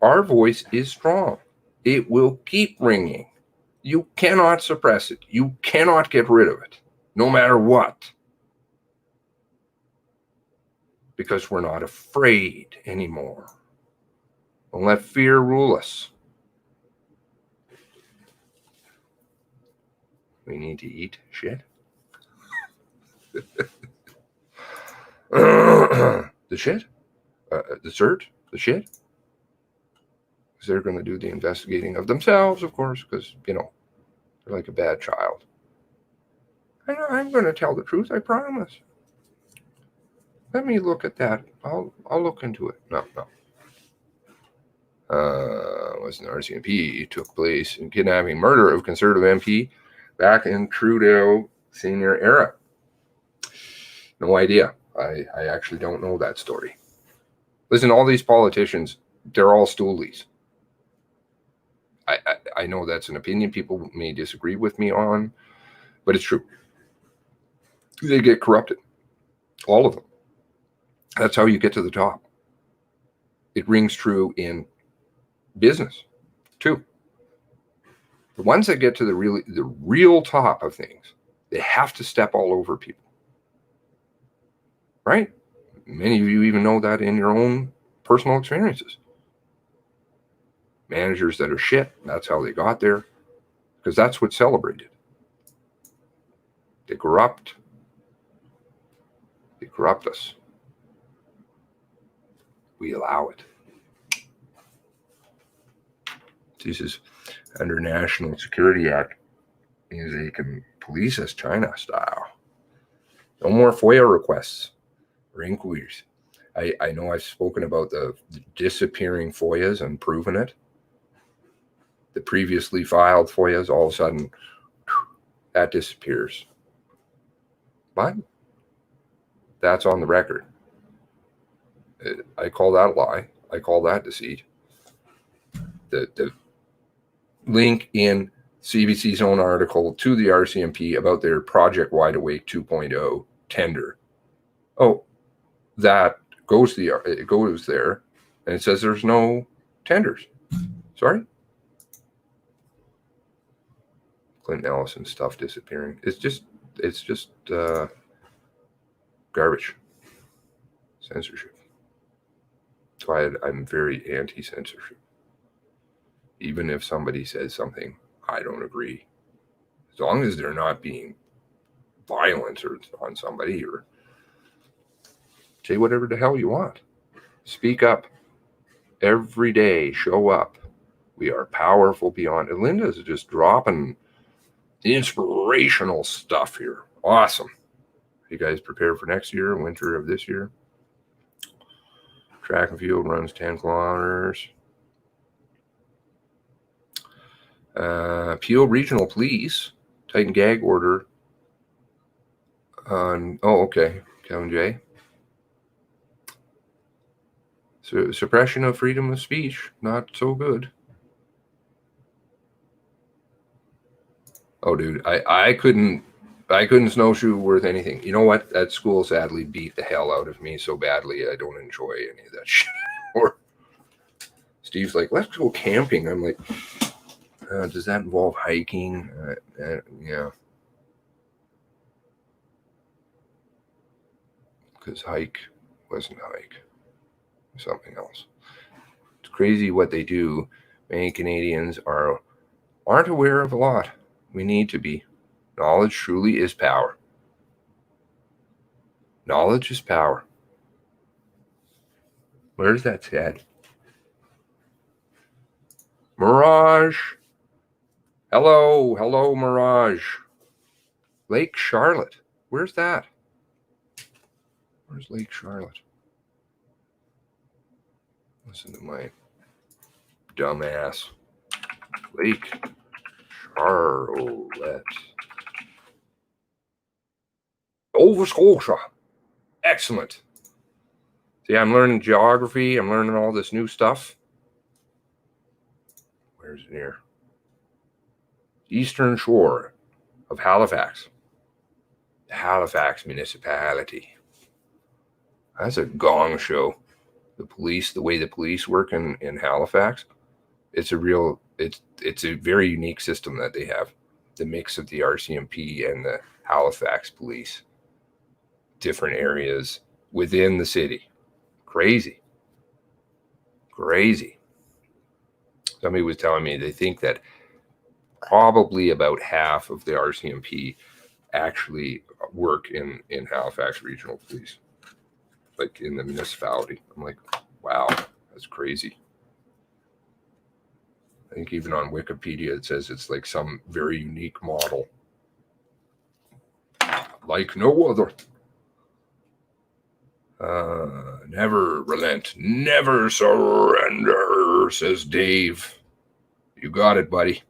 Our voice is strong. It will keep ringing. You cannot suppress it. You cannot get rid of it, no matter what. Because we're not afraid anymore. Don't let fear rule us. We need to eat shit. The shit? The cert? The shit? Because they're going to do the investigating of themselves, of course, because, they're like a bad child. I'm going to tell the truth, I promise. Let me look at that. I'll look into it. No. Was an RCMP took place in kidnapping, murder of Conservative MP back in Trudeau senior era. No idea. I actually don't know that story. Listen, all these politicians, they're all stoolies. I know that's an opinion people may disagree with me on, but it's true. They get corrupted. All of them. That's how you get to the top. It rings true in business too. The ones that get to the real top of things, they have to step all over people. Right? Many of you even know that in your own personal experiences. Managers that are shit, that's how they got there, because that's what's celebrated. They corrupt us. We allow it. This is under National Security Act, means they can police us China style. No more FOIA requests or inquiries. I know I've spoken about the disappearing FOIAs and proven it. The previously filed FOIAs, all of a sudden, that disappears. But that's on the record. I call that a lie. I call that deceit. The link in CBC's own article to the RCMP about their Project Wide Awake 2.0 tender. Oh, that goes it goes there, and it says there's no tenders. Sorry? Clinton Ellison stuff disappearing. It's just garbage. Censorship. That's why I'm very anti-censorship. Even if somebody says something I don't agree, as long as they're not being violent or on somebody, or say whatever the hell you want. Speak up. Every day, show up. We are powerful beyond. And Linda's just dropping inspirational stuff here. Awesome. You guys prepare for next year, winter of this year. Track and field runs 10 kilometers. Peel Regional Police tighten gag order on. Oh, okay, Kevin J. So suppression of freedom of speech, not so good. Oh, dude, I couldn't snowshoe worth anything. You know what? That school sadly beat the hell out of me so badly. I don't enjoy any of that shit. Or Steve's like, let's go camping. I'm like, does that involve hiking? Yeah. Because hike wasn't hike. Something else. It's crazy what they do. Many Canadians aren't aware of a lot. We need to be. Knowledge truly is power. Knowledge is power. Where's that said? Mirage. Hello, Mirage. Lake Charlotte. Where's that? Where's Lake Charlotte? Listen to my dumbass. Lake Charlotte. Nova Scotia. Excellent. See, I'm learning geography. I'm learning all this new stuff. Where's it here? Eastern shore of Halifax. The Halifax municipality. That's a gong show. The way the police work in Halifax, it's a very unique system that they have. The mix of the RCMP and the Halifax police. Different areas within the city. Crazy. Somebody was telling me they think that probably about half of the RCMP actually work in Halifax Regional Police. Like in the municipality. I'm like, wow, that's crazy. I think even on Wikipedia it says it's like some very unique model. Like no other. Never relent, never surrender, says Dave. You got it, buddy.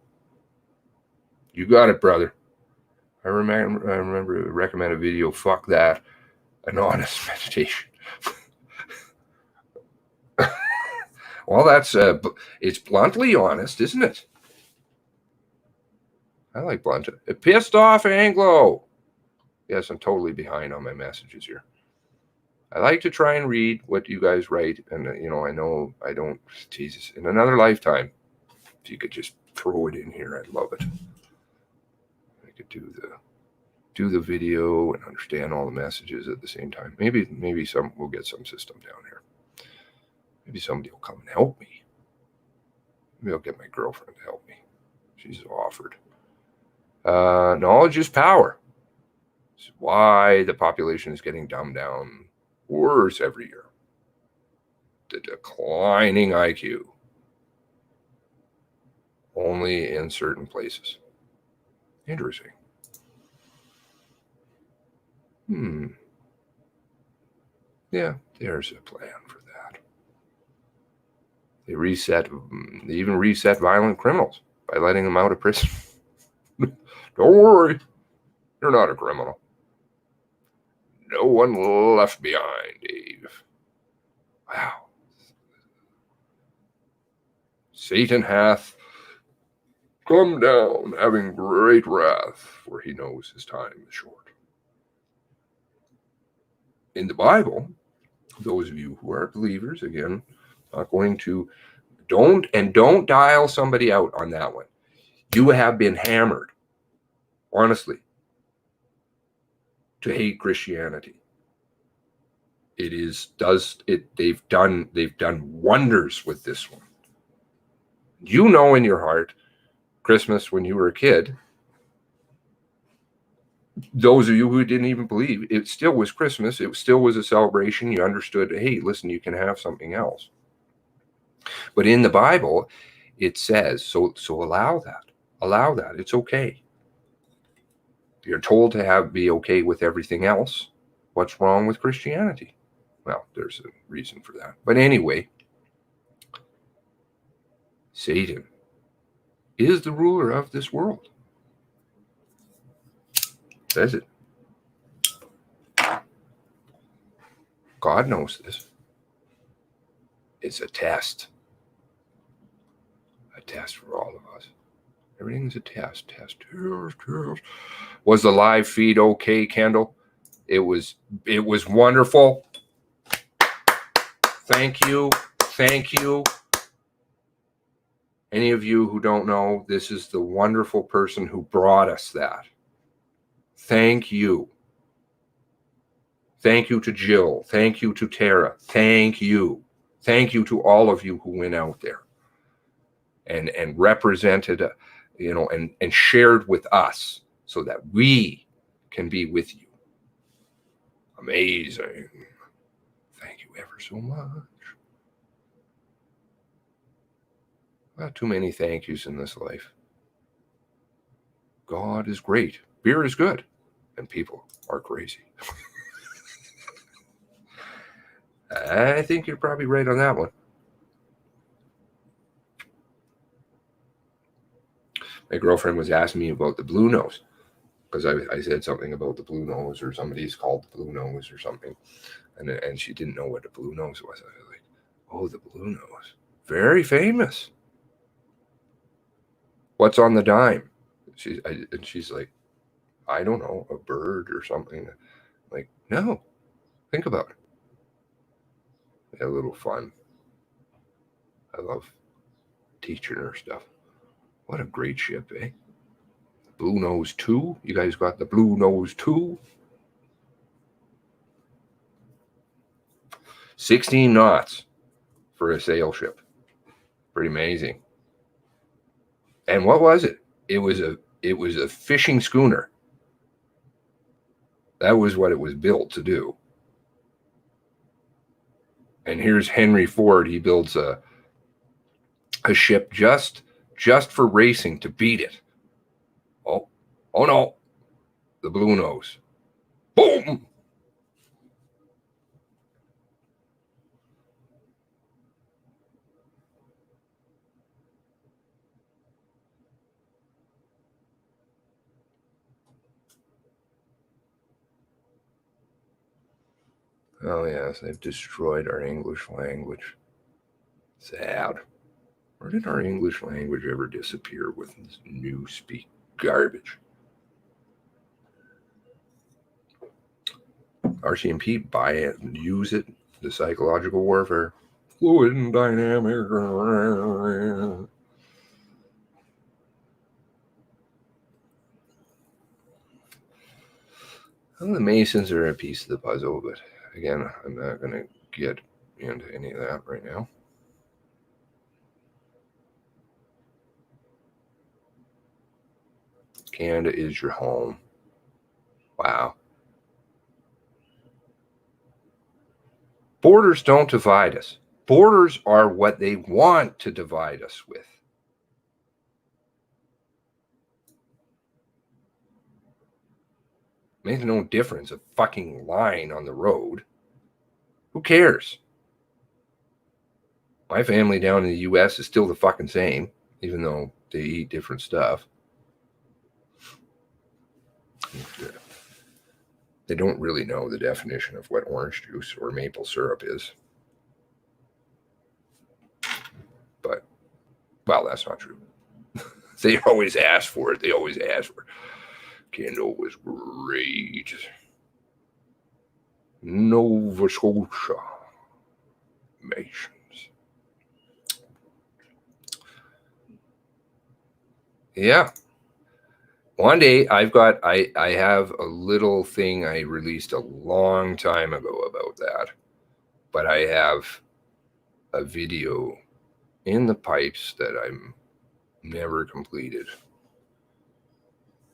You got it, brother. I remember recommend a video, fuck that, an honest meditation. Well, that's it's bluntly honest, isn't it? I like blunt. It pissed off Anglo. Yes, I'm totally behind on my messages here. I like to try and read what you guys write, and I know I don't. Jesus, in another lifetime, if you could just throw it in here, I'd love it. I could do the video and understand all the messages at the same time. Maybe we'll get some system down here. Maybe somebody will come and help me. Maybe I'll get my girlfriend to help me. She's offered. Knowledge is power. It's why the population is getting dumbed down worse every year. The declining IQ. Only in certain places. Interesting. Yeah, there's a plan for that. They even reset violent criminals by letting them out of prison. Don't worry, you're not a criminal. No one left behind, Dave. Wow. Satan hath come down, having great wrath, for he knows his time is short. In the Bible, those of you who are believers, again, not going to, don't dial somebody out on that one. You have been hammered, honestly, to hate Christianity. They've done wonders with this one. You know in your heart, Christmas when you were a kid, those of you who didn't even believe, it still was Christmas. It still was a celebration. You understood, hey, listen, you can have something else. But in the Bible, it says, so allow that. Allow that. It's okay. You're told to be okay with everything else. What's wrong with Christianity? Well, there's a reason for that. But anyway, Satan is the ruler of this world. Says it. God knows this. It's a test. A test for all of us. Everything's a test. Test. Was the live feed okay, Kendall? It was wonderful. Thank you. Thank you. Any of you who don't know, this is the wonderful person who brought us that. Thank you. Thank you to Jill. Thank you to Tara. Thank you. Thank you to all of you who went out there and represented, and shared with us so that we can be with you. Amazing. Thank you ever so much. Not too many thank yous in this life. God is great. Beer is good. And people are crazy. I think you're probably right on that one. My girlfriend was asking me about the blue nose because I said something about the blue nose, or somebody's called the blue nose or something. And she didn't know what the blue nose was. I was like, oh, the blue nose. Very famous. What's on the dime? She's like, I don't know, a bird or something. Like, no, think about it. A little fun. I love teaching her stuff. What a great ship, eh? Blue Nose 2. You guys got the Blue Nose 2? 16 knots for a sail ship. Pretty amazing. And what was it? It was a fishing schooner. That was what it was built to do. And here's Henry Ford. He builds a ship just for racing to beat it. Oh no. The Blue Nose. Boom! Oh, yes, they've destroyed our English language. Sad. Where did our English language ever disappear with this new speak garbage? RCMP, buy it and use it. The psychological warfare. Fluid and dynamic. Well, the Masons are a piece of the puzzle, but again, I'm not going to get into any of that right now. Canada is your home. Wow. Borders don't divide us. Borders are what they want to divide us with. Makes no difference, a fucking line on the road. Who cares? My family down in the US is still the fucking same, even though they eat different stuff. They don't really know the definition of what orange juice or maple syrup is. But, well, that's not true. They always ask for it. They always ask for it. Kendall was great. Nova Scotia Masons. Yeah. One day I have a little thing I released a long time ago about that, but I have a video in the pipes that I'm never completed.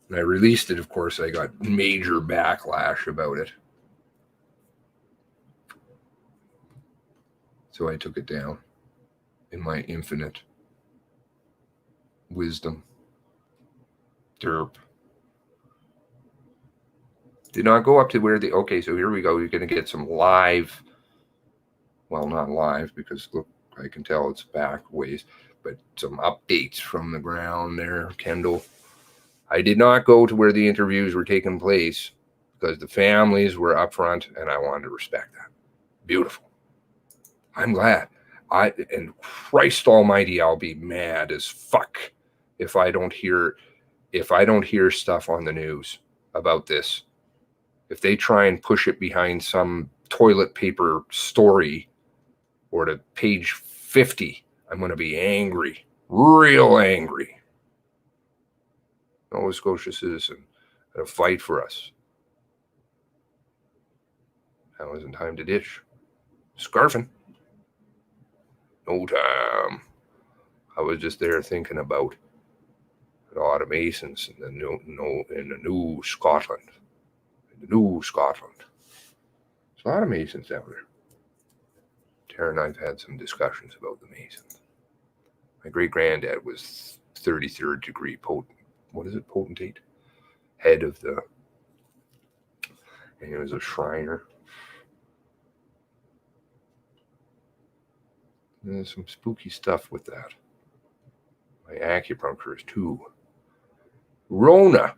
And I released it, of course, I got major backlash about it. So I took it down in my infinite wisdom. Derp. Did not go up to where the, okay, so here we go. You're going to get some live, well, not live because look, I can tell it's back ways, but some updates from the ground there, Kendall. I did not go to where the interviews were taking place because the families were up front and I wanted to respect that. Beautiful. I'm glad. And Christ almighty, I'll be mad as fuck if I don't hear stuff on the news about this. If they try and push it behind some toilet paper story or to page 50, I'm going to be angry, real angry. Nova Scotia citizen had a fight for us. Now isn't time to ditch. Scarfing. No time. I was just there thinking about a lot of Masons in the new Scotland. In the new Scotland. There's a lot of Masons down there. Tara and I've had some discussions about the Masons. My great granddad was 33rd degree potentate? Head of the, and he was a Shriner. And there's some spooky stuff with that. My acupuncturist too. Rona.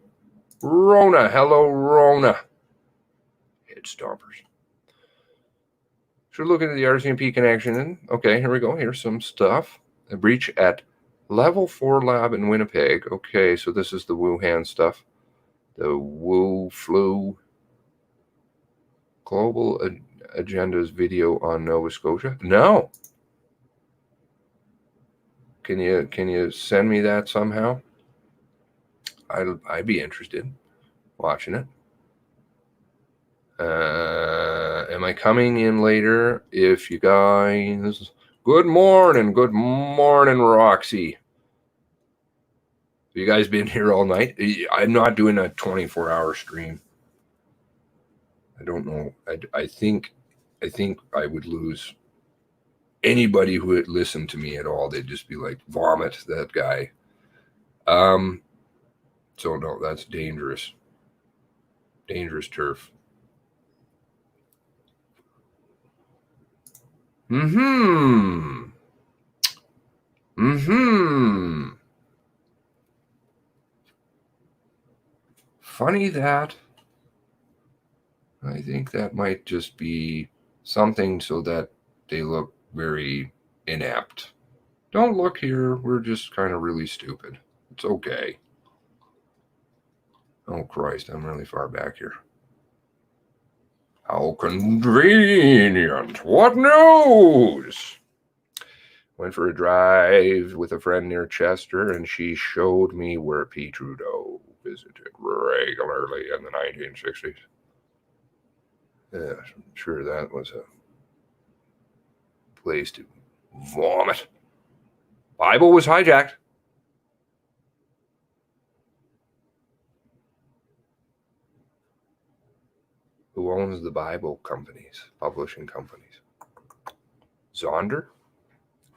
Hello, Rona. Head stompers. So looking at the RCMP connection. Okay, here we go. Here's some stuff. A breach at Level 4 lab in Winnipeg. Okay, so this is the Wuhan stuff. The Wu flu. Global Agenda's video on Nova Scotia. No. Can you send me that somehow? I'd be interested in watching it. Am I coming in later? If you guys, good morning, Roxy. Have you guys been here all night? I'm not doing a 24-hour stream. I don't know. I think I would lose anybody who would listen to me at all. They'd just be like, vomit that guy. So no, that's dangerous. Dangerous turf. Funny that. I think that might just be something so that they look very inept. Don't look here. We're just kind of really stupid. It's okay. Oh, Christ, I'm really far back here. How convenient. What news? Went for a drive with a friend near Chester, and she showed me where P. Trudeau visited regularly in the 1960s. Yeah, I'm sure that was a place to vomit. Bible was hijacked. Who owns the Bible companies, publishing companies? Zonder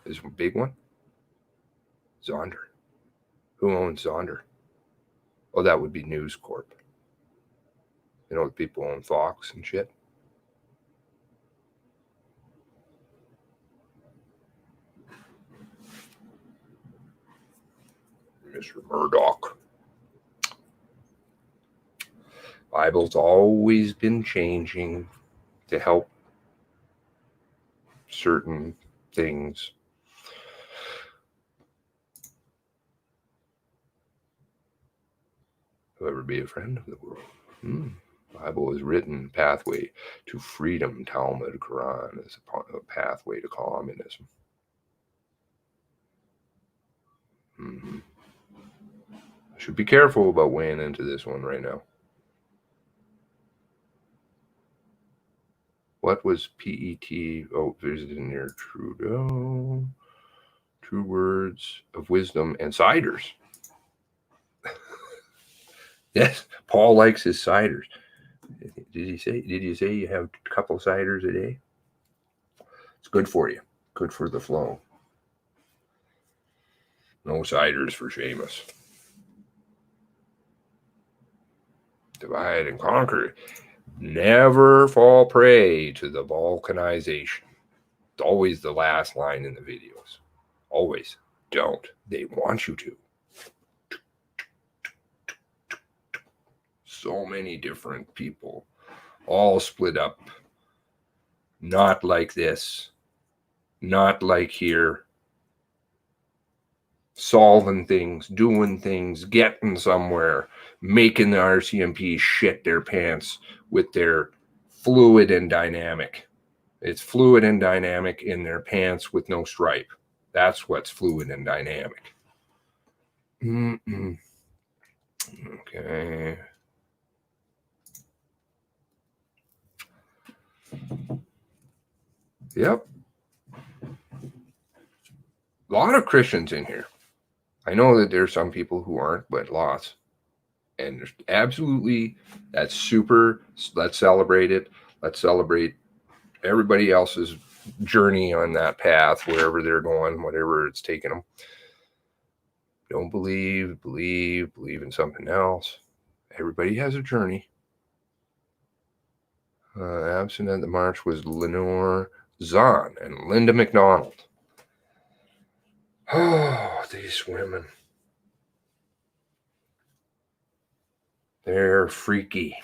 is a big one. Zonder. Who owns Zonder? Oh, that would be News Corp. You know, the people own Fox and shit. Mr. Murdoch. Bible's always been changing to help certain things. Whoever be a friend of the world. Bible is written pathway to freedom. Talmud, Quran is a pathway to communism. I should be careful about weighing into this one right now. What was PET? Oh, visiting near Trudeau. 2 words of wisdom and ciders. Yes, Paul likes his ciders. Did you say you have a couple ciders a day? It's good for you. Good for the flow. No ciders for Seamus. Divide and conquer. Never fall prey to the Balkanization. It's always the last line in the videos. Always. Don't. They want you to. So many different people, all split up. Not like this. Not like here. Solving things, doing things, getting somewhere, making the RCMP shit their pants with their fluid and dynamic. It's fluid and dynamic in their pants with no stripe. That's what's fluid and dynamic. Okay. Yep. A lot of Christians in here. I know that there's some people who aren't, but lots. And there's absolutely, that's super. Let's celebrate it. Let's celebrate everybody else's journey on that path, wherever they're going, whatever it's taking them. Don't believe in something else. Everybody has a journey. Absent at the march was Lenore Zahn and Linda McDonald. Oh, these women. They're freaky.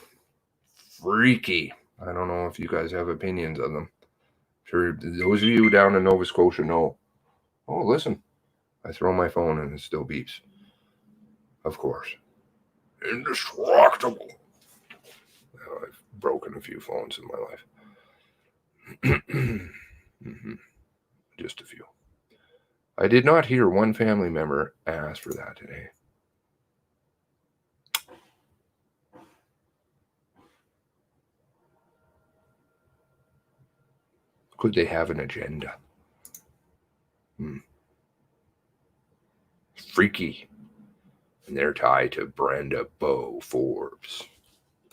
Freaky. I don't know if you guys have opinions of them. Sure, those of you down in Nova Scotia know. Oh, listen. I throw my phone and it still beeps. Of course. Indestructible. Well, I've broken a few phones in my life. Just a few. I did not hear one family member ask for that today. Could they have an agenda? Freaky. And they're tied to Brenda Bow Forbes.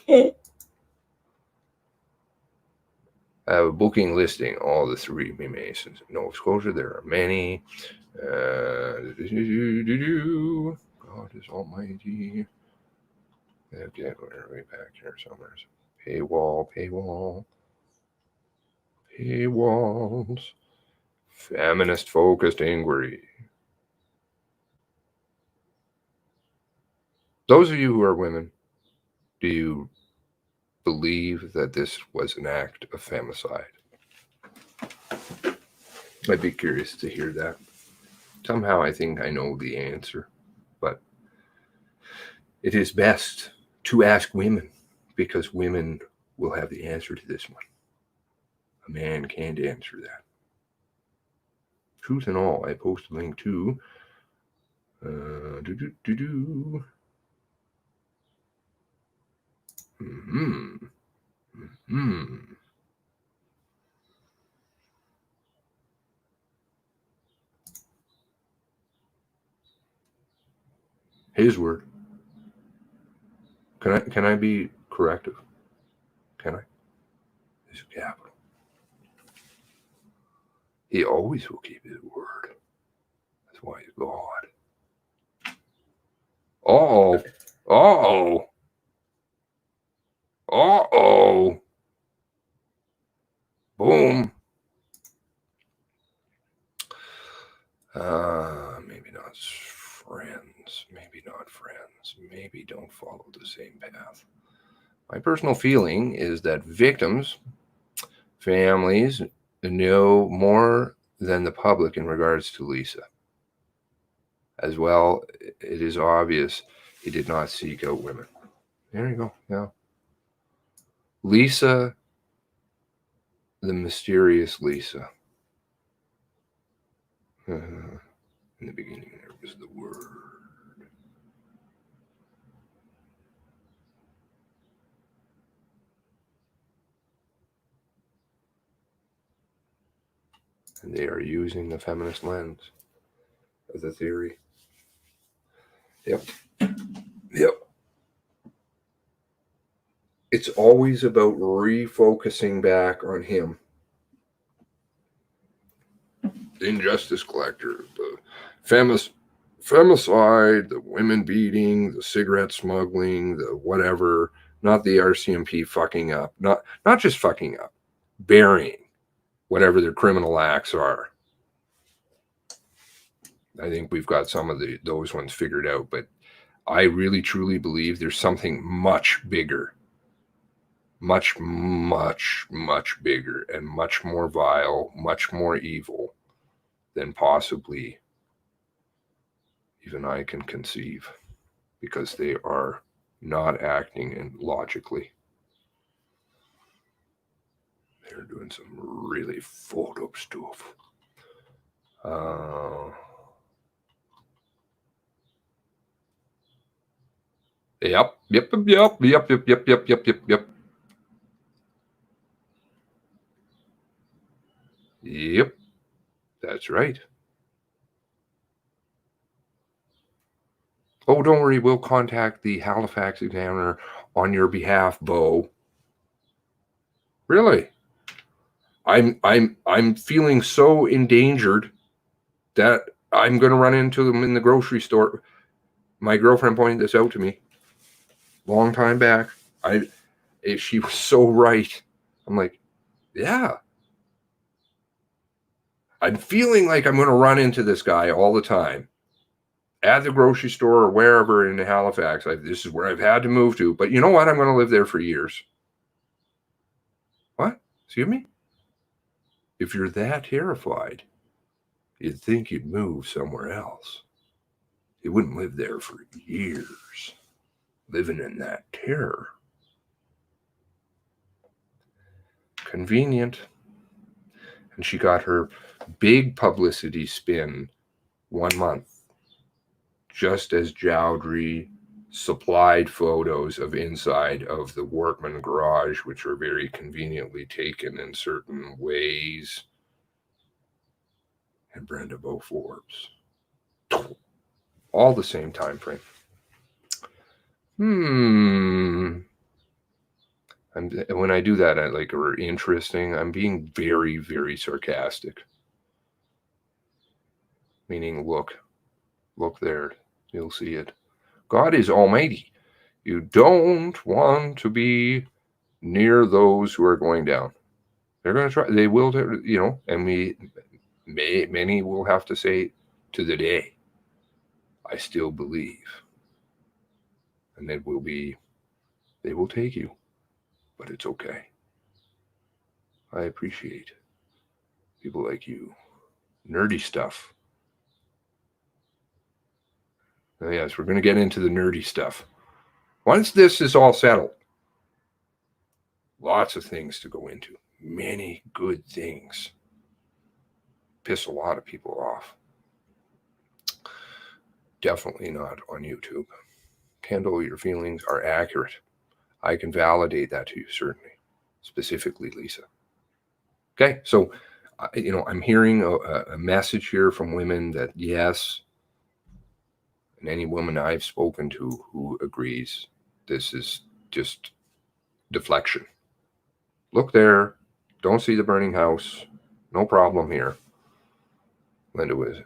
I have a booking listing, all the 3 Masons. Nova Scotia, there are many. God is almighty. Okay, we're way back here somewhere. Paywalls. Feminist focused inquiry. Those of you who are women, do you believe that this was an act of femicide? I'd be curious to hear that. Somehow I think I know the answer, but it is best to ask women because women will have the answer to this one. A man can't answer that. Truth and all, I post a link to his word. Can I be corrective? Can I? It's capital. He always will keep his word. That's why he's God. Uh-oh. Uh-oh. Uh-oh. Boom. Maybe not friends. Maybe not friends. Maybe don't follow the same path. My personal feeling is that victims, families, know more than the public in regards to Lisa. As well, it is obvious he did not seek out women. There you go. Yeah. Lisa, the mysterious Lisa. In the beginning, there was the word. And they are using the feminist lens as a theory. Yep. Yep. It's always about refocusing back on him. The injustice collector, the femicide, the women beating, the cigarette smuggling, the whatever, not the RCMP fucking up, not just fucking up, burying whatever their criminal acts are. I think we've got some of those ones figured out, but I really truly believe there's something much bigger, much bigger and much more vile, much more evil than possibly even I can conceive, because they are not acting logically. They're doing some really fucked up stuff. Yep. Yep. That's right. Oh, don't worry. We'll contact the Halifax Examiner on your behalf, Bo. Really? I'm feeling so endangered that I'm going to run into them in the grocery store. My girlfriend pointed this out to me long time back. She was so right. I'm like, yeah. I'm feeling like I'm going to run into this guy all the time at the grocery store or wherever in Halifax. This is where I've had to move to. But you know what? I'm going to live there for years. What? Excuse me? If you're that terrified, you'd think you'd move somewhere else. You wouldn't live there for years, living in that terror. Convenient. And she got her big publicity spin 1 month, just as Jowdry supplied photos of inside of the Workman garage, which were very conveniently taken in certain ways. And Brenda Bo Forbes. All the same time frame. When I do that, I like, or interesting, I'm being very, very sarcastic. Meaning, look there. You'll see it. God is almighty. You don't want to be near those who are going down. They're going to try. They will, and many will have to say to the day, I still believe. And they will take you, but it's okay. I appreciate people like you Nerdy stuff. Oh, yes, we're going to get into the nerdy stuff. Once this is all settled, lots of things to go into. Many good things. Piss a lot of people off. Definitely not on YouTube. Kendall, your feelings are accurate. I can validate that to you, certainly. Specifically, Lisa. Okay, so, I'm hearing a message here from women that, yes, and any woman I've spoken to who agrees, this is just deflection. Look there. Don't see the burning house. No problem here. Linda was...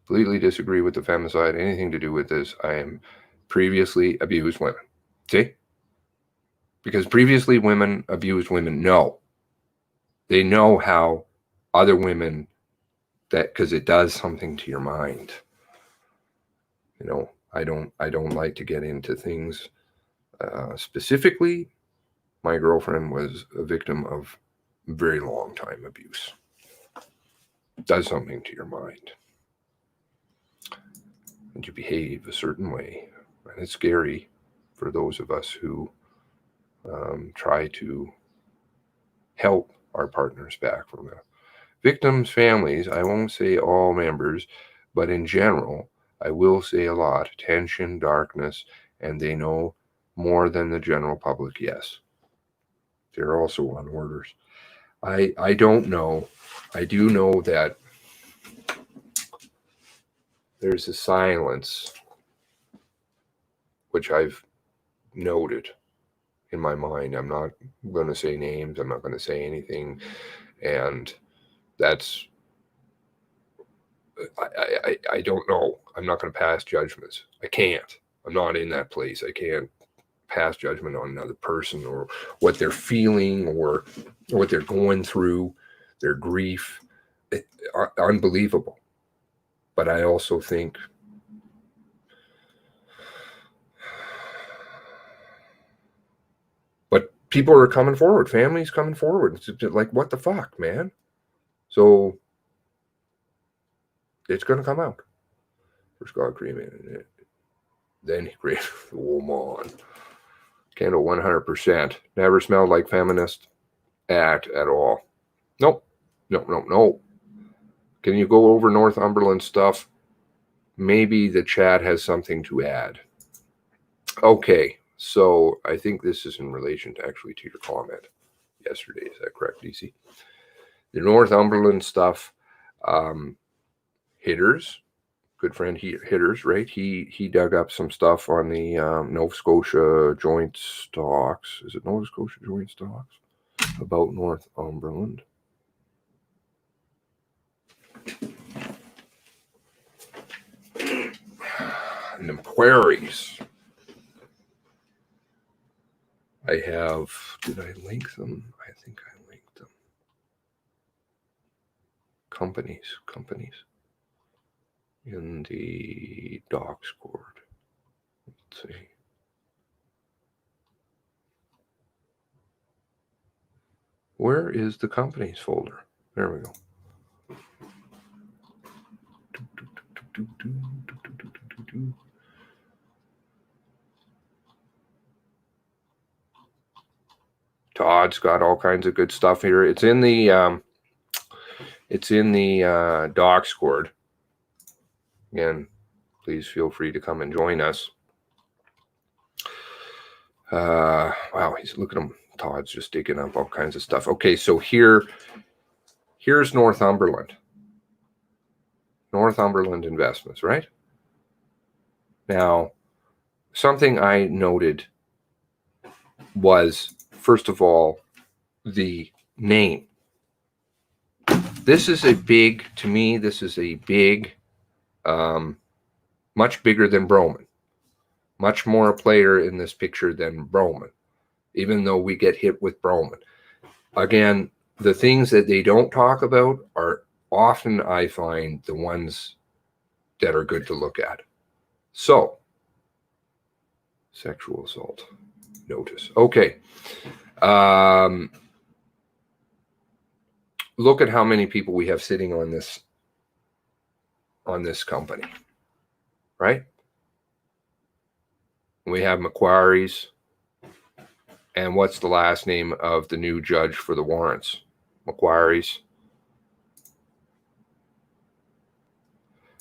completely disagree with the femicide. Anything to do with this. I am previously abused women. See? Because previously women abused women know. They know how other women, that because it does something to your mind. I don't like to get into things. Specifically, my girlfriend was a victim of very long time abuse. It does something to your mind. And you behave a certain way. And it's scary for those of us who try to help our partners back from the victims' families. I won't say all members, but in general, I will say a lot. Tension, darkness, and they know more than the general public, yes. They're also on orders. I don't know. I do know that there's a silence, which I've noted in my mind. I'm not going to say names. I'm not going to say anything. And that's, I don't know. I'm not going to pass judgments. I can't. I'm not in that place. I can't pass judgment on another person or what they're feeling or what they're going through, their grief. Unbelievable. But I also think people are coming forward. Families coming forward. It's just like, what the fuck, man? So it's going to come out. First God cremated it. Then he created the woman. Kendall 100%. Never smelled like feminist act at all. Nope. No. Can you go over Northumberland stuff? Maybe the chat has something to add. Okay, so I think this is in relation to actually to your comment yesterday. Is that correct, DC? The Northumberland stuff, Hitters, good friend Hitters, right? He dug up some stuff on the Nova Scotia joint stocks. Is it Nova Scotia joint stocks? About Northumberland. And the queries. I have, did I link them? I think I linked them. Companies in the docs cord. Let's see. Where is the companies folder? There we go. Todd's got all kinds of good stuff here. It's in the docs cord. Again, please feel free to come and join us. Wow, look at him. Todd's just digging up all kinds of stuff. Okay, so here's Northumberland. Northumberland Investments, right? Now, something I noted was, first of all, the name. This is a big, to me, this is a big, much bigger than Broman. Much more a player in this picture than Broman, even though we get hit with Broman. Again, the things that they don't talk about are often, I find, the ones that are good to look at. So Sexual assault notice. Okay. Look at how many people we have sitting on this company, right? We have Macquarie's. And what's the last name of the new judge for the warrants? Macquarie's.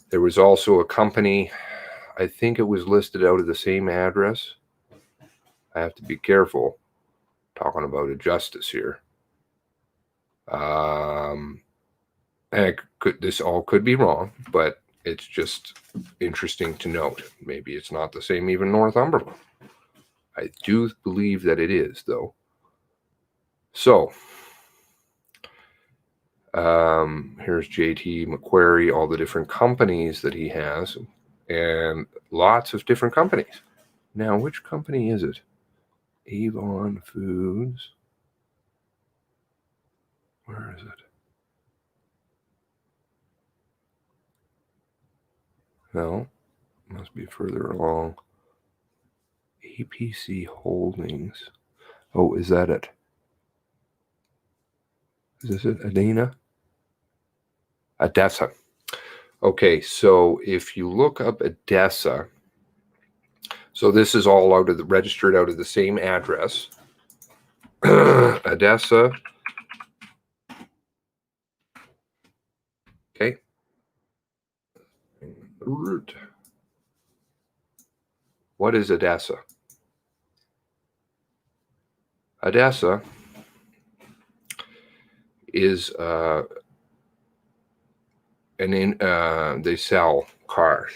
There was also a company, I think it was listed out of the same address. I have to be careful talking about a justice here. And this all could be wrong, but it's just interesting to note. Maybe it's not the same even Northumberland. I do believe that it is, though. So, here's JT Macquarie, all the different companies that he has, and lots of different companies. Now, which company is it? Avon Foods. Where is it? No, must be further along. APC Holdings. Oh, is that it? Is this it? Adena? Adessa. Okay, so if you look up Adessa, so this is all registered out of the same address. Adessa. Okay. What is Adessa? Adessa is they sell cars,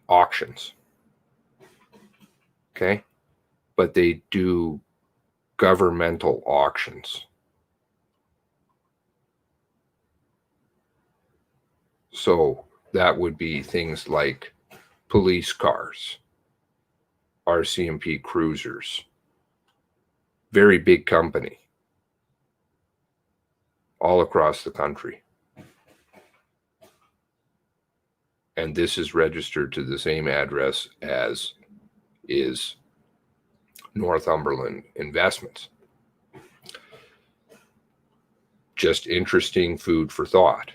auctions. Okay, but they do governmental auctions. So that would be things like police cars, RCMP cruisers. Very big company all across the country. And this is registered to the same address as is Northumberland Investments. Just interesting food for thought.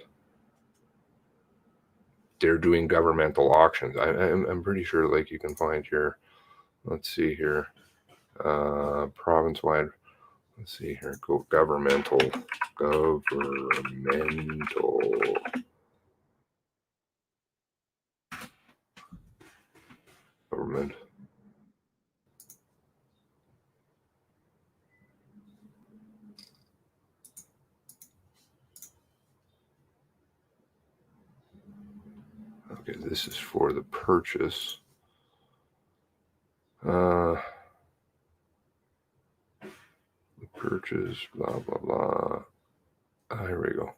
They're doing governmental auctions. I'm pretty sure, like, you can find here. Let's see here. Province-wide. Let's see here. Go governmental. Government. Okay, this is for the purchase. The purchase, blah, blah, blah. Here we go.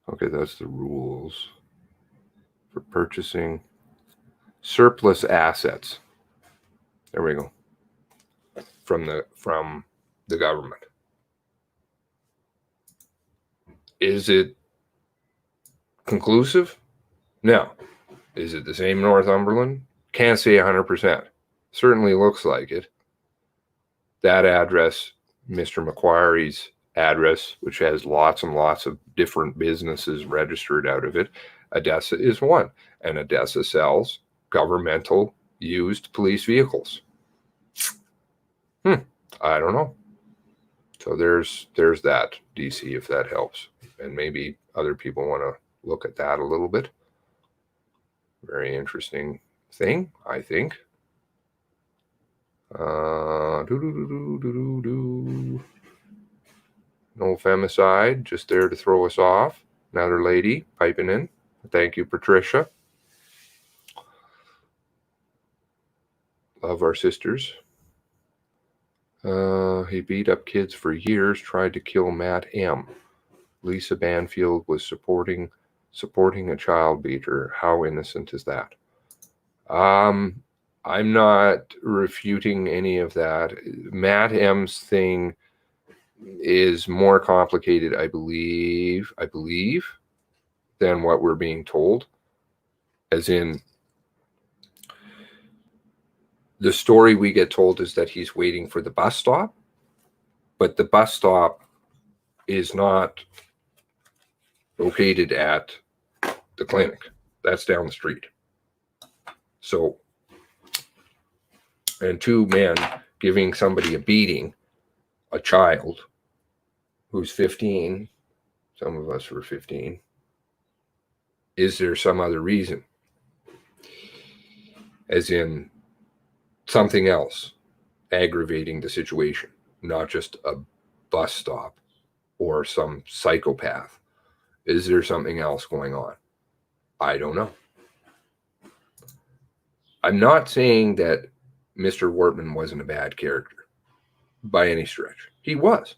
Okay, that's the rules for purchasing surplus assets. There we go. From the government. Is it conclusive? No. Is it the same Northumberland? Can't say 100%. Certainly looks like it. That address, Mr. Macquarie's address, which has lots and lots of different businesses registered out of it, Adessa is one. And Adessa sells governmental used police vehicles. I don't know. So there's that, DC, if that helps. And maybe other people want to look at that a little bit. Very interesting thing, I think. No femicide, just there to throw us off. Another lady piping in. Thank you, Patricia. Love our sisters. He beat up kids for years, tried to kill Matt M. Lisa Banfield was supporting a child beater. How innocent is that? I'm not refuting any of that. Matt M's thing is more complicated, I believe, than what we're being told. As in, the story we get told is that he's waiting for the bus stop, but the bus stop is not located at the clinic. That's down the street. So, and two men giving somebody a beating, a child who's 15, some of us were 15. Is there some other reason? As in something else aggravating the situation, not just a bus stop or some psychopath. Is there something else going on? I don't know. I'm not saying that Mr. Wortman wasn't a bad character by any stretch. He was,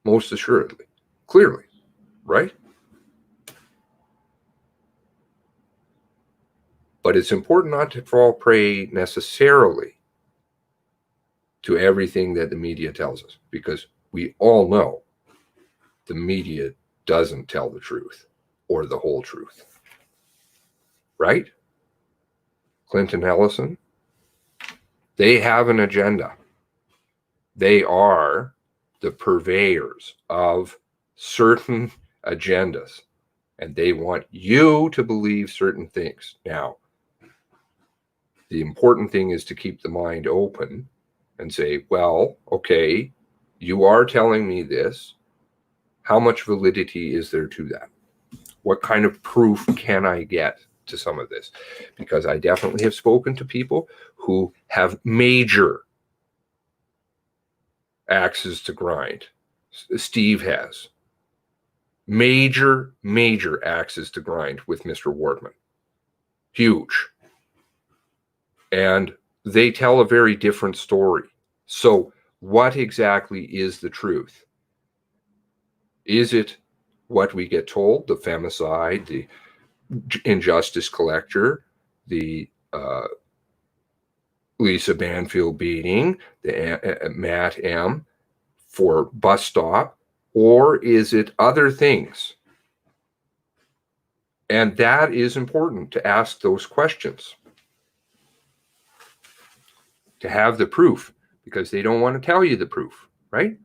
most assuredly, clearly, right? But it's important not to fall prey necessarily to everything that the media tells us, because we all know the media doesn't tell the truth or the whole truth, right? Clinton Ellison, they have an agenda. They are the purveyors of certain agendas, and they want you to believe certain things. Now, the important thing is to keep the mind open and say, well, okay, you are telling me this. How much validity is there to that? What kind of proof can I get to some of this? Because I definitely have spoken to people who have major axes to grind. Steve has major axes to grind with Mr. Wortman. Huge. And they tell a very different story. So what exactly is the truth? Is it what we get told, the femicide, the injustice collector, the Lisa Banfield beating, the Matt M. for bus stop, or is it other things? And that is important to ask those questions, to have the proof, because they don't want to tell you the proof, right?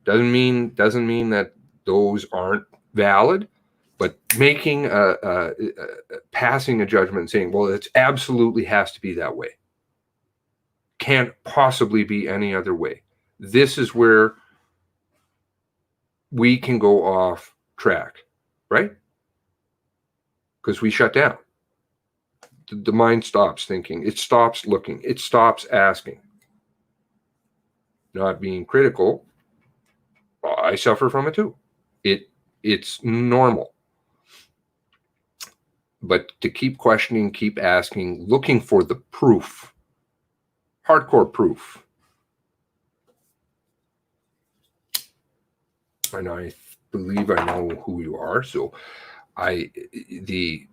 Doesn't mean that those aren't valid, but making passing a judgment and saying, well, it absolutely has to be that way. Can't possibly be any other way. This is where we can go off track, right? Because we shut down. The mind stops thinking. It stops looking. It stops asking. Not being critical. I suffer from it too. It's normal. But to keep questioning, keep asking, looking for the proof. Hardcore proof. And I believe I know who you are. So the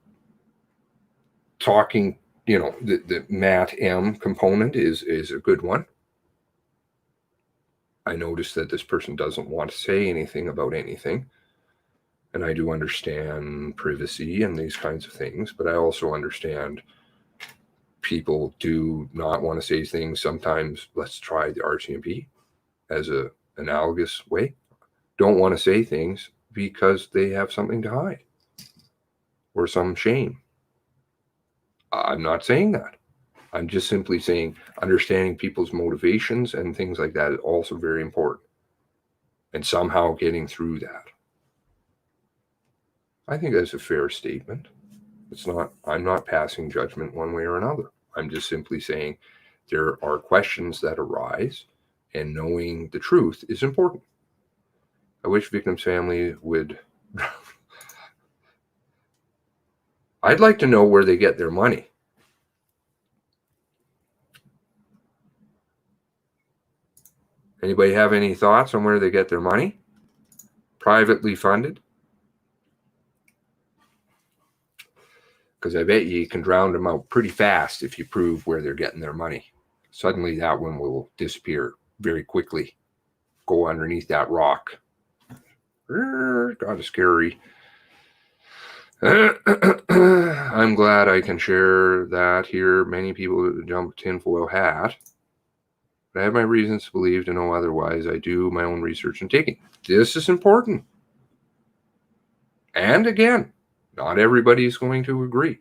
talking, the Matt M component is a good one. I noticed that this person doesn't want to say anything about anything. And I do understand privacy and these kinds of things, but I also understand people do not want to say things. Sometimes, let's try the RCMP as a analogous way. Don't want to say things because they have something to hide or some shame. I'm not saying that. I'm just simply saying understanding people's motivations and things like that is also very important. And somehow getting through that. I think that's a fair statement. I'm not passing judgment one way or another. I'm just simply saying there are questions that arise, and knowing the truth is important. I wish victims' family would. I'd like to know where they get their money. Anybody have any thoughts on where they get their money? Privately funded? Because I bet you can drown them out pretty fast if you prove where they're getting their money. Suddenly that one will disappear very quickly. Go underneath that rock. God, it's scary. I'm glad I can share that here. Many people jump tinfoil hat. But I have my reasons to believe to know otherwise. I do my own research and taking. This is important. And again, not everybody is going to agree.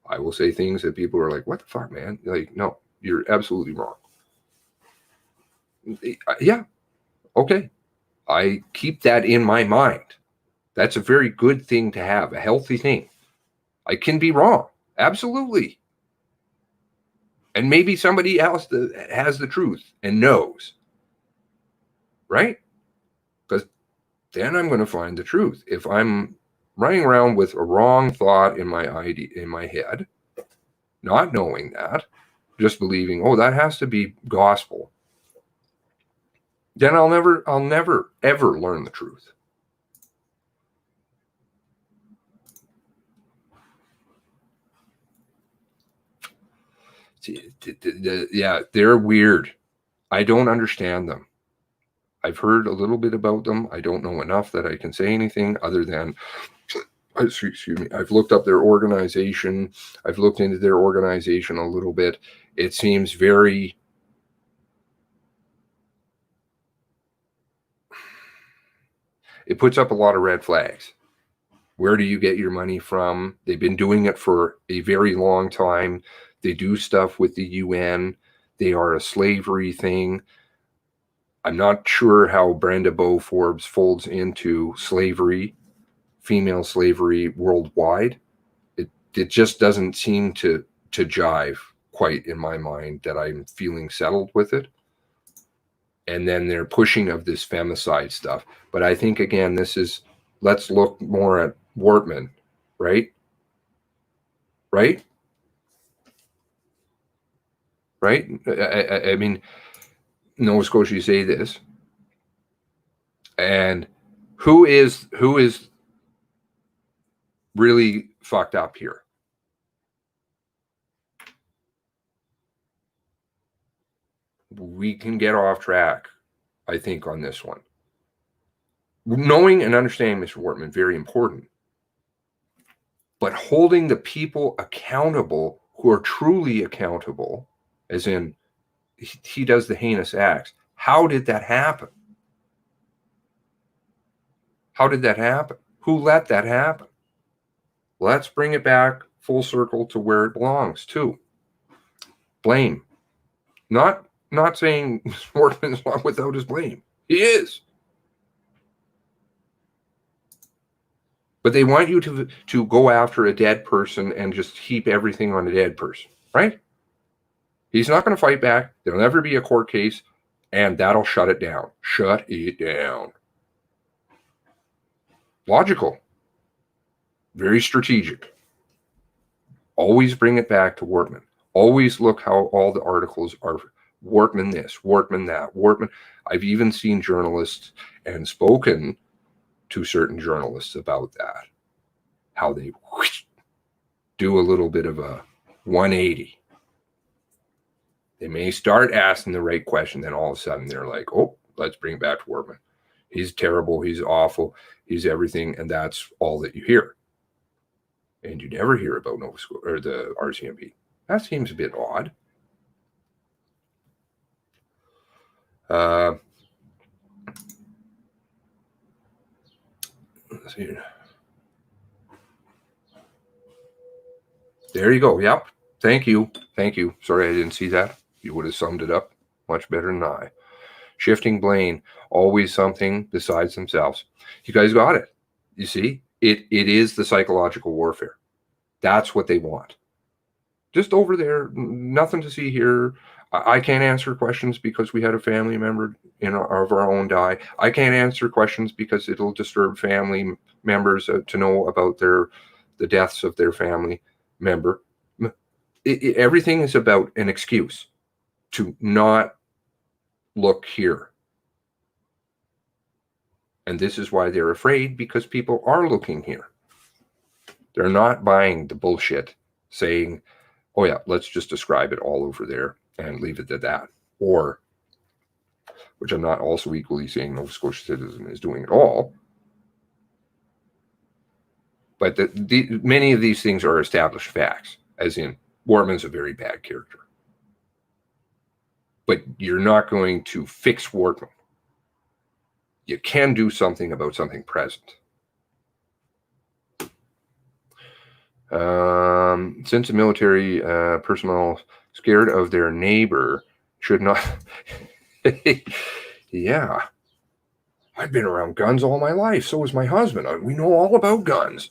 I will say things that people are like, what the fuck, man? Like, no, you're absolutely wrong. Yeah, okay. I keep that in my mind. That's a very good thing to have, a healthy thing. I can be wrong. Absolutely. And maybe somebody else has the truth and knows. Right? Because then I'm going to find the truth. If I'm running around with a wrong thought in my head, not knowing that, just believing, oh, that has to be gospel, then I'll never ever learn the truth. Yeah, they're weird. I don't understand them. I've heard a little bit about them. I don't know enough that I can say anything other than, excuse me, I've looked up their organization. I've looked into their organization a little bit. It seems very, it puts up a lot of red flags. Where do you get your money from? They've been doing it for a very long time. They do stuff with the UN. They are a slavery thing. I'm not sure how Brenda Bow Forbes folds into slavery, female slavery worldwide. It just doesn't seem to jive quite in my mind that I'm feeling settled with it. And then they're pushing of this femicide stuff. But I think, again, this is, let's look more at Wortman, right? Right? Right? I mean, Nova Scotia say this. And who is really fucked up here? We can get off track, I think, on this one. Knowing and understanding Mr. Wortman, very important. But holding the people accountable who are truly accountable, as in he does the heinous acts. How did that happen? How did that happen? Who let that happen? Let's bring it back full circle to where it belongs, too. Blame. Not saying Wortman's not without his blame. He is. But they want you to go after a dead person and just heap everything on a dead person, right? He's not going to fight back. There'll never be a court case, and that'll shut it down. Shut it down. Logical. Very strategic. Always bring it back to Wortman. Always look how all the articles are. Wortman this, Wortman that, Wortman. I've even seen journalists and spoken to certain journalists about that. How they do a little bit of a 180. They may start asking the right question, then all of a sudden they're like, oh, let's bring it back to Wortman. He's terrible, he's awful, he's everything, and that's all that you hear. And you never hear about Nova Scotia or the RCMP. That seems a bit odd. Let's see. There you go. Yep. Thank you. Thank you. Sorry I didn't see that. You would have summed it up much better than I. Shifting blame. Always something besides themselves. You guys got it. You see? It is the psychological warfare. That's what they want. Just over there. Nothing to see here. I can't answer questions because we had a family member of our own die. I can't answer questions because it'll disturb family members to know about the deaths of their family member. Everything is about an excuse to not look here. And this is why they're afraid, because people are looking here. They're not buying the bullshit saying, oh yeah, let's just describe it all over there and leave it at that. Or, which I'm not also equally saying Nova Scotia Citizen is doing at all. But many of these things are established facts, as in Wortman's a very bad character. But you're not going to fix Wortman. You can do something about something present. Since the military personnel scared of their neighbor should not... Yeah. I've been around guns all my life. So is my husband. We know all about guns.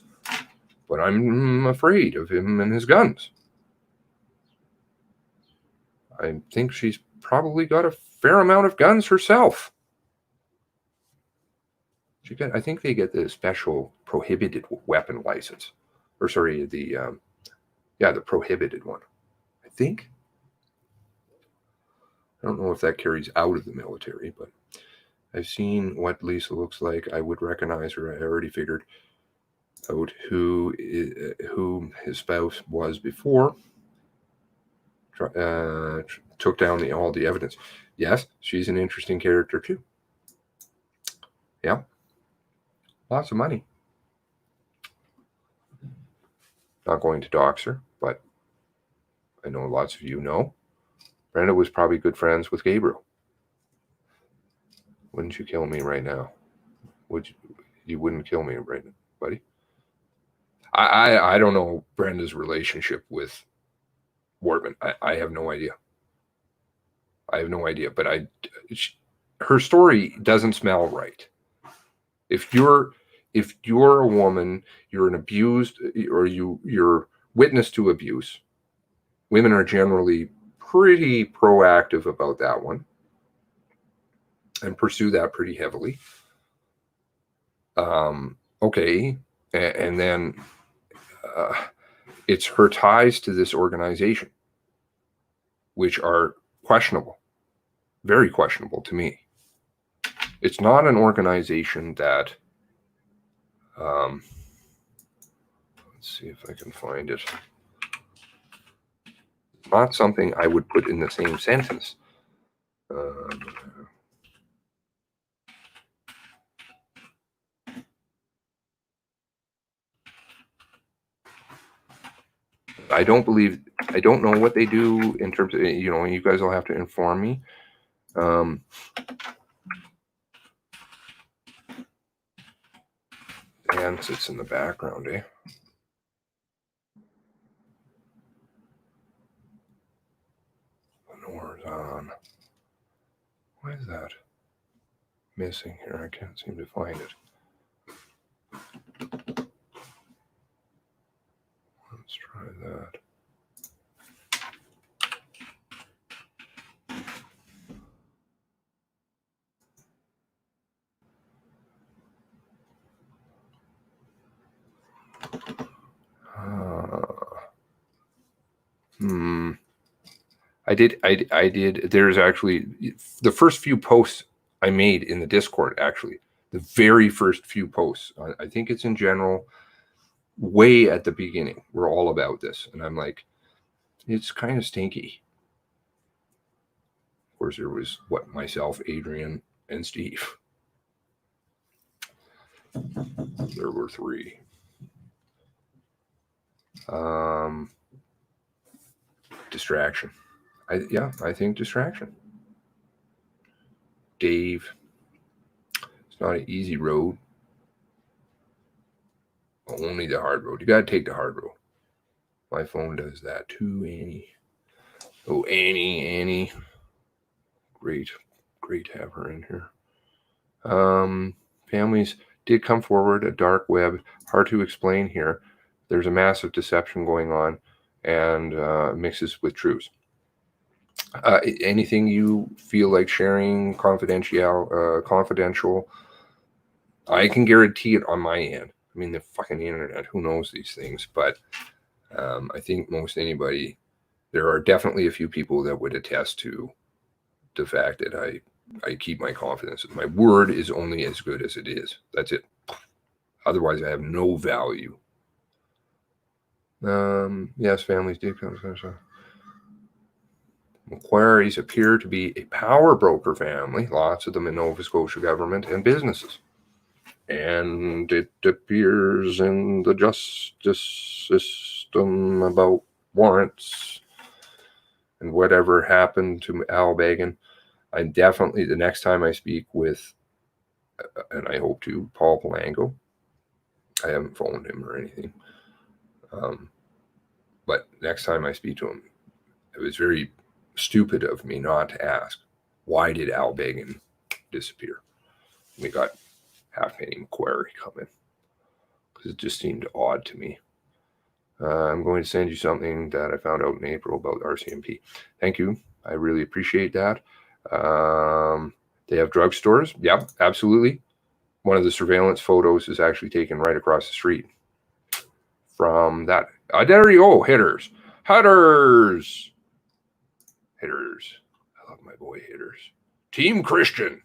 But I'm afraid of him and his guns. I think she's probably got a fair amount of guns herself. I think they get the special prohibited weapon license. Or sorry, the prohibited one. I think. I don't know if that carries out of the military, but I've seen what Lisa looks like. I would recognize her. I already figured out who his spouse was before. Took down all the evidence. Yes, she's an interesting character too. Yeah. Lots of money. Not going to dox her, but I know lots of you know. Brenda was probably good friends with Gabriel. Wouldn't you kill me right now? Would you? You wouldn't kill me right now, buddy. I don't know Brenda's relationship with Wortman. I have no idea. I have no idea, but her story doesn't smell right. If you're a woman, you're an abused, or you're witness to abuse, women are generally pretty proactive about that one and pursue that pretty heavily. Okay, and then it's her ties to this organization, which are questionable, very questionable to me. It's not an organization that, let's see if I can find it. Not something I would put in the same sentence. I don't know what they do in terms of, you guys will have to inform me. Dan sits in the background, eh? Lenore's on. Why is that missing here? I can't seem to find it. Let's try that. I did. There's actually the first few posts I made in the Discord, actually. The very first few posts. I think it's in general, way at the beginning, we're all about this. And I'm like, it's kind of stinky. Of course, there was, myself, Adrian, and Steve. There were 3. Distraction. I think distraction. Dave. It's not an easy road. Only the hard road. You got to take the hard road. My phone does that too, Annie. Oh, Annie. Great to have her in here. Families did come forward. A dark web. Hard to explain here. There's a massive deception going on, and mixes with truths. Anything you feel like sharing, confidential, I can guarantee it on my end. I mean, the fucking internet, who knows these things? But I think most anybody, there are definitely a few people that would attest to the fact that I keep my confidence. My word is only as good as it is. That's it. Otherwise, I have no value. Yes, families do come. Macquarie's appear to be a power broker family, lots of them in Nova Scotia government and businesses. And it appears in the justice system about warrants and whatever happened to Al Bagan. I'm definitely, the next time I speak with, and I hope to, Paul Palango, I haven't phoned him or anything, but next time I speak to him, it was very stupid of me not to ask, why did Al Bagan disappear? We got Halfpenny Macquarie coming, because it just seemed odd to me. I'm going to send you something that I found out in April about RCMP. Thank you. I really appreciate that. They have drugstores. Yep, absolutely. One of the surveillance photos is actually taken right across the street from that. There you go. Hitters. Hitters. Hitters. I love my boy Hitters. Team Christian.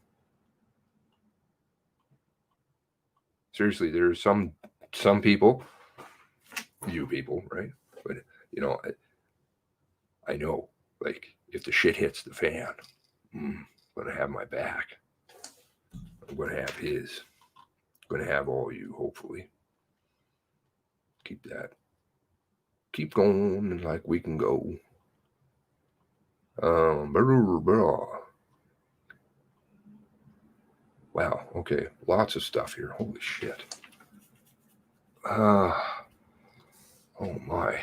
Seriously, there's some people, you people, right? But, you know, I know, like, if the shit hits the fan, I'm going to have my back. I'm going to have his. I'm going to have all you, hopefully. Keep that. Keep going like we can go. Wow, okay. Lots of stuff here. Holy shit. Oh my.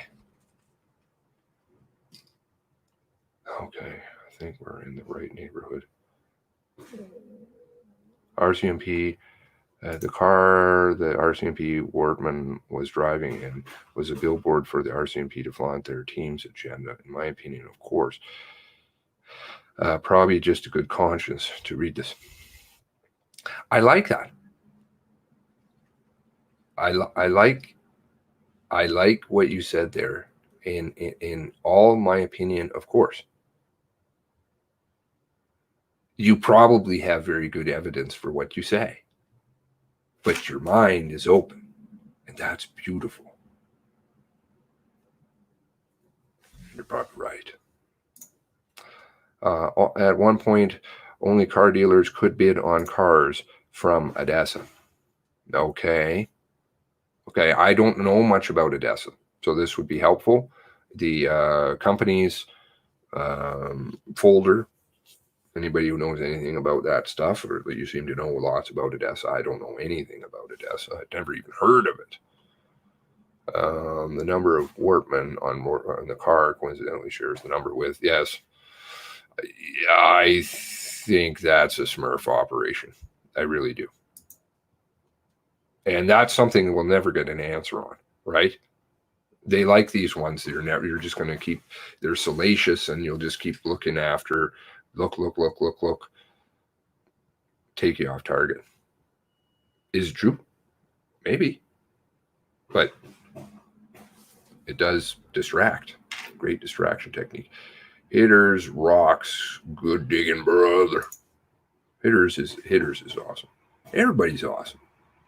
Okay, I think we're in the right neighborhood. RCMP, the car the RCMP wardman was driving in was a billboard for the RCMP to flaunt their team's agenda, in my opinion, of course. Probably just a good conscience to read this. I like that. I like what you said there. In all my opinion, of course. You probably have very good evidence for what you say, but your mind is open, and that's beautiful. You're probably right. At one point, only car dealers could bid on cars from Odessa. Okay, I don't know much about Odessa, so this would be helpful. The company's folder. Anybody who knows anything about that stuff, or that you seem to know lots about Odessa. I don't know anything about Odessa. I'd never even heard of it. The number of workmen on the car coincidentally shares the number with, yes. I think that's a Smurf operation. I really do. And that's something we'll never get an answer on, right? They like these ones that you're just going to keep, they're salacious, and you'll just keep looking after. Look. Take you off target. Is it true? Maybe. But it does distract. Great distraction technique. Hitters, rocks, good digging, brother. Hitters is awesome. Everybody's awesome.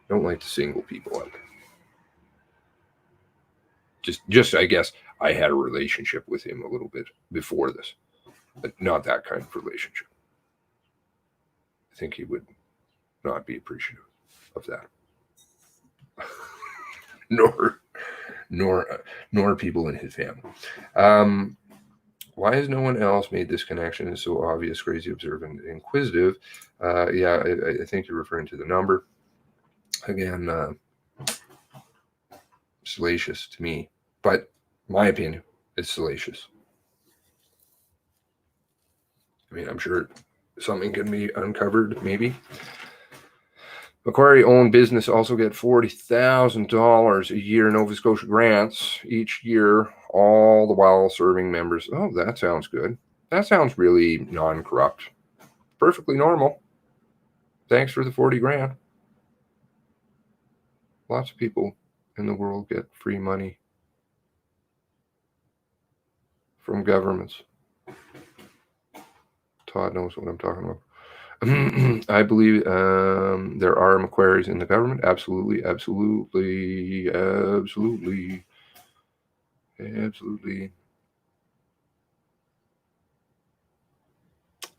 Don't like to single people out. Just I guess I had a relationship with him a little bit before this, but not that kind of relationship. I think he would not be appreciative of that. nor people in his family. Why has no one else made this connection? It's so obvious, crazy, observant, inquisitive. Yeah, I think you're referring to the number. Again, salacious to me, but my opinion, it's salacious. I mean, I'm sure something can be uncovered, maybe. Macquarie-owned business also get $40,000 a year Nova Scotia grants each year, all the while serving members. Oh, that sounds good. That sounds really non-corrupt. Perfectly normal. Thanks for the 40 grand. Lots of people in the world get free money from governments. Todd knows what I'm talking about. I believe there are Macquaries in the government. Absolutely.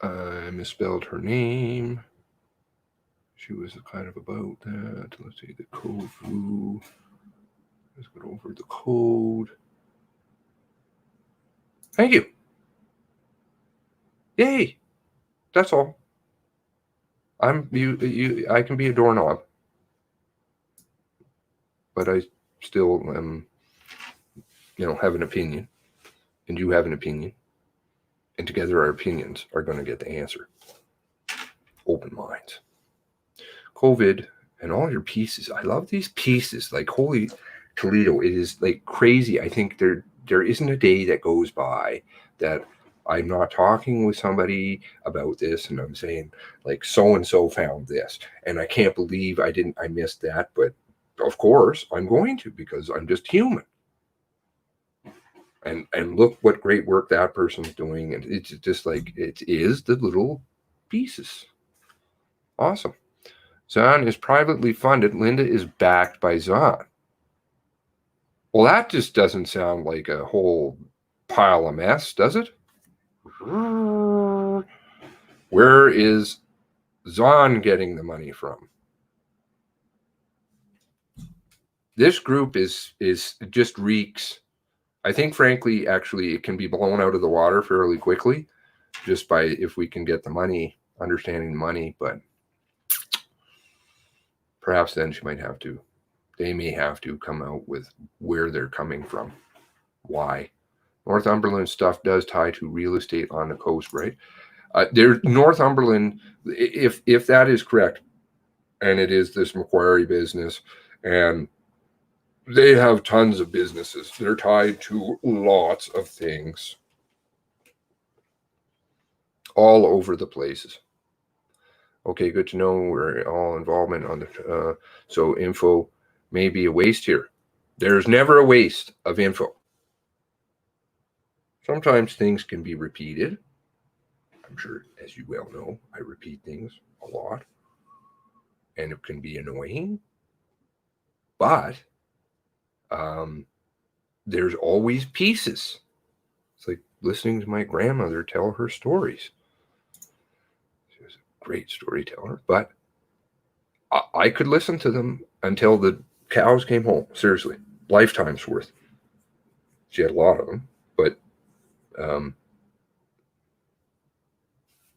I misspelled her name. she was kind of about that. Let's see, the code blue. Let's go over the code. Thank you. Yay. That's all. I can be a doorknob, but I still am, have an opinion, and you have an opinion, and together our opinions are going to get the answer. Open minds. COVID and all your pieces. I love these pieces. Like, holy Toledo, it is like crazy. I think there isn't a day that goes by that I'm not talking with somebody about this and I'm saying, like, so-and-so found this. And I can't believe I missed that. But of course I'm going to, because I'm just human. And look what great work that person's doing. And it's just like, it is the little pieces. Awesome. Zahn is privately funded. Linda is backed by Zahn. Well, that just doesn't sound like a whole pile of mess, does it? Where is Zahn getting the money from? This group is just reeks. I think, frankly, actually, it can be blown out of the water fairly quickly, just by if we can get the money, understanding the money. But perhaps then they may have to come out with where they're coming from. Why? Northumberland stuff does tie to real estate on the coast, right? There's Northumberland, if that is correct, and it is this Macquarie business, and they have tons of businesses. They're tied to lots of things all over the places. Okay, good to know. We're all involvement on the so info may be a waste here. There's never a waste of info. Sometimes things can be repeated. I'm sure, as you well know, I repeat things a lot, and it can be annoying. But there's always pieces. It's like listening to my grandmother tell her stories. She was a great storyteller, but I could listen to them until the cows came home. Seriously, lifetime's worth. She had a lot of them, but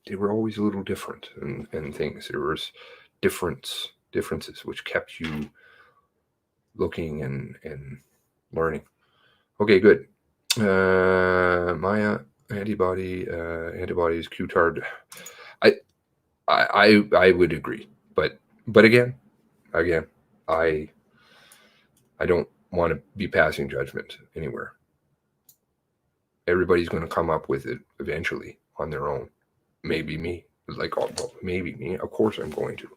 they were always a little different and things. There was differences which kept you looking and learning. Okay, good. Maya antibodies QTARD. I would agree, but again, I don't want to be passing judgment anywhere. Everybody's going to come up with it eventually on their own. Maybe me, maybe me. Of course, I'm going to.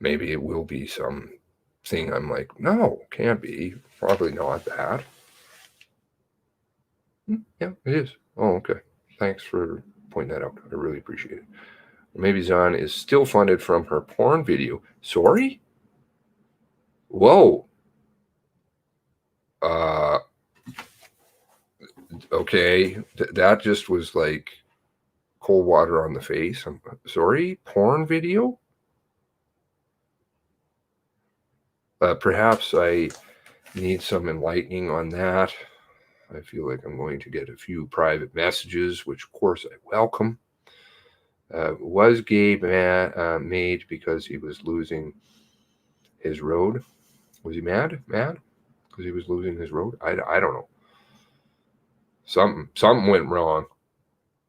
Maybe it will be some thing I'm like, no, can't be. Probably not that. Yeah, it is. Oh, okay. Thanks for pointing that out. I really appreciate it. Maybe Zahn is still funded from her porn video. Sorry? Whoa. Okay. That just was like cold water on the face. I'm sorry? Porn video? Perhaps I need some enlightening on that. I feel like I'm going to get a few private messages, which of course I welcome. Was Gabe made because he was losing his road? Was he mad? Mad? Because he was losing his road? I don't know. Something went wrong.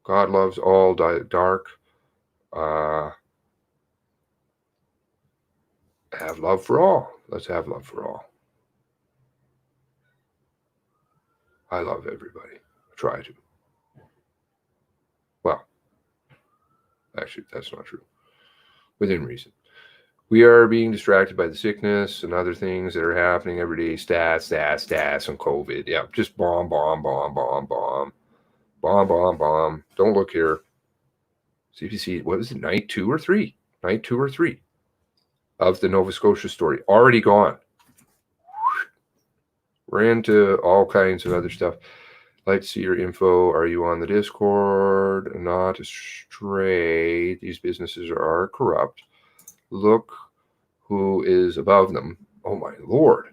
God loves all dark. Have love for all. Let's have love for all. I love everybody. I try to. Well, actually, that's not true. Within reason. We are being distracted by the sickness and other things that are happening every day. Stats, and COVID. Yeah, just bomb. Don't look here. CPC, what was it, night 2 or 3? Night 2 or 3 of the Nova Scotia story. Already gone. We're into all kinds of other stuff. Like to see your info. Are you on the Discord? Not astray. These businesses are corrupt. Look who is above them. Oh my Lord.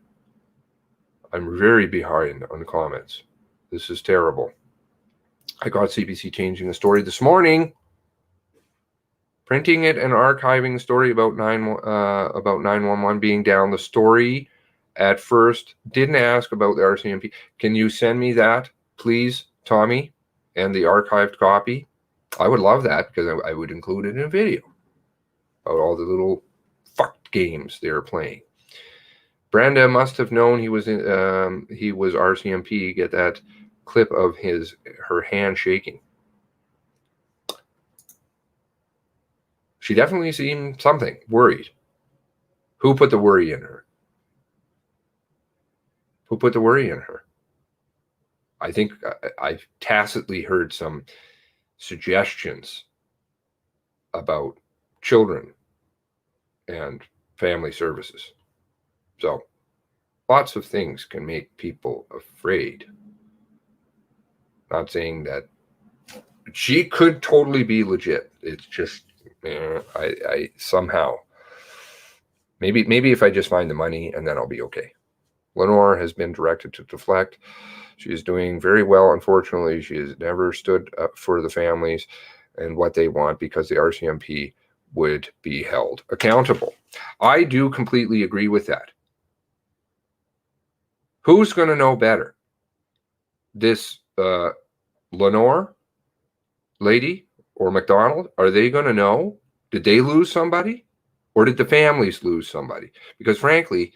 I'm very behind on the comments. This is terrible. I got CBC changing the story this morning. Printing it and archiving the story about 911 being down. The story at first didn't ask about the RCMP. Can you send me that, please, Tommy, and the archived copy? I would love that because I would include it in a video about all the little fucked games they're playing. Brenda must have known he was RCMP. Get that clip of her hand shaking. She definitely seemed something worried. Who put the worry in her? Who put the worry in her? I think I've tacitly heard some suggestions about children and family services. So lots of things can make people afraid. Not saying that she could totally be legit. It's just I somehow maybe if I just find the money and then I'll be okay. Lenore has been directed to deflect. She is doing very well. Unfortunately, she has never stood up for the families and what they want because the RCMP would be held accountable. I do completely agree with that. Who's going to know better? This Lenore lady or McDonald? Are they going to know? Did they lose somebody? Or did the families lose somebody? Because frankly,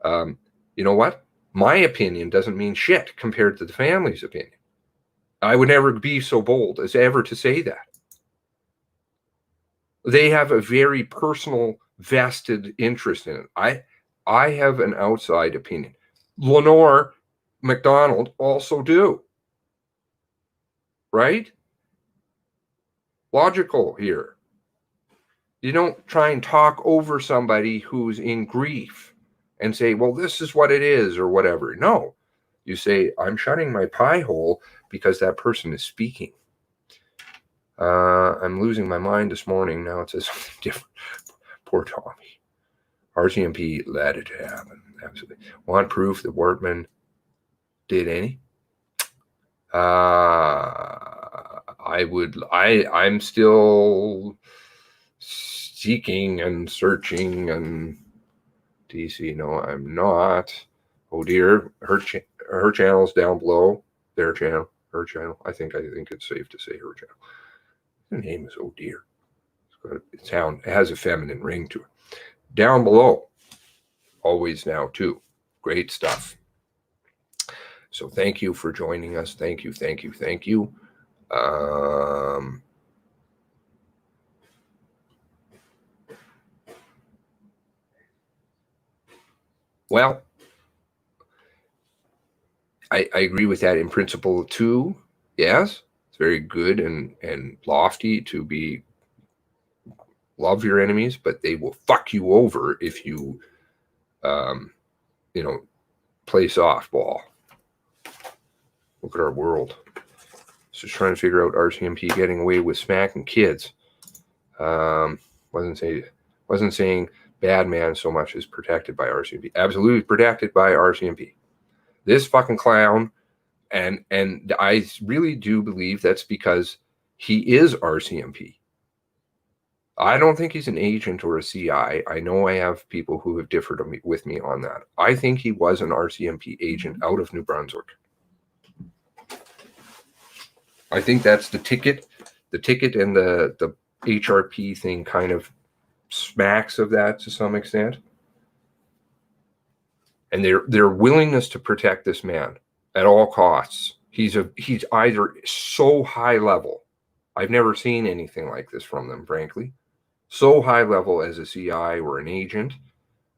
you know what? My opinion doesn't mean shit compared to the family's opinion. I would never be so bold as ever to say that. They have a very personal, vested interest in it. I have an outside opinion. Lenore McDonald also do. Right? Logical here. You don't try and talk over somebody who's in grief and say, well, this is what it is or whatever. No. You say, I'm shutting my pie hole because that person is speaking. I'm losing my mind this morning. Now it says something different. Poor Tommy. RCMP let it happen. Absolutely. Want proof that Wortman did any? I'm still seeking and searching and DC. No, I'm not. Oh dear. Her channel's down below. Their channel. Her channel. I think it's safe to say her channel. The name is oh dear. It has a feminine ring to it. Down below. Always now too. Great stuff. So thank you for joining us. Thank you. Well, I agree with that in principle too. Yes, it's very good and lofty to love your enemies, but they will fuck you over if you, play softball. Look at our world. Just trying to figure out RCMP getting away with smacking kids. Wasn't saying bad man so much as protected by RCMP. Absolutely protected by RCMP. This fucking clown, and I really do believe that's because he is RCMP. I don't think he's an agent or a CI. I know I have people who have differed with me on that. I think he was an RCMP agent out of New Brunswick. I think that's the ticket. The ticket and the HRP thing kind of smacks of that to some extent. And their willingness to protect this man at all costs. He's either so high level. I've never seen anything like this from them, frankly. So high level as a CI or an agent,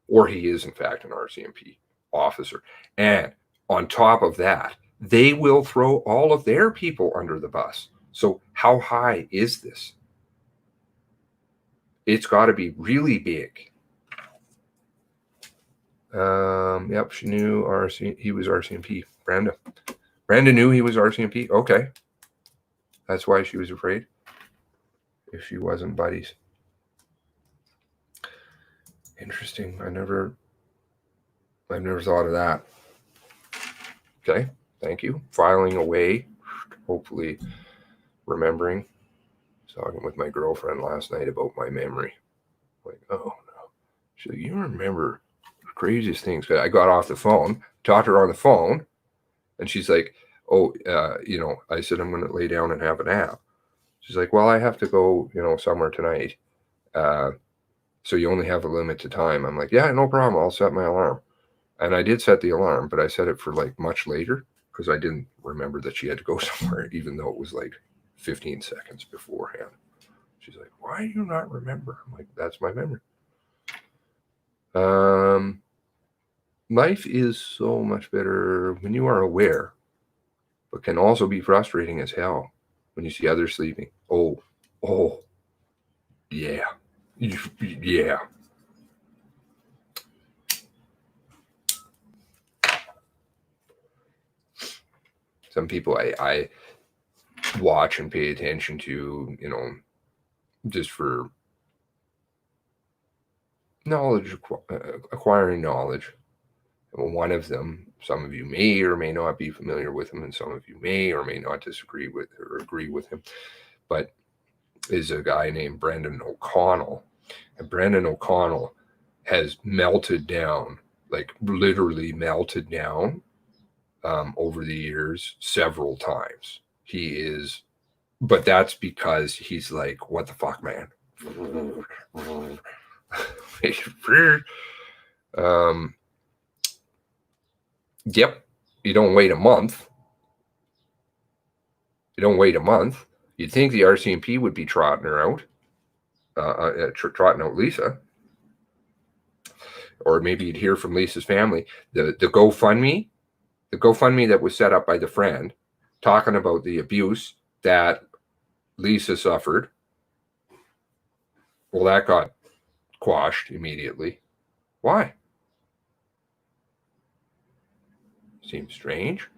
or he is in fact an RCMP officer. And on top of that, they will throw all of their people under the bus. So how high is this? It's got to be really big. Yep, she knew he was RCMP. Brenda. Brandon knew he was RCMP? Okay. That's why she was afraid. If she wasn't buddies. Interesting. I've never thought of that. Okay. Thank you. Filing away. Hopefully remembering. I was talking with my girlfriend last night about my memory. Like, oh no. She's like, you remember the craziest things. I got off the phone, talked to her on the phone, and she's like, oh, I said, I'm going to lay down and have a nap. She's like, well, I have to go, somewhere tonight. So you only have a limited time. I'm like, yeah, no problem. I'll set my alarm. And I did set the alarm, but I set it for like much later because I didn't remember that she had to go somewhere, even though it was like 15 seconds beforehand. She's like, why do you not remember? I'm like, that's my memory. Life is so much better when you are aware, but can also be frustrating as hell when you see others sleeping. Oh, yeah. Yeah. Some people I watch and pay attention to, just for knowledge, acquiring knowledge. One of them, some of you may or may not be familiar with him, and some of you may or may not disagree with or agree with him, but is a guy named Brendan O'Connell. And Brendan O'Connell has melted down, like literally melted down over the years several times. But that's because he's like, what the fuck, man? Yep. You don't wait a month. You'd think the RCMP would be trotting her out, trotting out Lisa. Or maybe you'd hear from Lisa's family. The GoFundMe that was set up by the friend, talking about the abuse that Lisa suffered. Well, that got quashed immediately. Why? Seems strange.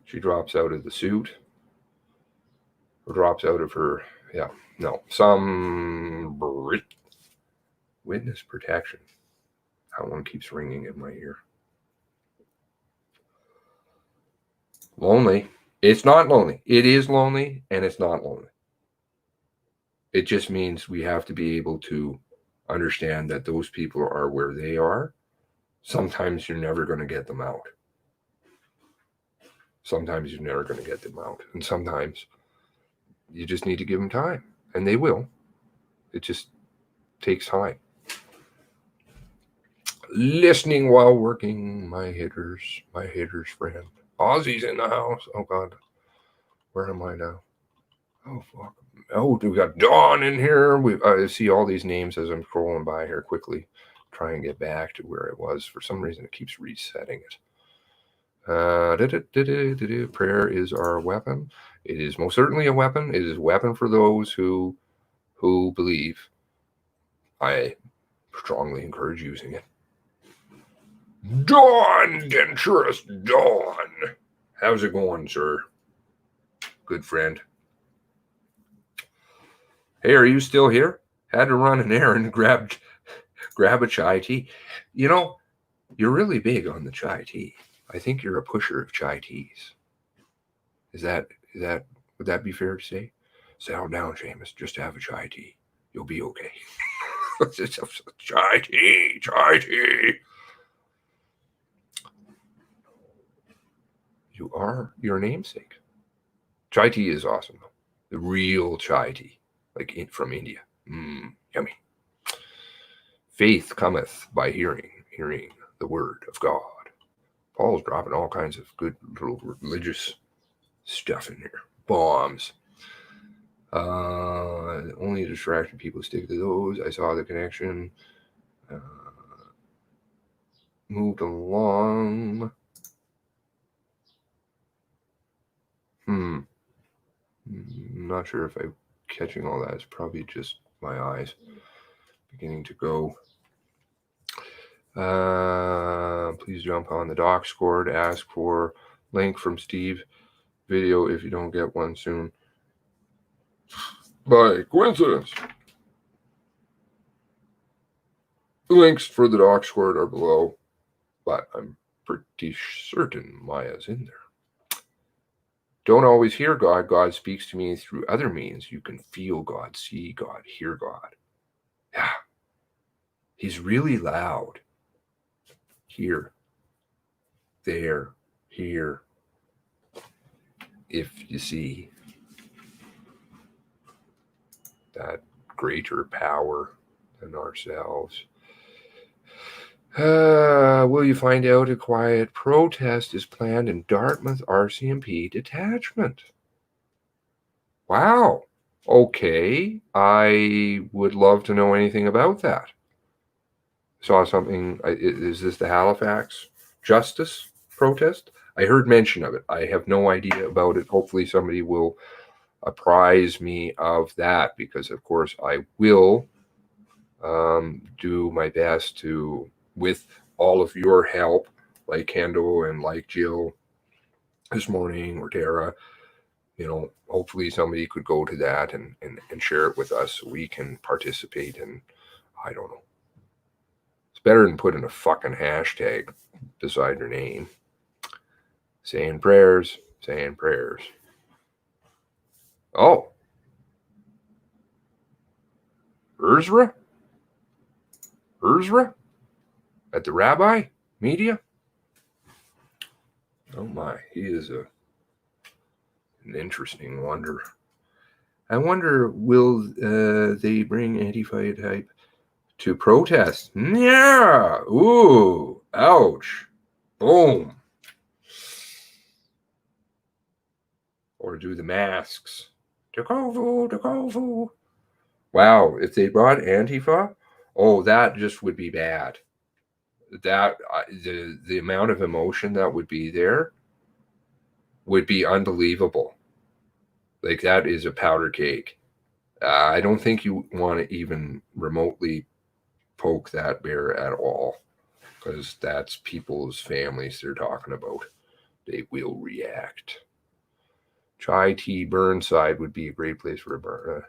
She drops out of the suit. Or drops out of her, some witness protection. That one keeps ringing in my ear. Lonely. It's not lonely. It is lonely, and it's not lonely. It just means we have to be able to understand that those people are where they are. Sometimes you're never going to get them out. And sometimes you just need to give them time, and they will. It just takes time. Listening while working, my haters friend. Ozzy's in the house. Oh God, where am I now? Oh fuck. Oh, we got Dawn in here. I see all these names as I'm scrolling by here quickly. Try and get back to where it was. For some reason, it keeps resetting it. Prayer is our weapon. It is most certainly a weapon. It is a weapon for those who believe. I strongly encourage using it. Dawn, Denturus, Dawn. How's it going, sir? Good friend. Hey, are you still here? Had to run an errand, grab a chai tea. You're really big on the chai tea. I think you're a pusher of chai teas. Would that be fair to say? Settle down, Seamus. Just have a chai tea. You'll be okay. Chai tea. You are your namesake. Chai tea is awesome, though. The real chai tea, like from India. Yummy. Faith cometh by hearing the word of God. Paul's dropping all kinds of good little religious stuff in here. Bombs. Only distracted people stick to those. I saw the connection. Moved along. Not sure if I'm catching all that. It's probably just my eyes beginning to go. Please jump on the doc score to ask for link from Steve. video if you don't get one soon. By coincidence. The links for the doc squad are below, but I'm pretty certain Maya's in there. Don't always hear God. God speaks to me through other means. You can feel God, see God, hear God. Yeah. He's really loud. Here, there, here. If you see that greater power than ourselves. Will you find out a quiet protest is planned in Dartmouth RCMP detachment? Wow. Okay. I would love to know anything about that. Saw something. Is this the Halifax Justice protest? I heard mention of it. I have no idea about it. Hopefully somebody will apprise me of that, because of course I will do my best to, with all of your help, like Kendall and like Jill this morning, or Tara, hopefully somebody could go to that and share it with us so we can participate. And I don't know. It's better than putting a fucking hashtag beside your name. Saying prayers, saying prayers. Oh. Urzra at the Rabbi Media. Oh my, he is an interesting wonder. I wonder, will they bring Antifa type to protest? Yeah. Ooh. Ouch. Boom. Or do the masks? Takovu. Wow. If they brought Antifa, oh, that just would be bad. That the amount of emotion that would be there would be unbelievable. Like, that is a powder cake. I don't think you want to even remotely poke that bear at all, because that's people's families they're talking about. They will react. Chai tea Burnside would be a great place for a burn.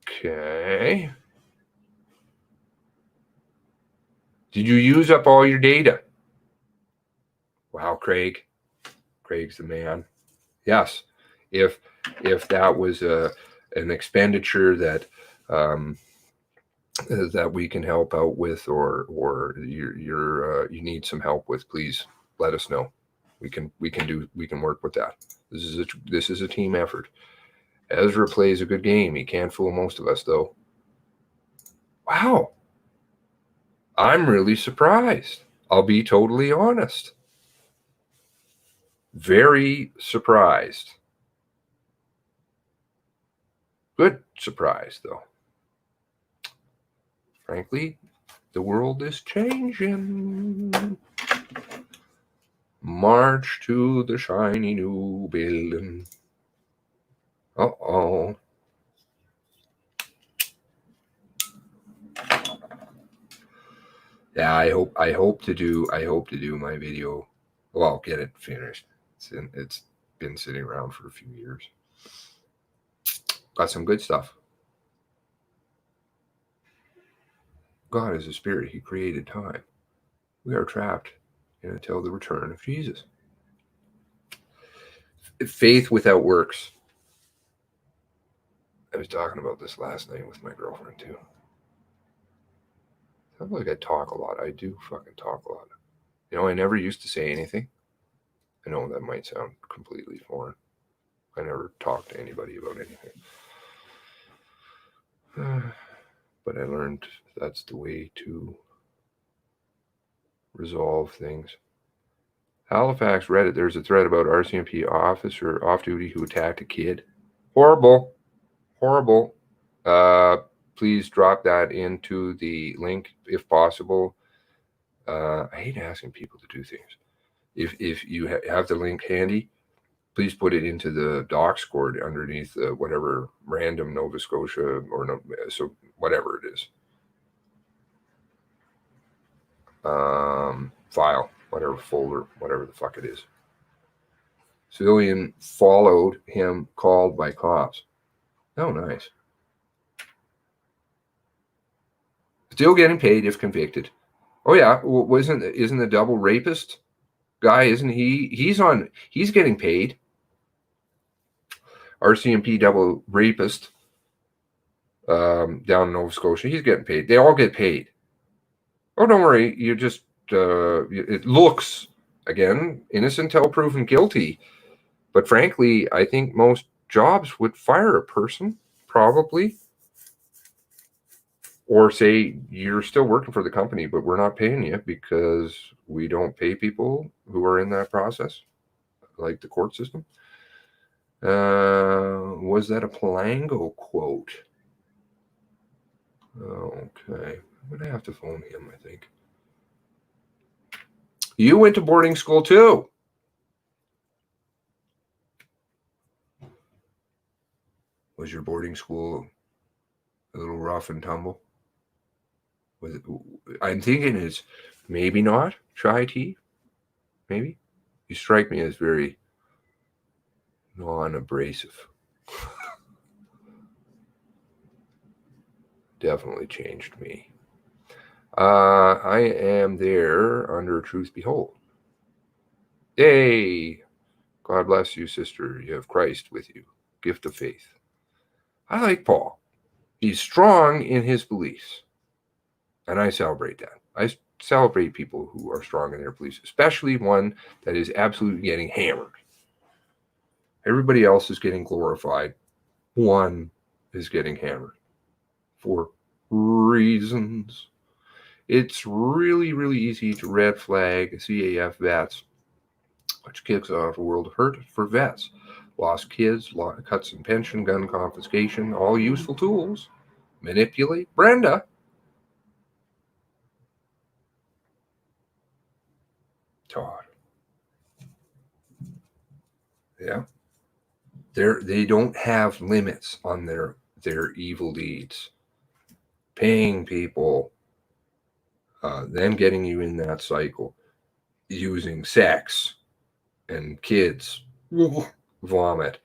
Okay. Did you use up all your data? Wow, Craig. Craig's the man. Yes. If that was an expenditure that that we can help out with, or you need some help with, please let us know. We can work with that. This is a team effort. Ezra plays a good game. He can't fool most of us, though. Wow. I'm really surprised. I'll be totally honest. Very surprised. Good surprise, though. Frankly, the world is changing. March to the shiny new building. Uh-oh. Yeah, I hope to do my video. Well, get it finished. It's been sitting around for a few years. Got some good stuff. God is a spirit. He created time. We are trapped until the return of Jesus. Faith without works. I was talking about this last night with my girlfriend too. Sounds like I talk a lot. I do fucking talk a lot. I never used to say anything. I know that might sound completely foreign. I never talked to anybody about anything. But I learned that's the way to resolve things. Halifax Reddit, there's a thread about RCMP officer off duty who attacked a kid. Horrible. Horrible. Please drop that into the link if possible. I hate asking people to do things. If you have the link handy, please put it into the docs cord underneath whatever random Nova Scotia or no, so whatever it is. File, whatever folder, whatever the fuck it is. Civilian followed him, called by cops. Oh, nice. Still getting paid if convicted. Oh yeah, isn't the double rapist guy? Isn't he? He's getting paid. RCMP double rapist down in Nova Scotia. He's getting paid. They all get paid. Oh, don't worry. You just it looks, again, innocent till proven guilty. But frankly, I think most jobs would fire a person, probably. Or say, you're still working for the company, but we're not paying you because we don't pay people who are in that process, like the court system. Was that a Palango quote? Okay. I'm going to have to phone him, I think. You went to boarding school too. Was your boarding school a little rough and tumble? Was it, I'm thinking it's maybe not chai tea. Maybe. You strike me as very non-abrasive. Definitely changed me. I am there under truth behold. Yay! God bless you, sister. You have Christ with you. Gift of faith. I like Paul. He's strong in his beliefs. And I celebrate that. I celebrate people who are strong in their beliefs, especially one that is absolutely getting hammered. Everybody else is getting glorified. One is getting hammered for reasons. It's really, really easy to red flag CAF vets, which kicks off a world of hurt for vets. Lost kids, cuts in pension, gun confiscation, all useful tools. Manipulate Brenda. Todd. Yeah. They don't have limits on their evil deeds. Paying people, them getting you in that cycle, using sex and kids, vomit,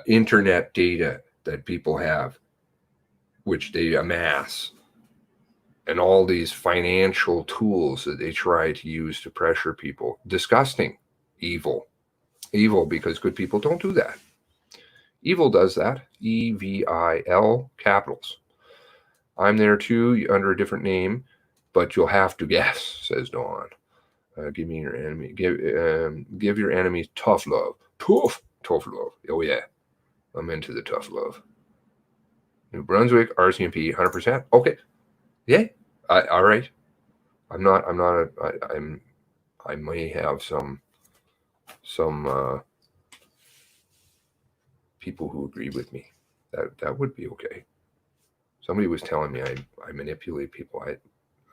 internet data that people have, which they amass, and all these financial tools that they try to use to pressure people. Disgusting. Evil. Evil, because good people don't do that. Evil does that. EVIL, capitals. I'm there too, under a different name, but you'll have to guess, says Dawn. Give me your enemy. Give your enemies tough love. Tough love. Oh yeah, I'm into the tough love. New Brunswick, RCMP, 100%. Okay, yeah. All right. I may have some people who agree with me. That would be okay. Somebody was telling me I manipulate people.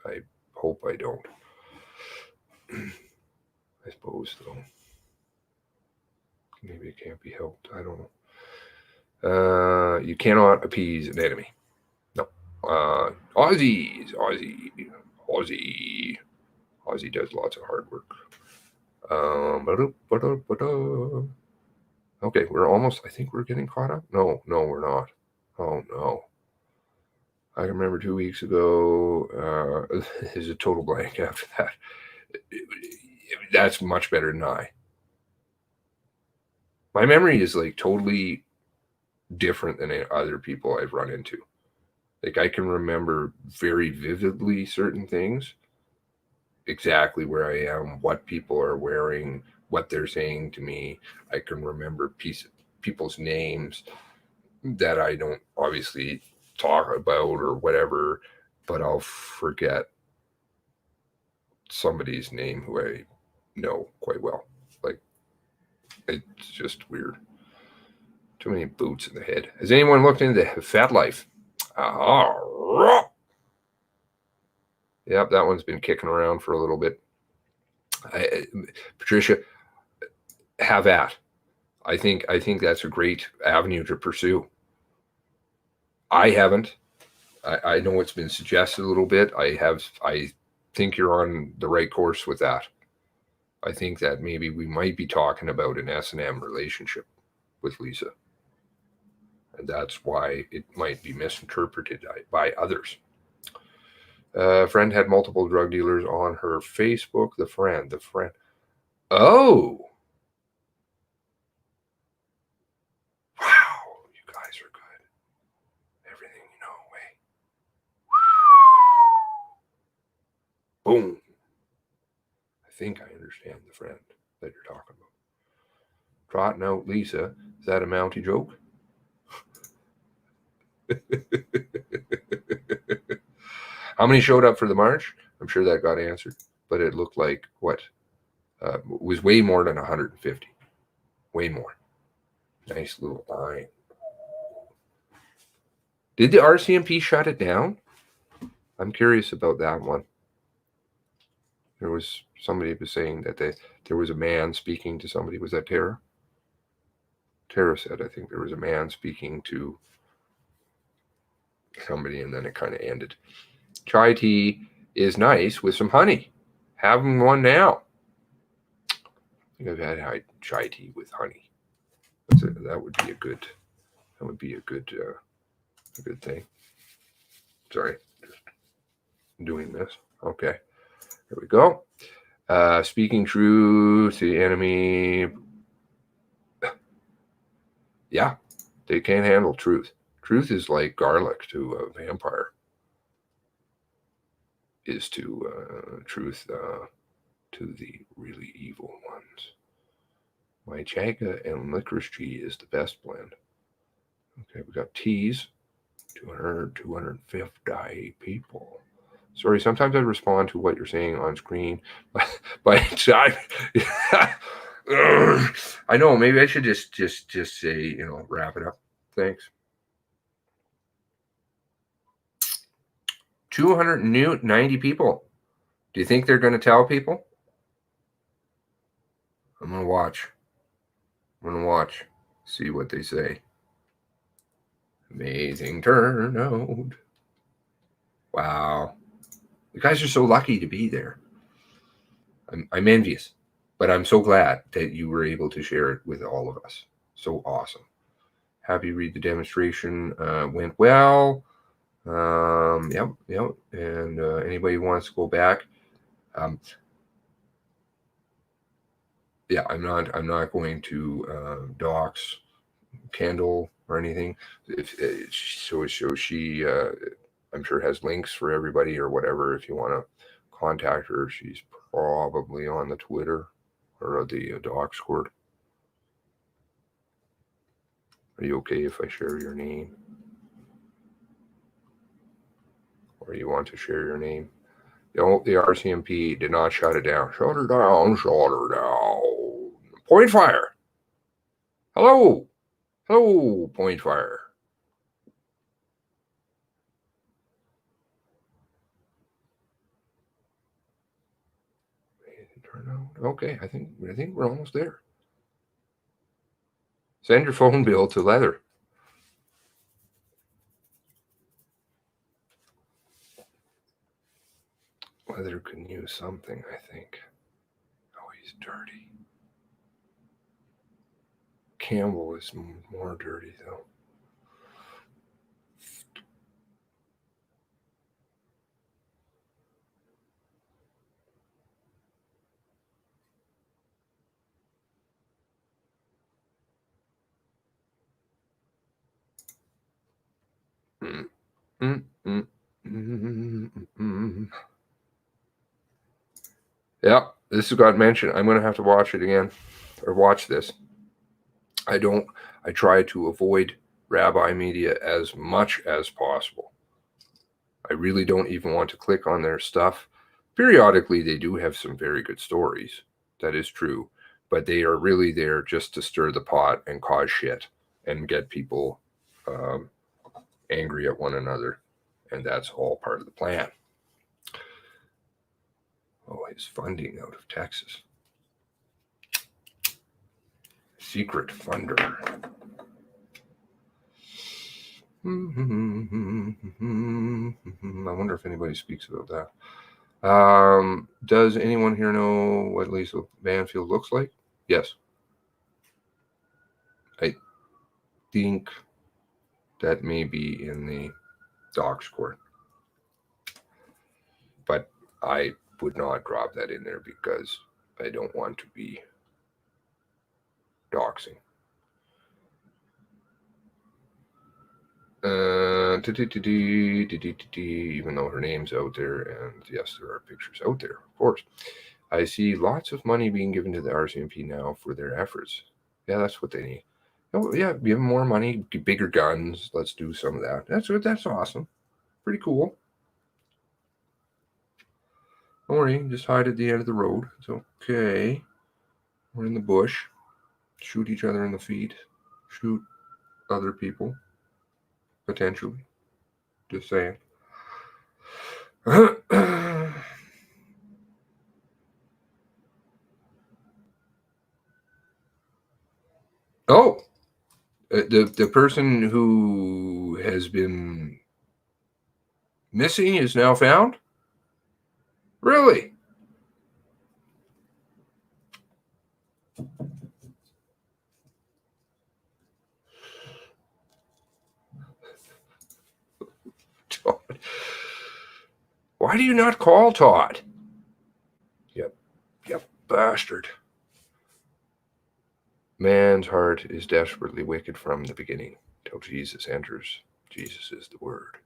I hope I don't. I suppose, though. Maybe it can't be helped. I don't know. You cannot appease an enemy. No. Aussie does lots of hard work. Okay, we're almost, I think we're getting caught up. No, we're not. Oh, no. I remember 2 weeks ago, is a total blank after that. That's much better than I. My memory is like totally different than other people I've run into. Like I can remember very vividly certain things, exactly where I am, what people are wearing, what they're saying to me. I can remember people's names that I don't obviously talk about or whatever, but I'll forget somebody's name who I know quite well. Like, it's just weird. Too many boots in the head. Has anyone looked into Fat Life? Yep, that one's been kicking around for a little bit. Patricia, have at. I think that's a great avenue to pursue. I haven't. I know it's been suggested a little bit. I think you're on the right course with that. I think that maybe we might be talking about an S&M relationship with Lisa. And that's why it might be misinterpreted by others. A friend had multiple drug dealers on her Facebook. The friend. Oh. Wow. You guys are good. Everything you know, Boom. I think I understand the friend that you're talking about. Trotting out Lisa. Is that a Mountie joke? How many showed up for the march? I'm sure that got answered, but it looked like what? It was way more than 150. Way more. Nice little line. Did the RCMP shut it down? I'm curious about that one. There was somebody was saying that there was a man speaking to somebody. Was that Tara? Tara said, I think there was a man speaking to somebody, and then it kind of ended. Chai tea is nice with some honey. Having one now. I think I've had chai tea with honey. That would be a good. That would be a good thing. Sorry, just doing this. Okay, here we go. Speaking truth to the enemy. Yeah, they can't handle truth. Truth is like garlic to a vampire. Is to truth to the really evil ones. My chaga and licorice tea is the best blend. Okay, we got teas. 250 people. Sorry, sometimes I respond to what you're saying on screen, but I know maybe I should just say, wrap it up. Thanks. 290 people. Do you think they're going to tell people? I'm going to watch. See what they say. Amazing turnout. Wow. You guys are so lucky to be there. I'm envious, but I'm so glad that you were able to share it with all of us. So awesome. Happy read the demonstration went well. Yep. And anybody who wants to go back, yeah, I'm not going to dox Kendall or anything. So she, I'm sure has links for everybody or whatever. If you want to contact her, she's probably on the Twitter or the Discord. Are you okay if I share your name? Or you want to share your name? The RCMP did not shut it down. Shut her down. Point fire. Hello, point fire. Okay, I think we're almost there. Send your phone bill to Leather. Leather can use something, I think. Oh, he's dirty. Campbell is more dirty, though. Yeah, this has got mentioned. I'm going to have to watch it again, or watch this. I try to avoid Rabbi Media as much as possible. I really don't even want to click on their stuff. Periodically, they do have some very good stories. That is true. But they are really there just to stir the pot and cause shit and get people angry at one another. And that's all part of the plan. Oh, his funding out of Texas. Secret funder. I wonder if anybody speaks about that. Does anyone here know what Lisa Banfield looks like? Yes. I think that may be in the docs court. But I would not drop that in there because I don't want to be doxing. Even though her name's out there, and yes, there are pictures out there, of course. I see lots of money being given to the RCMP now for their efforts. Yeah, that's what they need. Oh, yeah, give them more money, bigger guns. Let's do some of that. That's awesome. Pretty cool. Don't worry, just hide at the end of the road. It's okay. We're in the bush. Shoot each other in the feet. Shoot other people. Potentially. Just saying. Oh, the person who has been missing is now found? Really? Todd. Why do you not call Todd? You bastard. Man's heart is desperately wicked from the beginning till Jesus enters. Jesus is the word.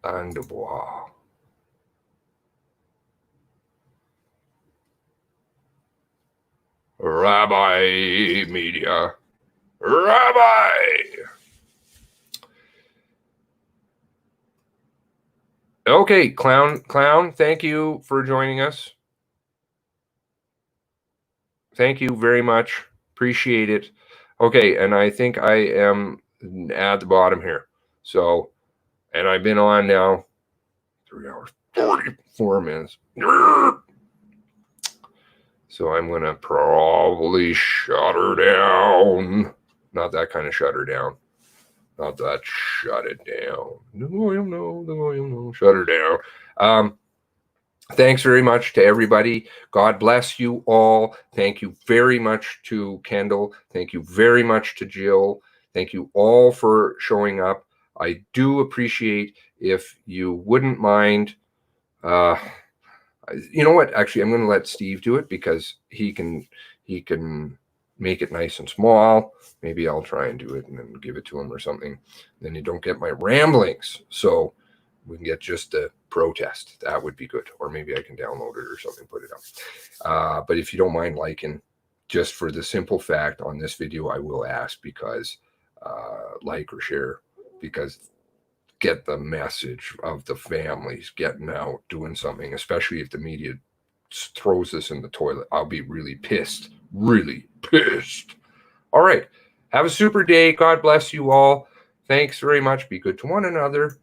Langue de bois. Rabbi Media. Rabbi! Okay, Clown, thank you for joining us. Thank you very much. Appreciate it. Okay, and I think I am at the bottom here. So, and I've been on now 3 hours, 44 minutes. So I'm going to probably shut her down. Not that kind of shut her down. Not that shut it down. No. Shut her down. Thanks very much to everybody. God bless you all. Thank you very much to Kendall. Thank you very much to Jill. Thank you all for showing up. I do appreciate if you wouldn't mind. You know what? Actually, I'm going to let Steve do it because he can make it nice and small. Maybe I'll try and do it and then give it to him or something. Then you don't get my ramblings. So we can get just the protest. That would be good. Or maybe I can download it or something, put it up. But if you don't mind liking, just for the simple fact on this video, I will ask because like or share, because get the message of the families getting out, doing something, especially if the media throws this in the toilet. I'll be really pissed. Really pissed. All right. Have a super day. God bless you all. Thanks very much. Be good to one another.